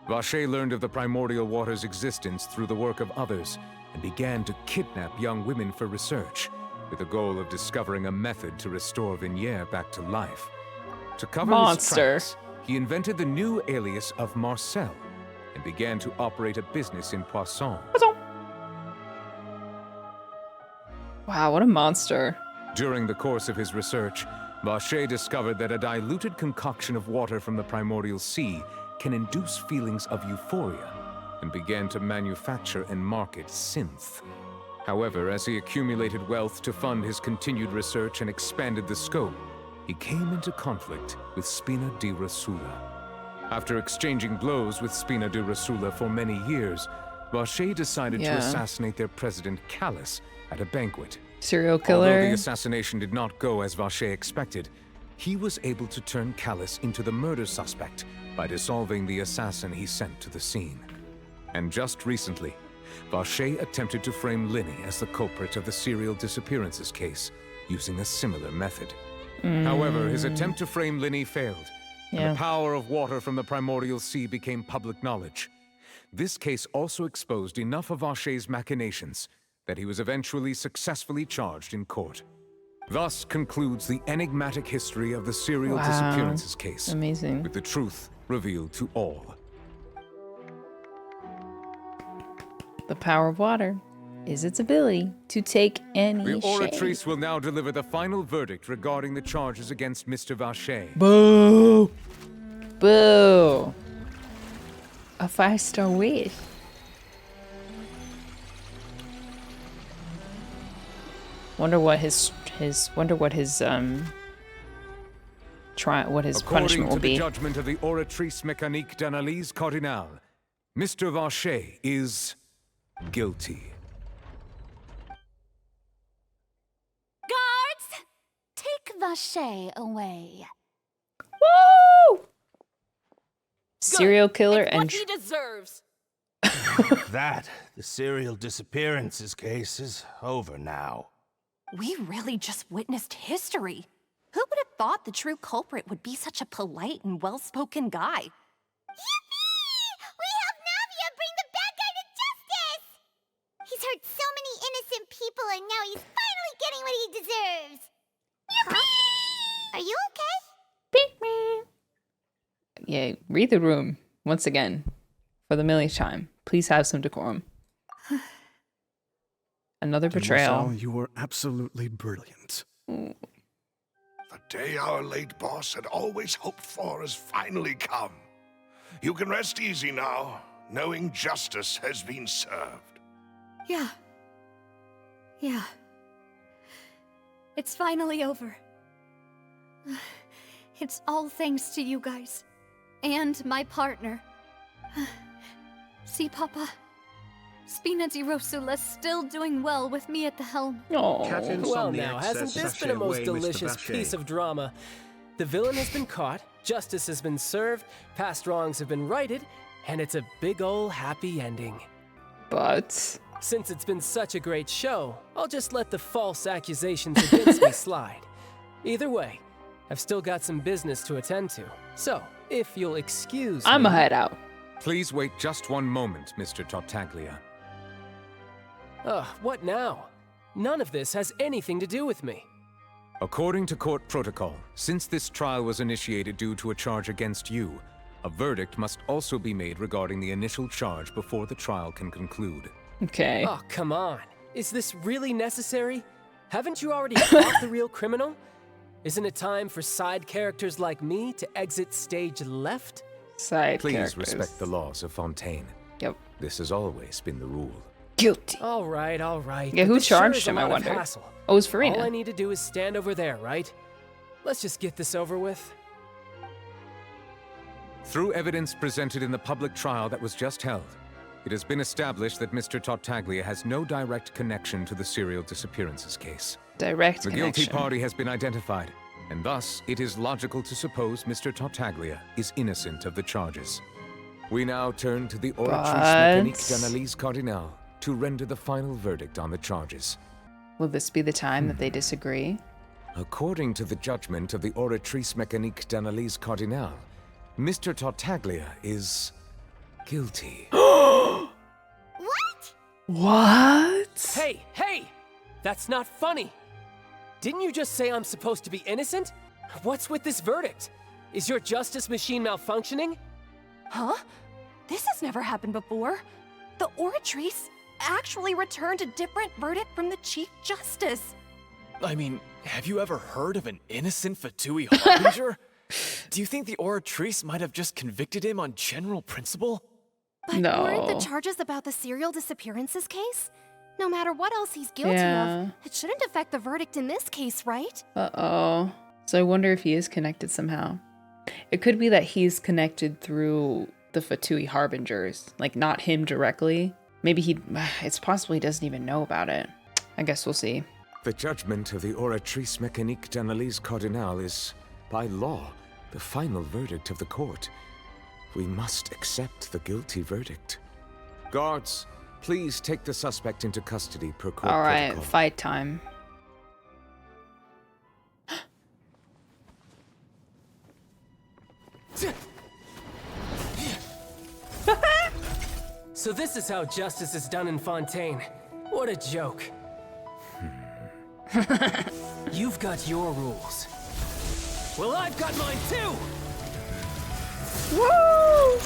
Vacher learned of the primordial water's existence through the work of others and began to kidnap young women for research, with the goal of discovering a method to restore Venier back to life. To cover Monster. his tracks, he invented the new alias of Marcel and began to operate a business in Poisson. Wow, what a monster. During the course of his research, Vacher discovered that a diluted concoction of water from the primordial sea can induce feelings of euphoria, and began to manufacture and market synth. However, as he accumulated wealth to fund his continued research and expanded the scope, he came into conflict with Spina di Rosula. After exchanging blows with Spina di Rosula for many years, Vacher decided to assassinate their president Callas at a banquet. Serial Although killer. the assassination did not go as Vacher expected, he was able to turn Callas into the murder suspect by dissolving the assassin he sent to the scene. And just recently, Vacher attempted to frame Linny as the culprit of the serial disappearances case, using a similar method. However, his attempt to frame Linny failed, and the power of water from the primordial sea became public knowledge. This case also exposed enough of Vacher's machinations that he was eventually successfully charged in court. Thus concludes the enigmatic history of the serial disappearances case. Amazing. With the truth revealed to all. The power of water. is its ability to take any The shade. Oratrice will now deliver the final verdict regarding the charges against Mr. Vacher. Boo! Boo! A 5-star wish. Wonder what his punishment will be. According to the judgment of the Oratrice Mécanique d'Analyse Cardinale, Mr. Vacher is guilty. Guards! Take Vacher away. Woo! Serial killer it's and what he deserves. That, the serial disappearances case, is over now. We really just witnessed history. Who would have thought the true culprit would be such a polite and well-spoken guy? Yippee! We helped Navia bring the bad guy to justice! He's hurt so many innocent people and now he's finally getting what he deserves. Yippee! Huh? Are you okay? yeah, read the room once again for the millionth time. Please have some decorum. Another betrayal. Marcel, you were absolutely brilliant. The day our late boss had always hoped for has finally come. You can rest easy now, knowing justice has been served. Yeah. Yeah. It's finally over. It's all thanks to you guys. And my partner. See, Papa? Spina di Rosula's still doing well with me at the helm. Well now, hasn't this been a most delicious piece of drama? The villain has been caught, justice has been served, past wrongs have been righted, and it's a big ol' happy ending. But since it's been such a great show, I'll just let the false accusations against me slide. Either way, I've still got some business to attend to. So, if you'll excuse me... I'ma head out. Please wait just one moment, Mr. Tartaglia. Ugh, what now? None of this has anything to do with me. According to court protocol, since this trial was initiated due to a charge against you, a verdict must also be made regarding the initial charge before the trial can conclude. Okay. Oh, come on. Is this really necessary? Haven't you already caught the real criminal? Isn't it time for side characters like me to exit stage left? Please respect the laws of Fontaine. Yep. This has always been the rule. Guilty. All right, all right. Yeah, But who this sure charged is a him, I lot of wonder? hassle. Oh, it was Farina. All I need to do is stand over there, right? Let's just get this over with. Through evidence presented in the public trial that was just held, it has been established that Mr. Tartaglia has no direct connection to the serial disappearances case. Direct The connection. guilty party has been identified, and thus it is logical to suppose Mr. Tartaglia is innocent of the charges. We now turn to the Oratrice Mécanique d'Analyse Cardinale to render the final verdict on the charges. Will this be the time that they disagree? According to the judgment of the Oratrice Mécanique d'Analyse Cardinale, Mr. Tartaglia is guilty. What? What? Hey, hey! That's not funny! Didn't you just say I'm supposed to be innocent? What's with this verdict? Is your justice machine malfunctioning? Huh? This has never happened before. The Oratrice actually returned a different verdict from the Chief Justice. I mean, have you ever heard of an innocent Fatui Harbinger? Do you think the Oratrice might have just convicted him on general principle? But No. weren't the charges about the serial disappearances case? No matter what else he's guilty Yeah. of, it shouldn't affect the verdict in this case, right? Uh-oh. So I wonder if he is connected somehow. It could be that he's connected through the Fatui Harbingers. Like, not him directly. Maybe it's possible he doesn't even know about it. I guess we'll see. The judgment of the Oratrice Mécanique d'Analyse Cardinale is, by law, the final verdict of the court. We must accept the guilty verdict. Guards, please take the suspect into custody per court Alright, protocol. fight time. So this is how justice is done in Fontaine. What a joke. You've got your rules. Well, I've got mine too! Woo!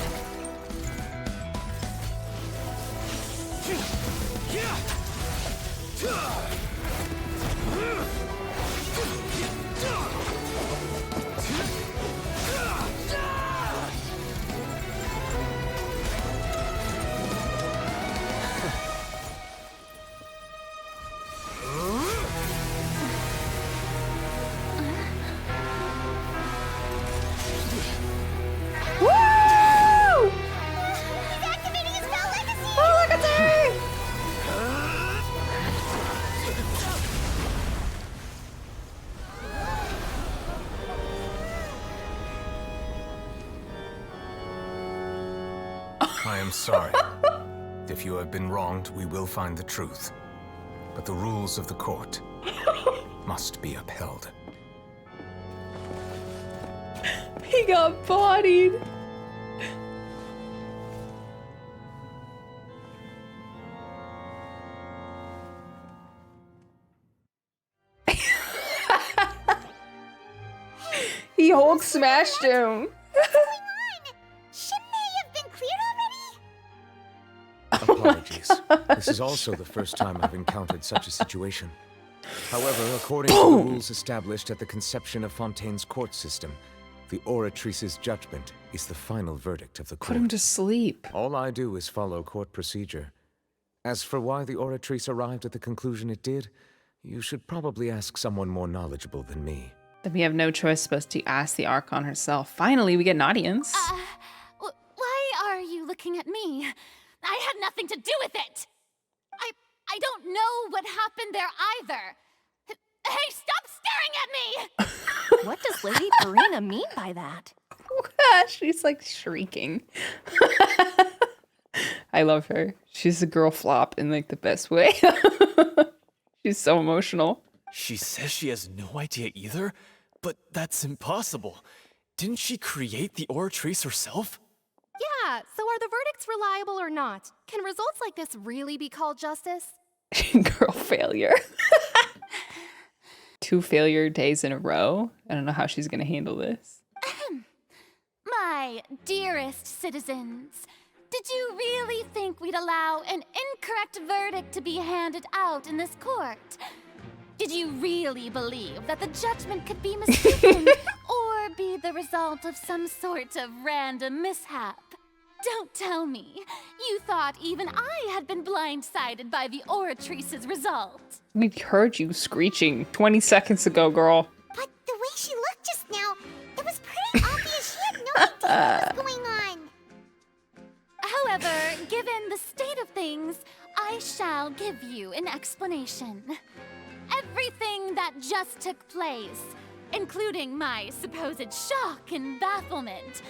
I'm sorry. If you have been wronged, we will find the truth. But the rules of the court must be upheld. He got bodied. He Hulk smashed him. Shouldn't they have been cleared already? Apologies. This is also the first time I've encountered such a situation. However, according to the rules established at the conception of Fontaine's court system, the Oratrice's judgment is the final verdict of the court. Put him to sleep. All I do is follow court procedure. As for why the Oratrice arrived at the conclusion it did, you should probably ask someone more knowledgeable than me. Then we have no choice but to ask the Archon herself. Finally, we get an audience. Why are you looking at me? I had nothing to do with it! I don't know what happened there either. Hey, stop staring at me! What does Lady Farina mean by that? She's like shrieking. I love her. She's a girl flop in like the best way. She's so emotional. She says she has no idea either, but that's impossible. Didn't she create the Oratrice herself? Yeah, so are the verdicts reliable or not? Can results like this really be called justice? Girl failure. 2 failure days in a row. I don't know how she's gonna handle this. My dearest citizens, did you really think we'd allow an incorrect verdict to be handed out in this court? Did you really believe that the judgment could be mistaken or be the result of some sort of random mishap? Don't tell me. You thought even I had been blindsided by the Oratrice's result. We heard you screeching 20 seconds ago, girl. But the way she looked just now, it was pretty obvious she had no idea what was going on. However, given the state of things, I shall give you an explanation. Everything that just took place, including my supposed shock and bafflement,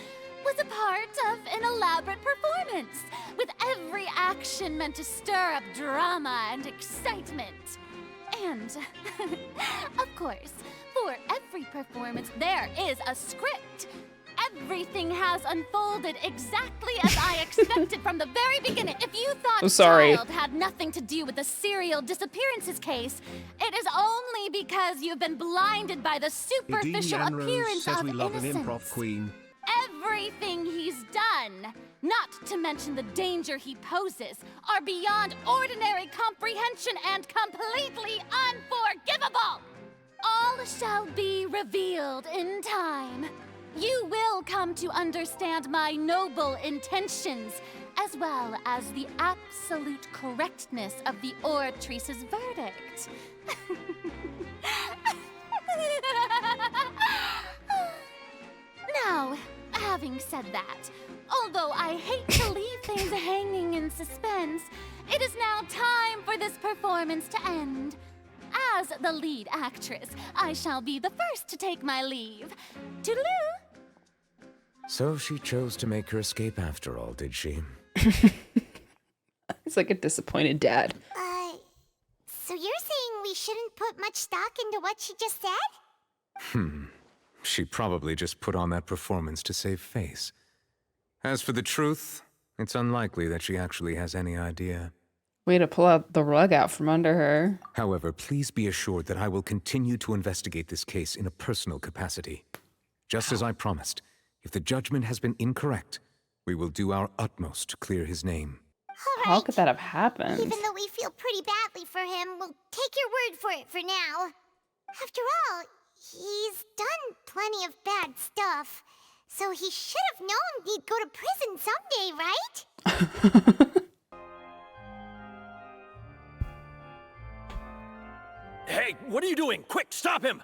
was a part of an elaborate performance, with every action meant to stir up drama and excitement. And, of course, for every performance there is a script. Everything has unfolded exactly as I expected from the very beginning. If you thought Child had nothing to do with the serial disappearances case, it is only because you've been blinded by the superficial appearance of innocence. Queen. Everything he's done, not to mention the danger he poses, are beyond ordinary comprehension and completely unforgivable. All shall be revealed in time. You will come to understand my noble intentions, as well as the absolute correctness of the Oratrice's verdict. Now, having said that, although I hate to leave things hanging in suspense, it is now time for this performance to end. As the lead actress, I shall be the first to take my leave. Toodaloo! So she chose to make her escape after all, did she? It's like a disappointed dad. So you're saying we shouldn't put much stock into what she just said? She probably just put on that performance to save face. As for the truth, it's unlikely that she actually has any idea. Way to pull out the rug out from under her. However, please be assured that I will continue to investigate this case in a personal capacity. Just as I promised, if the judgment has been incorrect, we will do our utmost to clear his name. How could that have happened? Even though we feel pretty badly for him, we'll take your word for it for now. After all, he's done plenty of bad stuff, so he should have known he'd go to prison someday, right? Hey, what are you doing? Quick, stop him!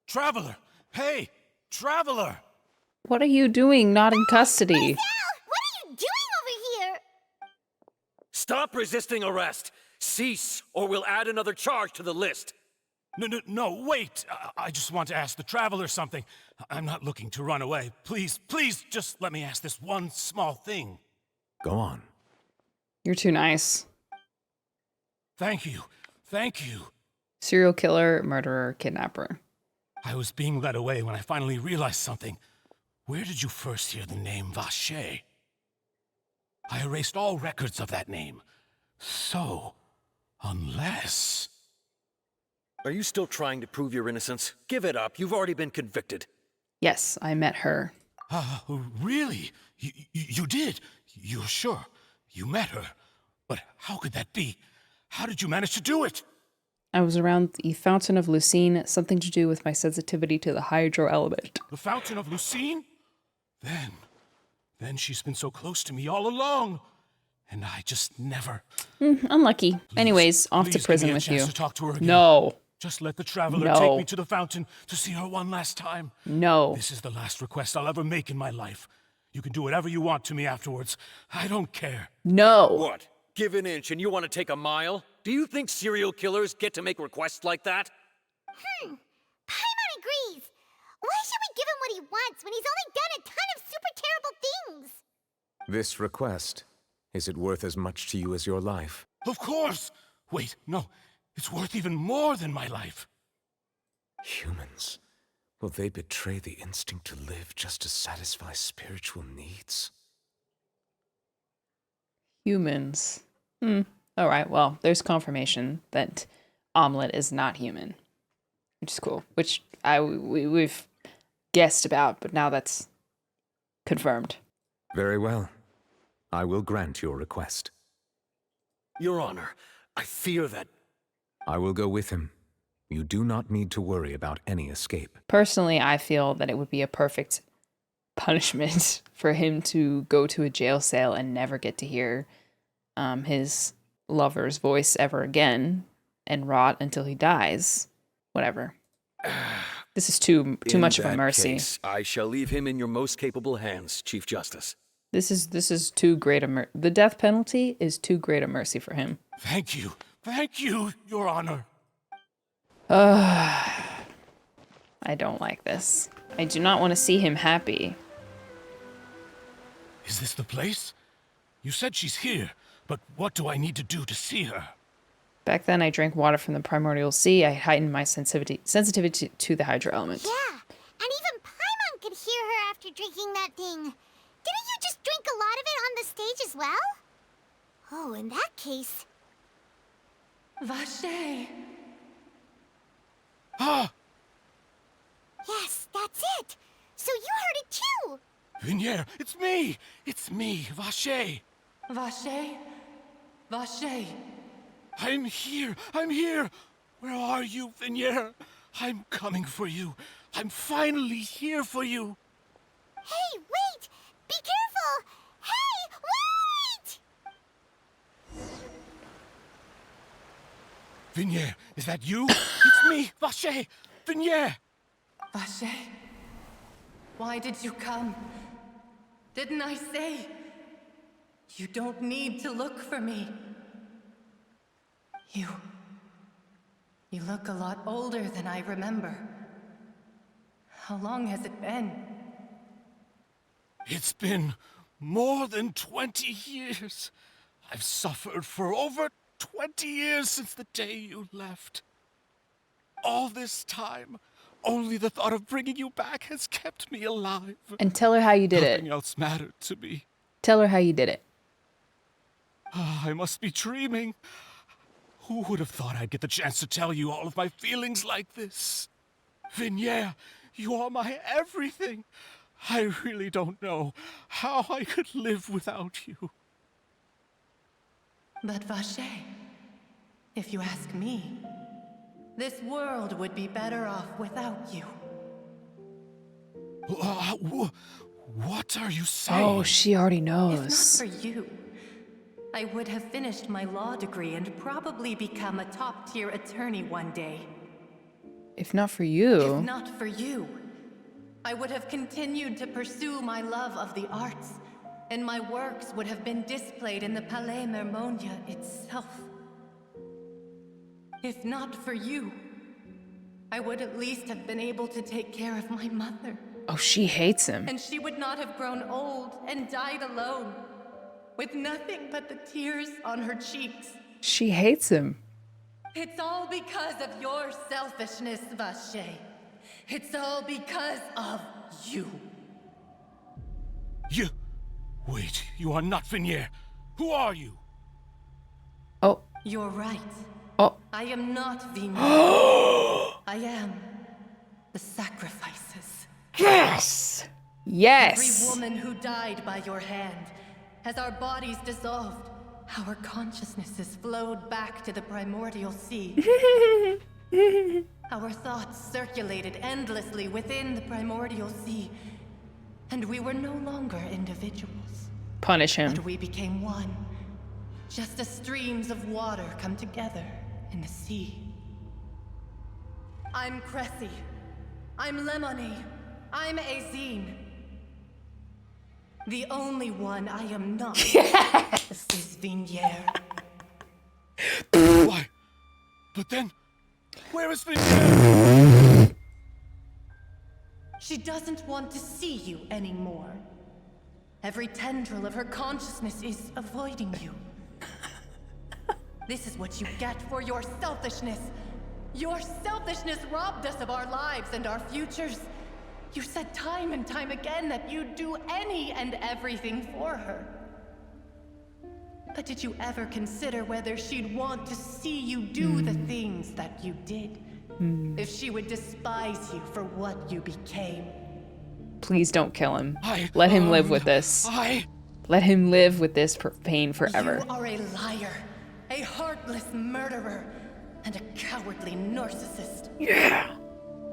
Traveler! Hey! Traveler! What are you doing not in custody? What are you doing over here? Stop resisting arrest! Cease, or we'll add another charge to the list. No, wait! I just want to ask the Traveler something. I'm not looking to run away. Please, just let me ask this one small thing. Go on. You're too nice. Thank you. Serial killer, murderer, kidnapper. I was being led away when I finally realized something. Where did you first hear the name Vacher? I erased all records of that name. So, unless... Are you still trying to prove your innocence? Give it up. You've already been convicted. Yes, I met her. Really? You did? You're sure? You met her? But how could that be? How did you manage to do it? I was around the Fountain of Lucine, something to do with my sensitivity to the hydro element. The Fountain of Lucine? Then she's been so close to me all along. And I just never... Unlucky. Anyways, off to prison give me a with chance you. To talk to her again. No. Just let the Traveler take me to the fountain to see her one last time. No. This is the last request I'll ever make in my life. You can do whatever you want to me afterwards. I don't care. No. What? Give an inch and you want to take a mile? Do you think serial killers get to make requests like that? Paimon agrees. Why should we give him what he wants when he's only done a ton of super terrible things? This request, is it worth as much to you as your life? Of course! Wait, no. It's worth even more than my life. Humans. Will they betray the instinct to live just to satisfy spiritual needs? Humans. Alright, well, there's confirmation that Omelette is not human. Which is cool. Which we've guessed about, but now that's confirmed. Very well. I will grant your request. Your Honor, I fear that... I will go with him. You do not need to worry about any escape. Personally, I feel that it would be a perfect punishment for him to go to a jail cell and never get to hear his lover's voice ever again and rot until he dies. Whatever. This is too much of a mercy. Case, I shall leave him in your most capable hands, Chief Justice. This is too great a mercy. The death penalty is too great a mercy for him. Thank you, Your Honor. I don't like this. I do not want to see him happy. Is this the place? You said she's here, but what do I need to do to see her? Back then, I drank water from the primordial sea. I heightened my sensitivity to the hydro element. Yeah, and even Paimon could hear her after drinking that thing. Didn't you just drink a lot of it on the stage as well? Oh, in that case... Vacher. Ah! Yes, that's it. So you heard it too. Ventura, it's me! It's me, Vacher. Vacher? Vacher. I'm here! Where are you, Ventura? I'm coming for you. I'm finally here for you. Hey, wait! Be careful! Hey, wait! Ventura, is that you? It's me, Vacher! Ventura! Vacher? Why did you come? Didn't I say? You don't need to look for me. You look a lot older than I remember. How long has it been? It's been more than 20 years. I've suffered for over 20 years since the day you left. All this time, only the thought of bringing you back has kept me alive. And tell her how you did it. Nothing else mattered to me. Tell her how you did it. I must be dreaming. Who would have thought I'd get the chance to tell you all of my feelings like this? Ventura, you are my everything. I really don't know how I could live without you. But Vacher, if you ask me, this world would be better off without you. What are you saying? Oh, she already knows. If not for you, I would have finished my law degree and probably become a top-tier attorney one day. If not for you... If not for you, I would have continued to pursue my love of the arts, and my works would have been displayed in the Palais Mermonia itself. If not for you, I would at least have been able to take care of my mother. Oh, she hates him. And she would not have grown old and died alone, with nothing but the tears on her cheeks. She hates him. It's all because of your selfishness, Vache. It's all because of you. You... Wait, you are not Venture. Who are you? Oh. You're right. Oh. I am not Venture. I am the sacrifices. Yes! Yes! Every woman who died by your hand, as our bodies dissolved, our consciousnesses flowed back to the primordial sea. Our thoughts circulated endlessly within the primordial sea, and we were no longer individuals. Punish him. But we became one, just as streams of water come together in the sea. I'm Cressy. I'm Lemony. I'm Azine. The only one I am not is Venture. Why? But then, where is Venture? She doesn't want to see you anymore. Every tendril of her consciousness is avoiding you. This is what you get for your selfishness. Your selfishness robbed us of our lives and our futures. You said time and time again that you'd do any and everything for her. But did you ever consider whether she'd want to see you do the things that you did? If she would despise you for what you became? Please don't kill him. Let him live with this. Let him live with this pain forever. You are a liar, a heartless murderer, and a cowardly narcissist. Yeah.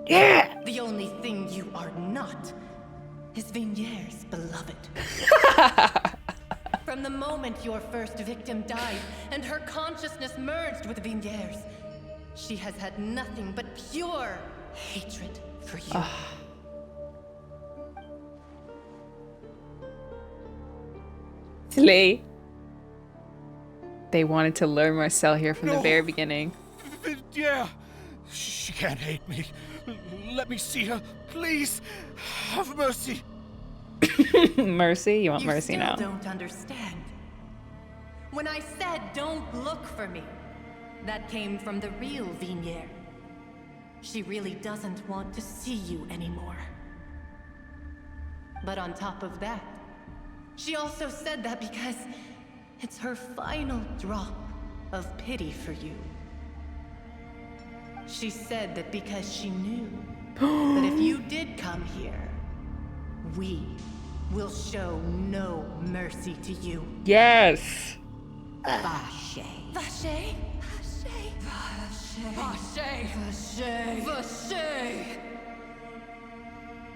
Yeah. The only thing you are not is Venture's beloved. From the moment your first victim died and her consciousness merged with Venture's, she has had nothing but pure hatred for you. Slay. They wanted to lure Marcel here from the very beginning. Yeah, she can't hate me. Let me see her, please. Have mercy. Mercy? You want mercy now? You still don't understand. When I said don't look for me, that came from the real Venture. She really doesn't want to see you anymore. But on top of that, she also said that because it's her final drop of pity for you. She said that because she knew that if you did come here, we will show no mercy to you. Yes! Vache. Vache? Vache. Vache. Vache.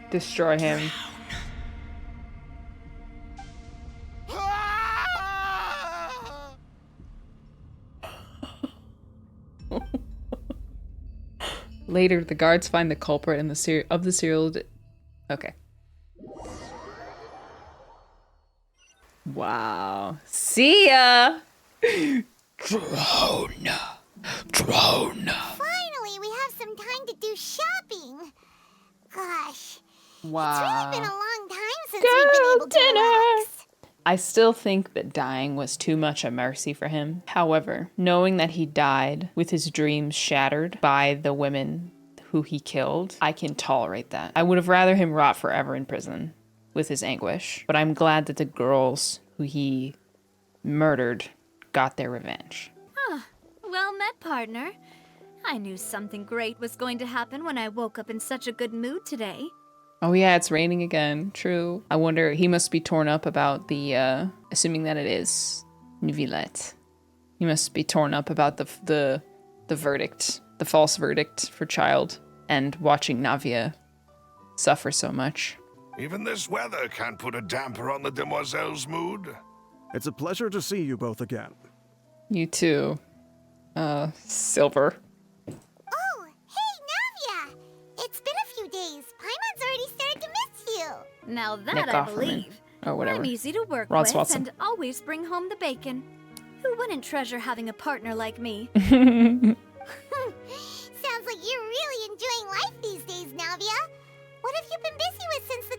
Destroy him. Later, the guards find the culprit in the serial. Okay. Wow. See ya. Drone. Finally, we have some time to do shopping. Gosh. Wow. It's really been a long time since we've been able to relax. I still think that dying was too much a mercy for him. However, knowing that he died with his dreams shattered by the women who he killed, I can tolerate that. I would have rather him rot forever in prison with his anguish. But I'm glad that the girls who he murdered got their revenge. Well met, partner. I knew something great was going to happen when I woke up in such a good mood today. Oh yeah, it's raining again. True. I wonder, he must be torn up about the, assuming that it is Neuvillette. He must be torn up about the verdict, the false verdict for child, and watching Navia suffer so much. Even this weather can't put a damper on the demoiselle's mood. It's a pleasure to see you both again. You too, Silver. Oh, hey, Navia! It's been a few days. Paimon's already started to miss you. Now that Nick I Offerman. believe. Or whatever. I'm easy to work Rod with Swanson. and always bring home the bacon. Who wouldn't treasure having a partner like me? Sounds like you're really enjoying life these days, Navia. What have you been busy with since the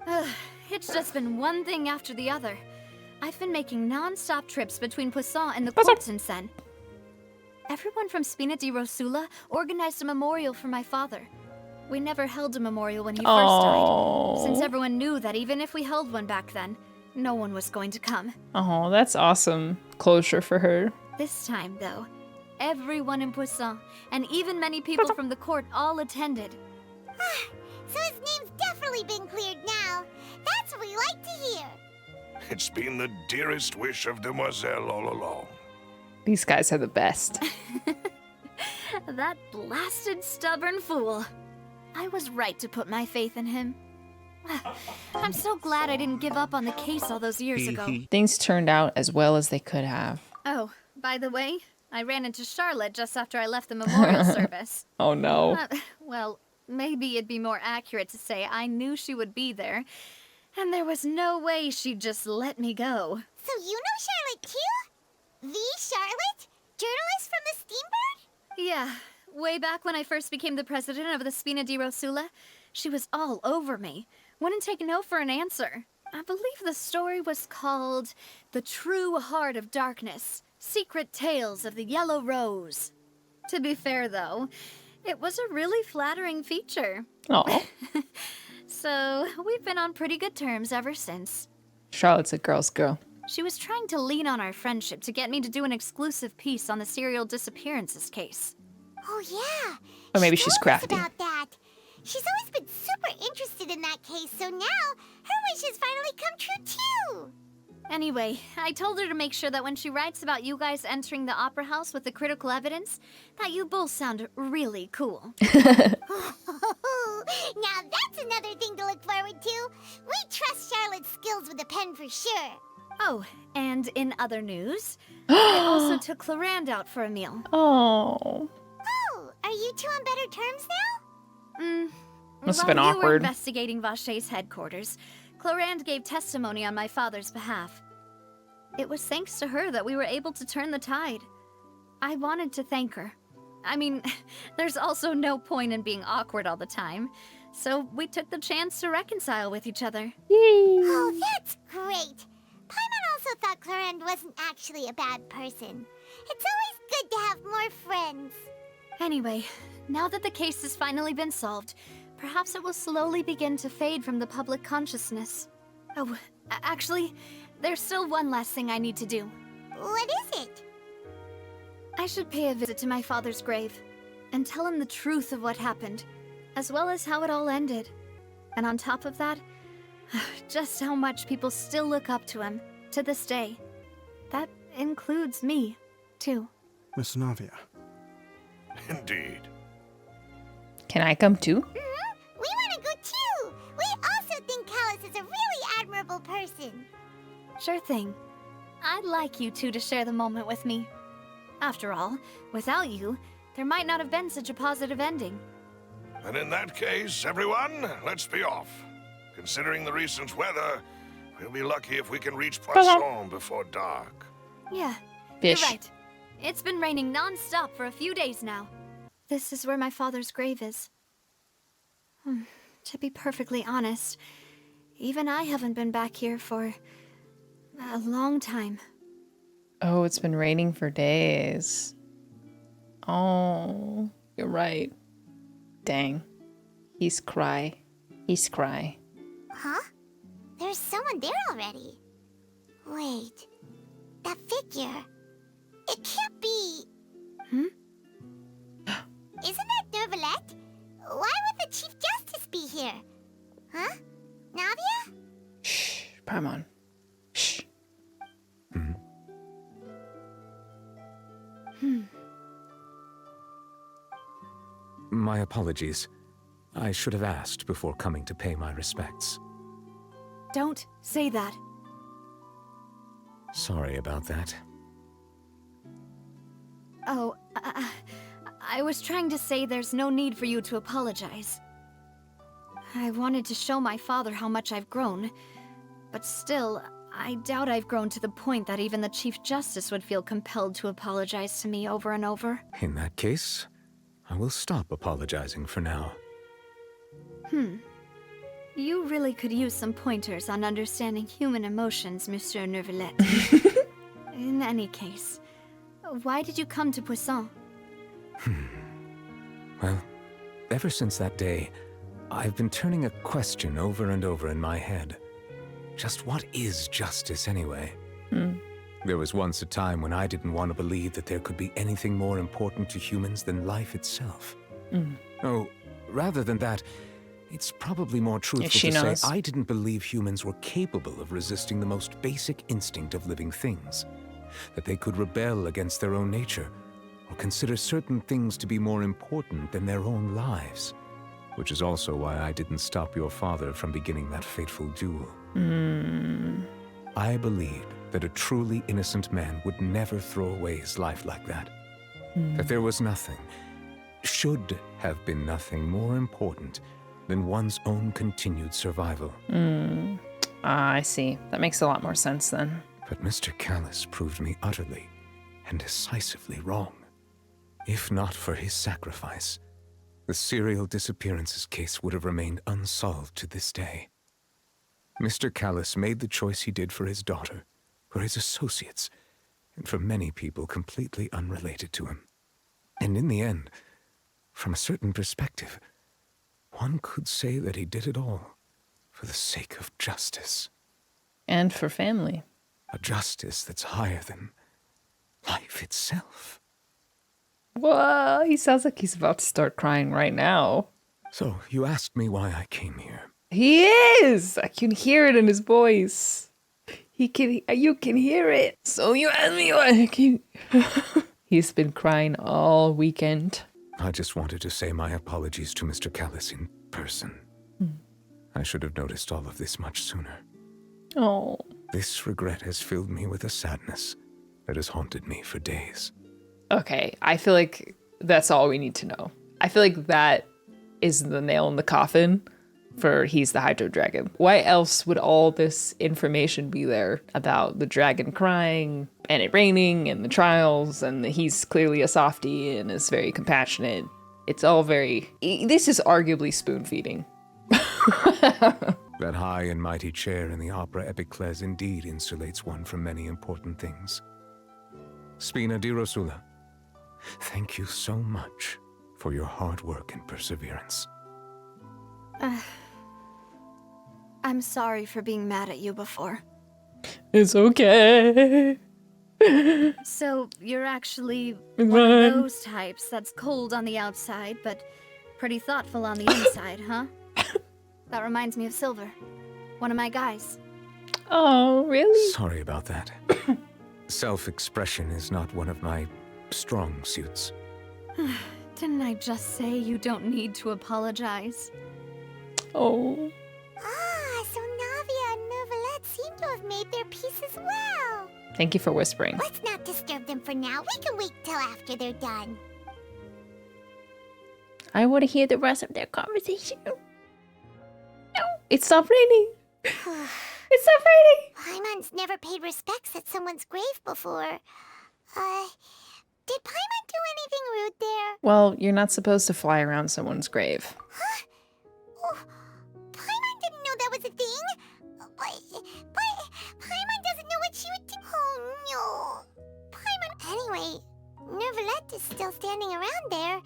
trial? It's just been one thing after the other. I've been making non-stop trips between Poisson and the court since then. Everyone from Spina di Rosula organized a memorial for my father. We never held a memorial when he first died, since everyone knew that even if we held one back then, no one was going to come. Oh, that's awesome. Closure for her. This time, though, everyone in Poisson, and even many people from the court, all attended. So his name's definitely been cleared now. That's what we like to hear. It's been the dearest wish of Demoiselle all along. These guys are the best. That blasted stubborn fool. I was right to put my faith in him. I'm so glad I didn't give up on the case all those years ago. Things turned out as well as they could have. Oh, by the way, I ran into Charlotte just after I left the memorial service. Oh no. Well, maybe it'd be more accurate to say I knew she would be there, and there was no way she'd just let me go. So you know Charlotte too? The Charlotte? Journalist from the Steambird? Yeah, way back when I first became the president of the Spina di Rosula, she was all over me. Wouldn't take no for an answer. I believe the story was called The True Heart of Darkness, Secret Tales of the Yellow Rose. To be fair, though, it was a really flattering feature. Oh. So, we've been on pretty good terms ever since. Charlotte's a girl's girl. She was trying to lean on our friendship to get me to do an exclusive piece on the serial disappearances case. Oh yeah. Or maybe she's crafty. About that. She's always been super interested in that case, so now her wish has finally come true too. Anyway, I told her to make sure that when she writes about you guys entering the opera house with the critical evidence, that you both sound really cool. Now that's another thing to look forward to. We trust Charlotte's skills with a pen for sure. Oh, and in other news, I also took Clarand out for a meal. Oh. Oh, are you two on better terms now? Must have been While you were awkward. investigating Vaché's headquarters, Clarand gave testimony on my father's behalf. It was thanks to her that we were able to turn the tide. I wanted to thank her. I mean, there's also no point in being awkward all the time, so we took the chance to reconcile with each other. Yay! Oh, that's great. Paimon also thought Clarand wasn't actually a bad person. It's always good to have more friends. Anyway, now that the case has finally been solved, perhaps it will slowly begin to fade from the public consciousness. Oh, actually, there's still one last thing I need to do. What is it? I should pay a visit to my father's grave and tell him the truth of what happened, as well as how it all ended. And on top of that, just how much people still look up to him to this day. That includes me, too. Miss Navia. Indeed. Can I come too? We want to go too. We also think Callas is a really admirable person. Sure thing. I'd like you two to share the moment with me. After all, without you, there might not have been such a positive ending. And in that case, everyone, let's be off. Considering the recent weather, we'll be lucky if we can reach Poisson before dark. Yeah, Fish. you're right. It's been raining non-stop for a few days now. This is where my father's grave is. To be perfectly honest, even I haven't been back here for a long time. Oh, it's been raining for days. Oh, you're right. Dang. He's cry. He's cry. Huh? There's someone there already. Wait. That figure. It can't be... Isn't that Dervalette? Why would the Chief Justice be here? Huh? Navia? Shh, Paimon. Shh. My apologies. I should have asked before coming to pay my respects. Don't say that. Sorry about that. Oh, I was trying to say there's no need for you to apologize. I wanted to show my father how much I've grown, but still, I doubt I've grown to the point that even the Chief Justice would feel compelled to apologize to me over and over. In that case, I will stop apologizing for now. You really could use some pointers on understanding human emotions, Monsieur Neuvillette. In any case, why did you come to Poisson? Well, ever since that day, I've been turning a question over and over in my head. Just what is justice anyway? There was once a time when I didn't want to believe that there could be anything more important to humans than life itself. Oh, rather than that, it's probably more truthful to say I didn't believe humans were capable of resisting the most basic instinct of living things. That they could rebel against their own nature, or consider certain things to be more important than their own lives. Which is also why I didn't stop your father from beginning that fateful duel. I believed that a truly innocent man would never throw away his life like that. That there was nothing, should have been nothing more important than one's own continued survival. I see. That makes a lot more sense then. But Mr. Callas proved me utterly and decisively wrong. If not for his sacrifice, the serial disappearances case would have remained unsolved to this day. Mr. Callas made the choice he did for his daughter, for his associates, and for many people completely unrelated to him. And in the end, from a certain perspective, one could say that he did it all for the sake of justice. And for family. A justice that's higher than life itself. Whoa, he sounds like he's about to start crying right now. So, you asked me why I came here. He is! I can hear it in his voice. You can hear it. So you asked me why I came. He's been crying all weekend. I just wanted to say my apologies to Mr. Callas in person. I should have noticed all of this much sooner. Oh. This regret has filled me with a sadness that has haunted me for days. Okay, I feel like that's all we need to know. I feel like that is the nail in the coffin for he's the Hydro Dragon. Why else would all this information be there about the dragon crying and it raining and the trials and he's clearly a softie and is very compassionate? It's all very... This is arguably spoon feeding. That high and mighty chair in the opera Epiclese indeed insulates one from many important things. Spina di Rosula, thank you so much for your hard work and perseverance. I'm sorry for being mad at you before. It's okay. So, you're actually one of those types that's cold on the outside, but pretty thoughtful on the inside, huh? That reminds me of Silver, one of my guys. Oh, really? Sorry about that. Self-expression is not one of my strong suits. Didn't I just say you don't need to apologize? Oh. So Navia and Neuvillette seem to have made their peace as well. Thank you for whispering. Let's not disturb them for now. We can wait till after they're done. I want to hear the rest of their conversation. No, it's not raining. It's not raining. Paimon's never paid respects at someone's grave before. Did Paimon do anything rude there? Well, you're not supposed to fly around someone's grave. Huh? Oh, Paimon didn't know that was a thing. But Paimon doesn't know what she would do. Oh no. Paimon. Anyway, Neuvillette is still standing around there.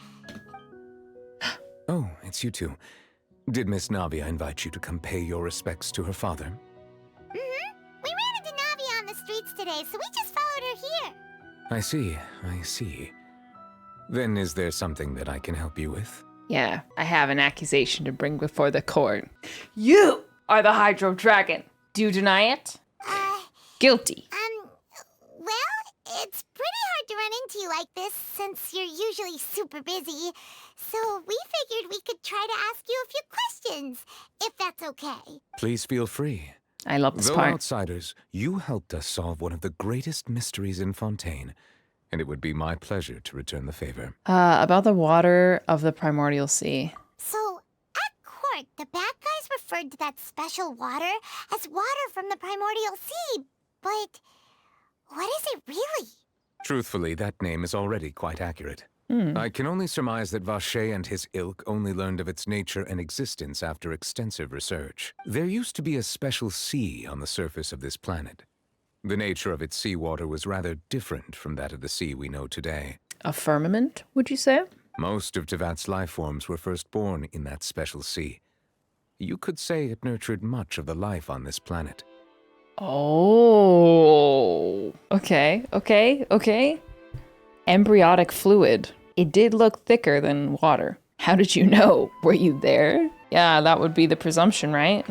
Oh, it's you two. Did Miss Navia invite you to come pay your respects to her father? Mm-hmm. We ran into Navia on the streets today, so we just followed her here. I see. Then is there something that I can help you with? Yeah, I have an accusation to bring before the court. You are the Hydro Dragon. Do you deny it? Guilty. Well, it's pretty hard to run into you like this since you're usually super busy. So we figured we could try to ask you a few questions, if that's okay. Please feel free. I love this Though part. outsiders, you helped us solve one of the greatest mysteries in Fontaine, and it would be my pleasure to return the favor. About the water of the primordial sea. So, at court, the bad guys referred to that special water as water from the primordial sea, but what is it really? Truthfully, that name is already quite accurate. I can only surmise that Vacher and his ilk only learned of its nature and existence after extensive research. There used to be a special sea on the surface of this planet. The nature of its seawater was rather different from that of the sea we know today. A firmament, would you say? Most of Tevat's life forms were first born in that special sea. You could say it nurtured much of the life on this planet. Oh. Okay. Embryotic fluid. It did look thicker than water. How did you know? Were you there? Yeah, that would be the presumption, right?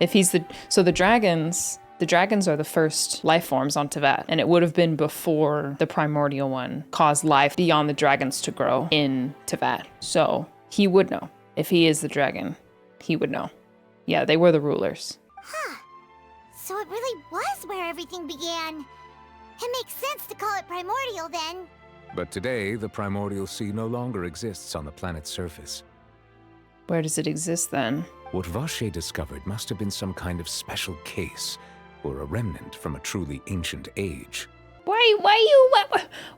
If he's the... So the dragons are the first life forms on Tevat, and it would have been before the primordial one caused life beyond the dragons to grow in Tevat. So he would know. If he is the dragon, he would know. Yeah, they were the rulers. Huh. So it really was where everything began. It makes sense to call it primordial then. But today, the primordial sea no longer exists on the planet's surface. Where does it exist then? What Vacher discovered must have been some kind of special case, or a remnant from a truly ancient age. Why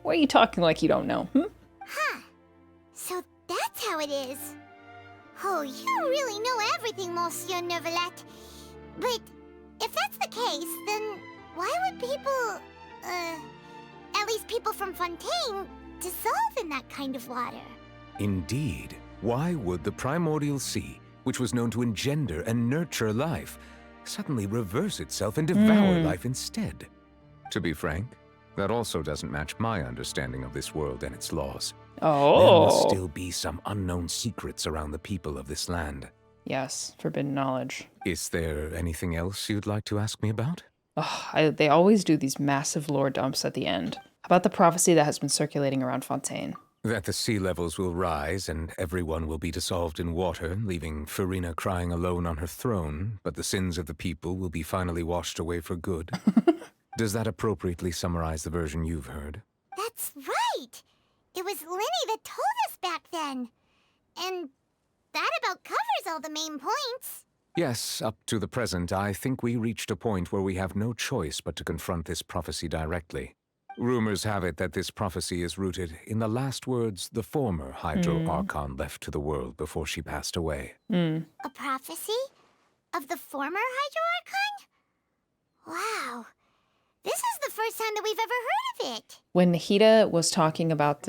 are you talking like you don't know? Huh. So that's how it is. Oh, you really know everything, Monsieur Neuvillette. But if that's the case, then why would people, at least people from Fontaine, dissolve in that kind of water? Indeed. Why would the primordial sea, which was known to engender and nurture life, suddenly reverse itself and devour life instead? To be frank, that also doesn't match my understanding of this world and its laws. Oh. There must still be some unknown secrets around the people of this land. Yes, forbidden knowledge. Is there anything else you'd like to ask me about? They always do these massive lore dumps at the end. How about the prophecy that has been circulating around Fontaine? That the sea levels will rise and everyone will be dissolved in water, leaving Farina crying alone on her throne, but the sins of the people will be finally washed away for good. Does that appropriately summarize the version you've heard? That's right! It was Linny that told us back then. And that about covers all the main points. Yes, up to the present, I think we reached a point where we have no choice but to confront this prophecy directly. Rumors have it that this prophecy is rooted in the last words the former Hydro-Archon left to the world before she passed away. A prophecy? Of the former Hydro-Archon? Wow. This is the first time that we've ever heard of it. When Nahida was talking about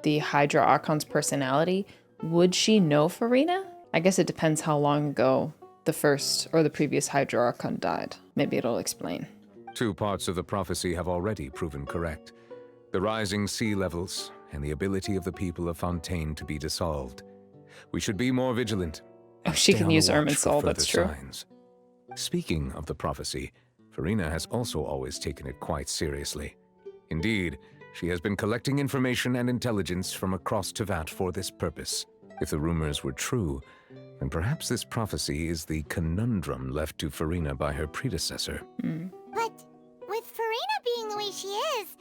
the Hydro-Archon's personality, would she know Farina? I guess it depends how long ago the first or the previous Hydro-Archon died. Maybe it'll explain. Two parts of the prophecy have already proven correct. The rising sea levels and the ability of the people of Fontaine to be dissolved. We should be more vigilant. Oh, she can use Irminsul, that's true. Signs. Speaking of the prophecy, Farina has also always taken it quite seriously. Indeed, she has been collecting information and intelligence from across Tevat for this purpose. If the rumors were true, then perhaps this prophecy is the conundrum left to Farina by her predecessor. But with Farina being the way she is,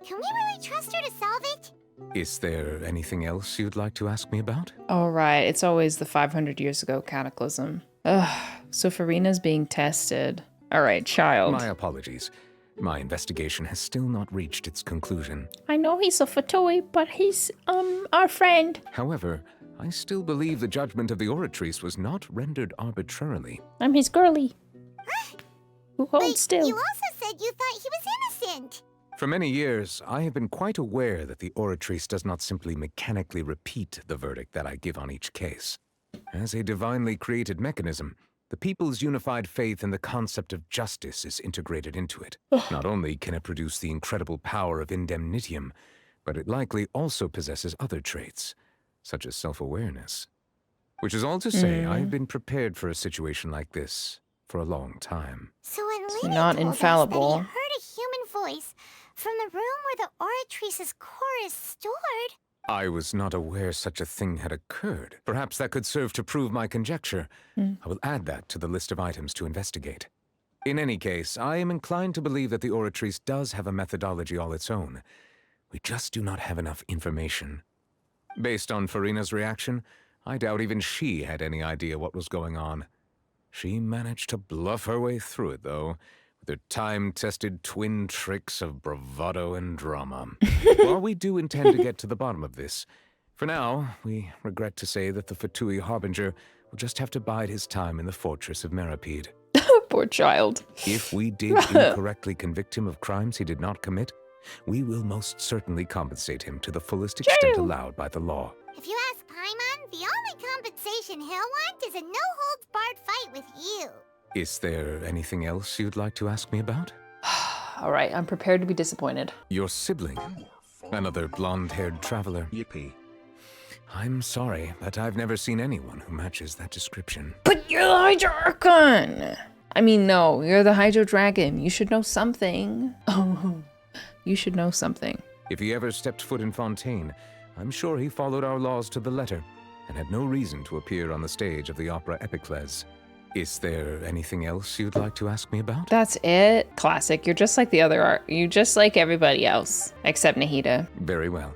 can we really trust her to solve it? Is there anything else you'd like to ask me about? All right, it's always the 500 years ago cataclysm. Ugh, so Farina's being tested. All right, child. My apologies. My investigation has still not reached its conclusion. I know he's a Fatui, but he's, our friend. However, I still believe the judgment of the Oratrice was not rendered arbitrarily. I'm his girlie. Who holds still. You also said you thought he was innocent. For many years, I have been quite aware that the Oratrice does not simply mechanically repeat the verdict that I give on each case. As a divinely created mechanism, the people's unified faith in the concept of justice is integrated into it. Not only can it produce the incredible power of indemnitium, but it likely also possesses other traits, such as self-awareness. Which is all to say, I've been prepared for a situation like this for a long time. So when Lady not told infallible. us that he heard a human voice from the room where the Oratrice's core is stored... I was not aware such a thing had occurred. Perhaps that could serve to prove my conjecture. I will add that to the list of items to investigate. In any case, I am inclined to believe that the Oratrice does have a methodology all its own. We just do not have enough information. Based on Farina's reaction, I doubt even she had any idea what was going on. She managed to bluff her way through it, though, with Their time-tested twin tricks of bravado and drama. While we do intend to get to the bottom of this, for now, we regret to say that the Fatui Harbinger will just have to bide his time in the fortress of Meripede. Poor child. If we did incorrectly convict him of crimes he did not commit, we will most certainly compensate him to the fullest extent allowed by the law. If you ask Paimon, the only compensation he'll want is a no-holds-barred fight with you. Is there anything else you'd like to ask me about? All right, I'm prepared to be disappointed. Your sibling. Another blonde-haired traveler. Yippee. I'm sorry, but I've never seen anyone who matches that description. But you're the Hydro Archon! I mean, no, you're the Hydro Dragon. You should know something. Oh, you should know something. If he ever stepped foot in Fontaine, I'm sure he followed our laws to the letter and had no reason to appear on the stage of the opera Epiclese. Is there anything else you'd like to ask me about? That's it. Classic. You're just like the other art. You're just like everybody else, except Nahida. Very well.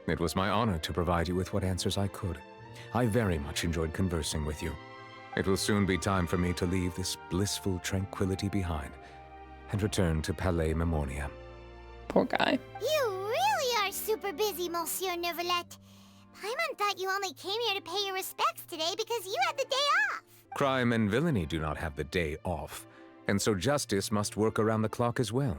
It was my honor to provide you with what answers I could. I very much enjoyed conversing with you. It will soon be time for me to leave this blissful tranquility behind and return to Palais Memornia. Poor guy. You really are super busy, Monsieur Neuvillette. Paimon thought you only came here to pay your respects today because you had the day off. Crime and villainy do not have the day off, and so justice must work around the clock as well.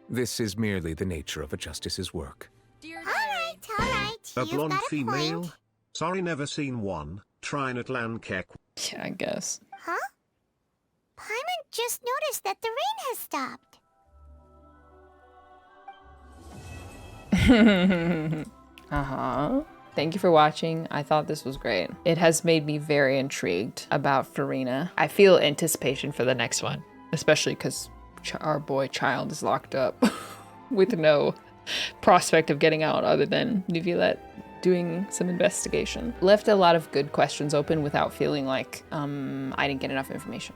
This is merely the nature of a justice's work. All right. A You've blonde got a female? point. Sorry, never seen one. Trying at Lankek. Yeah, I guess. Huh? Paimon just noticed that the rain has stopped. Uh-huh. Thank you for watching. I thought this was great. It has made me very intrigued about Farina. I feel anticipation for the next one, especially because our boy Child is locked up with no prospect of getting out other than Neuvillette doing some investigation. Left a lot of good questions open without feeling like I didn't get enough information.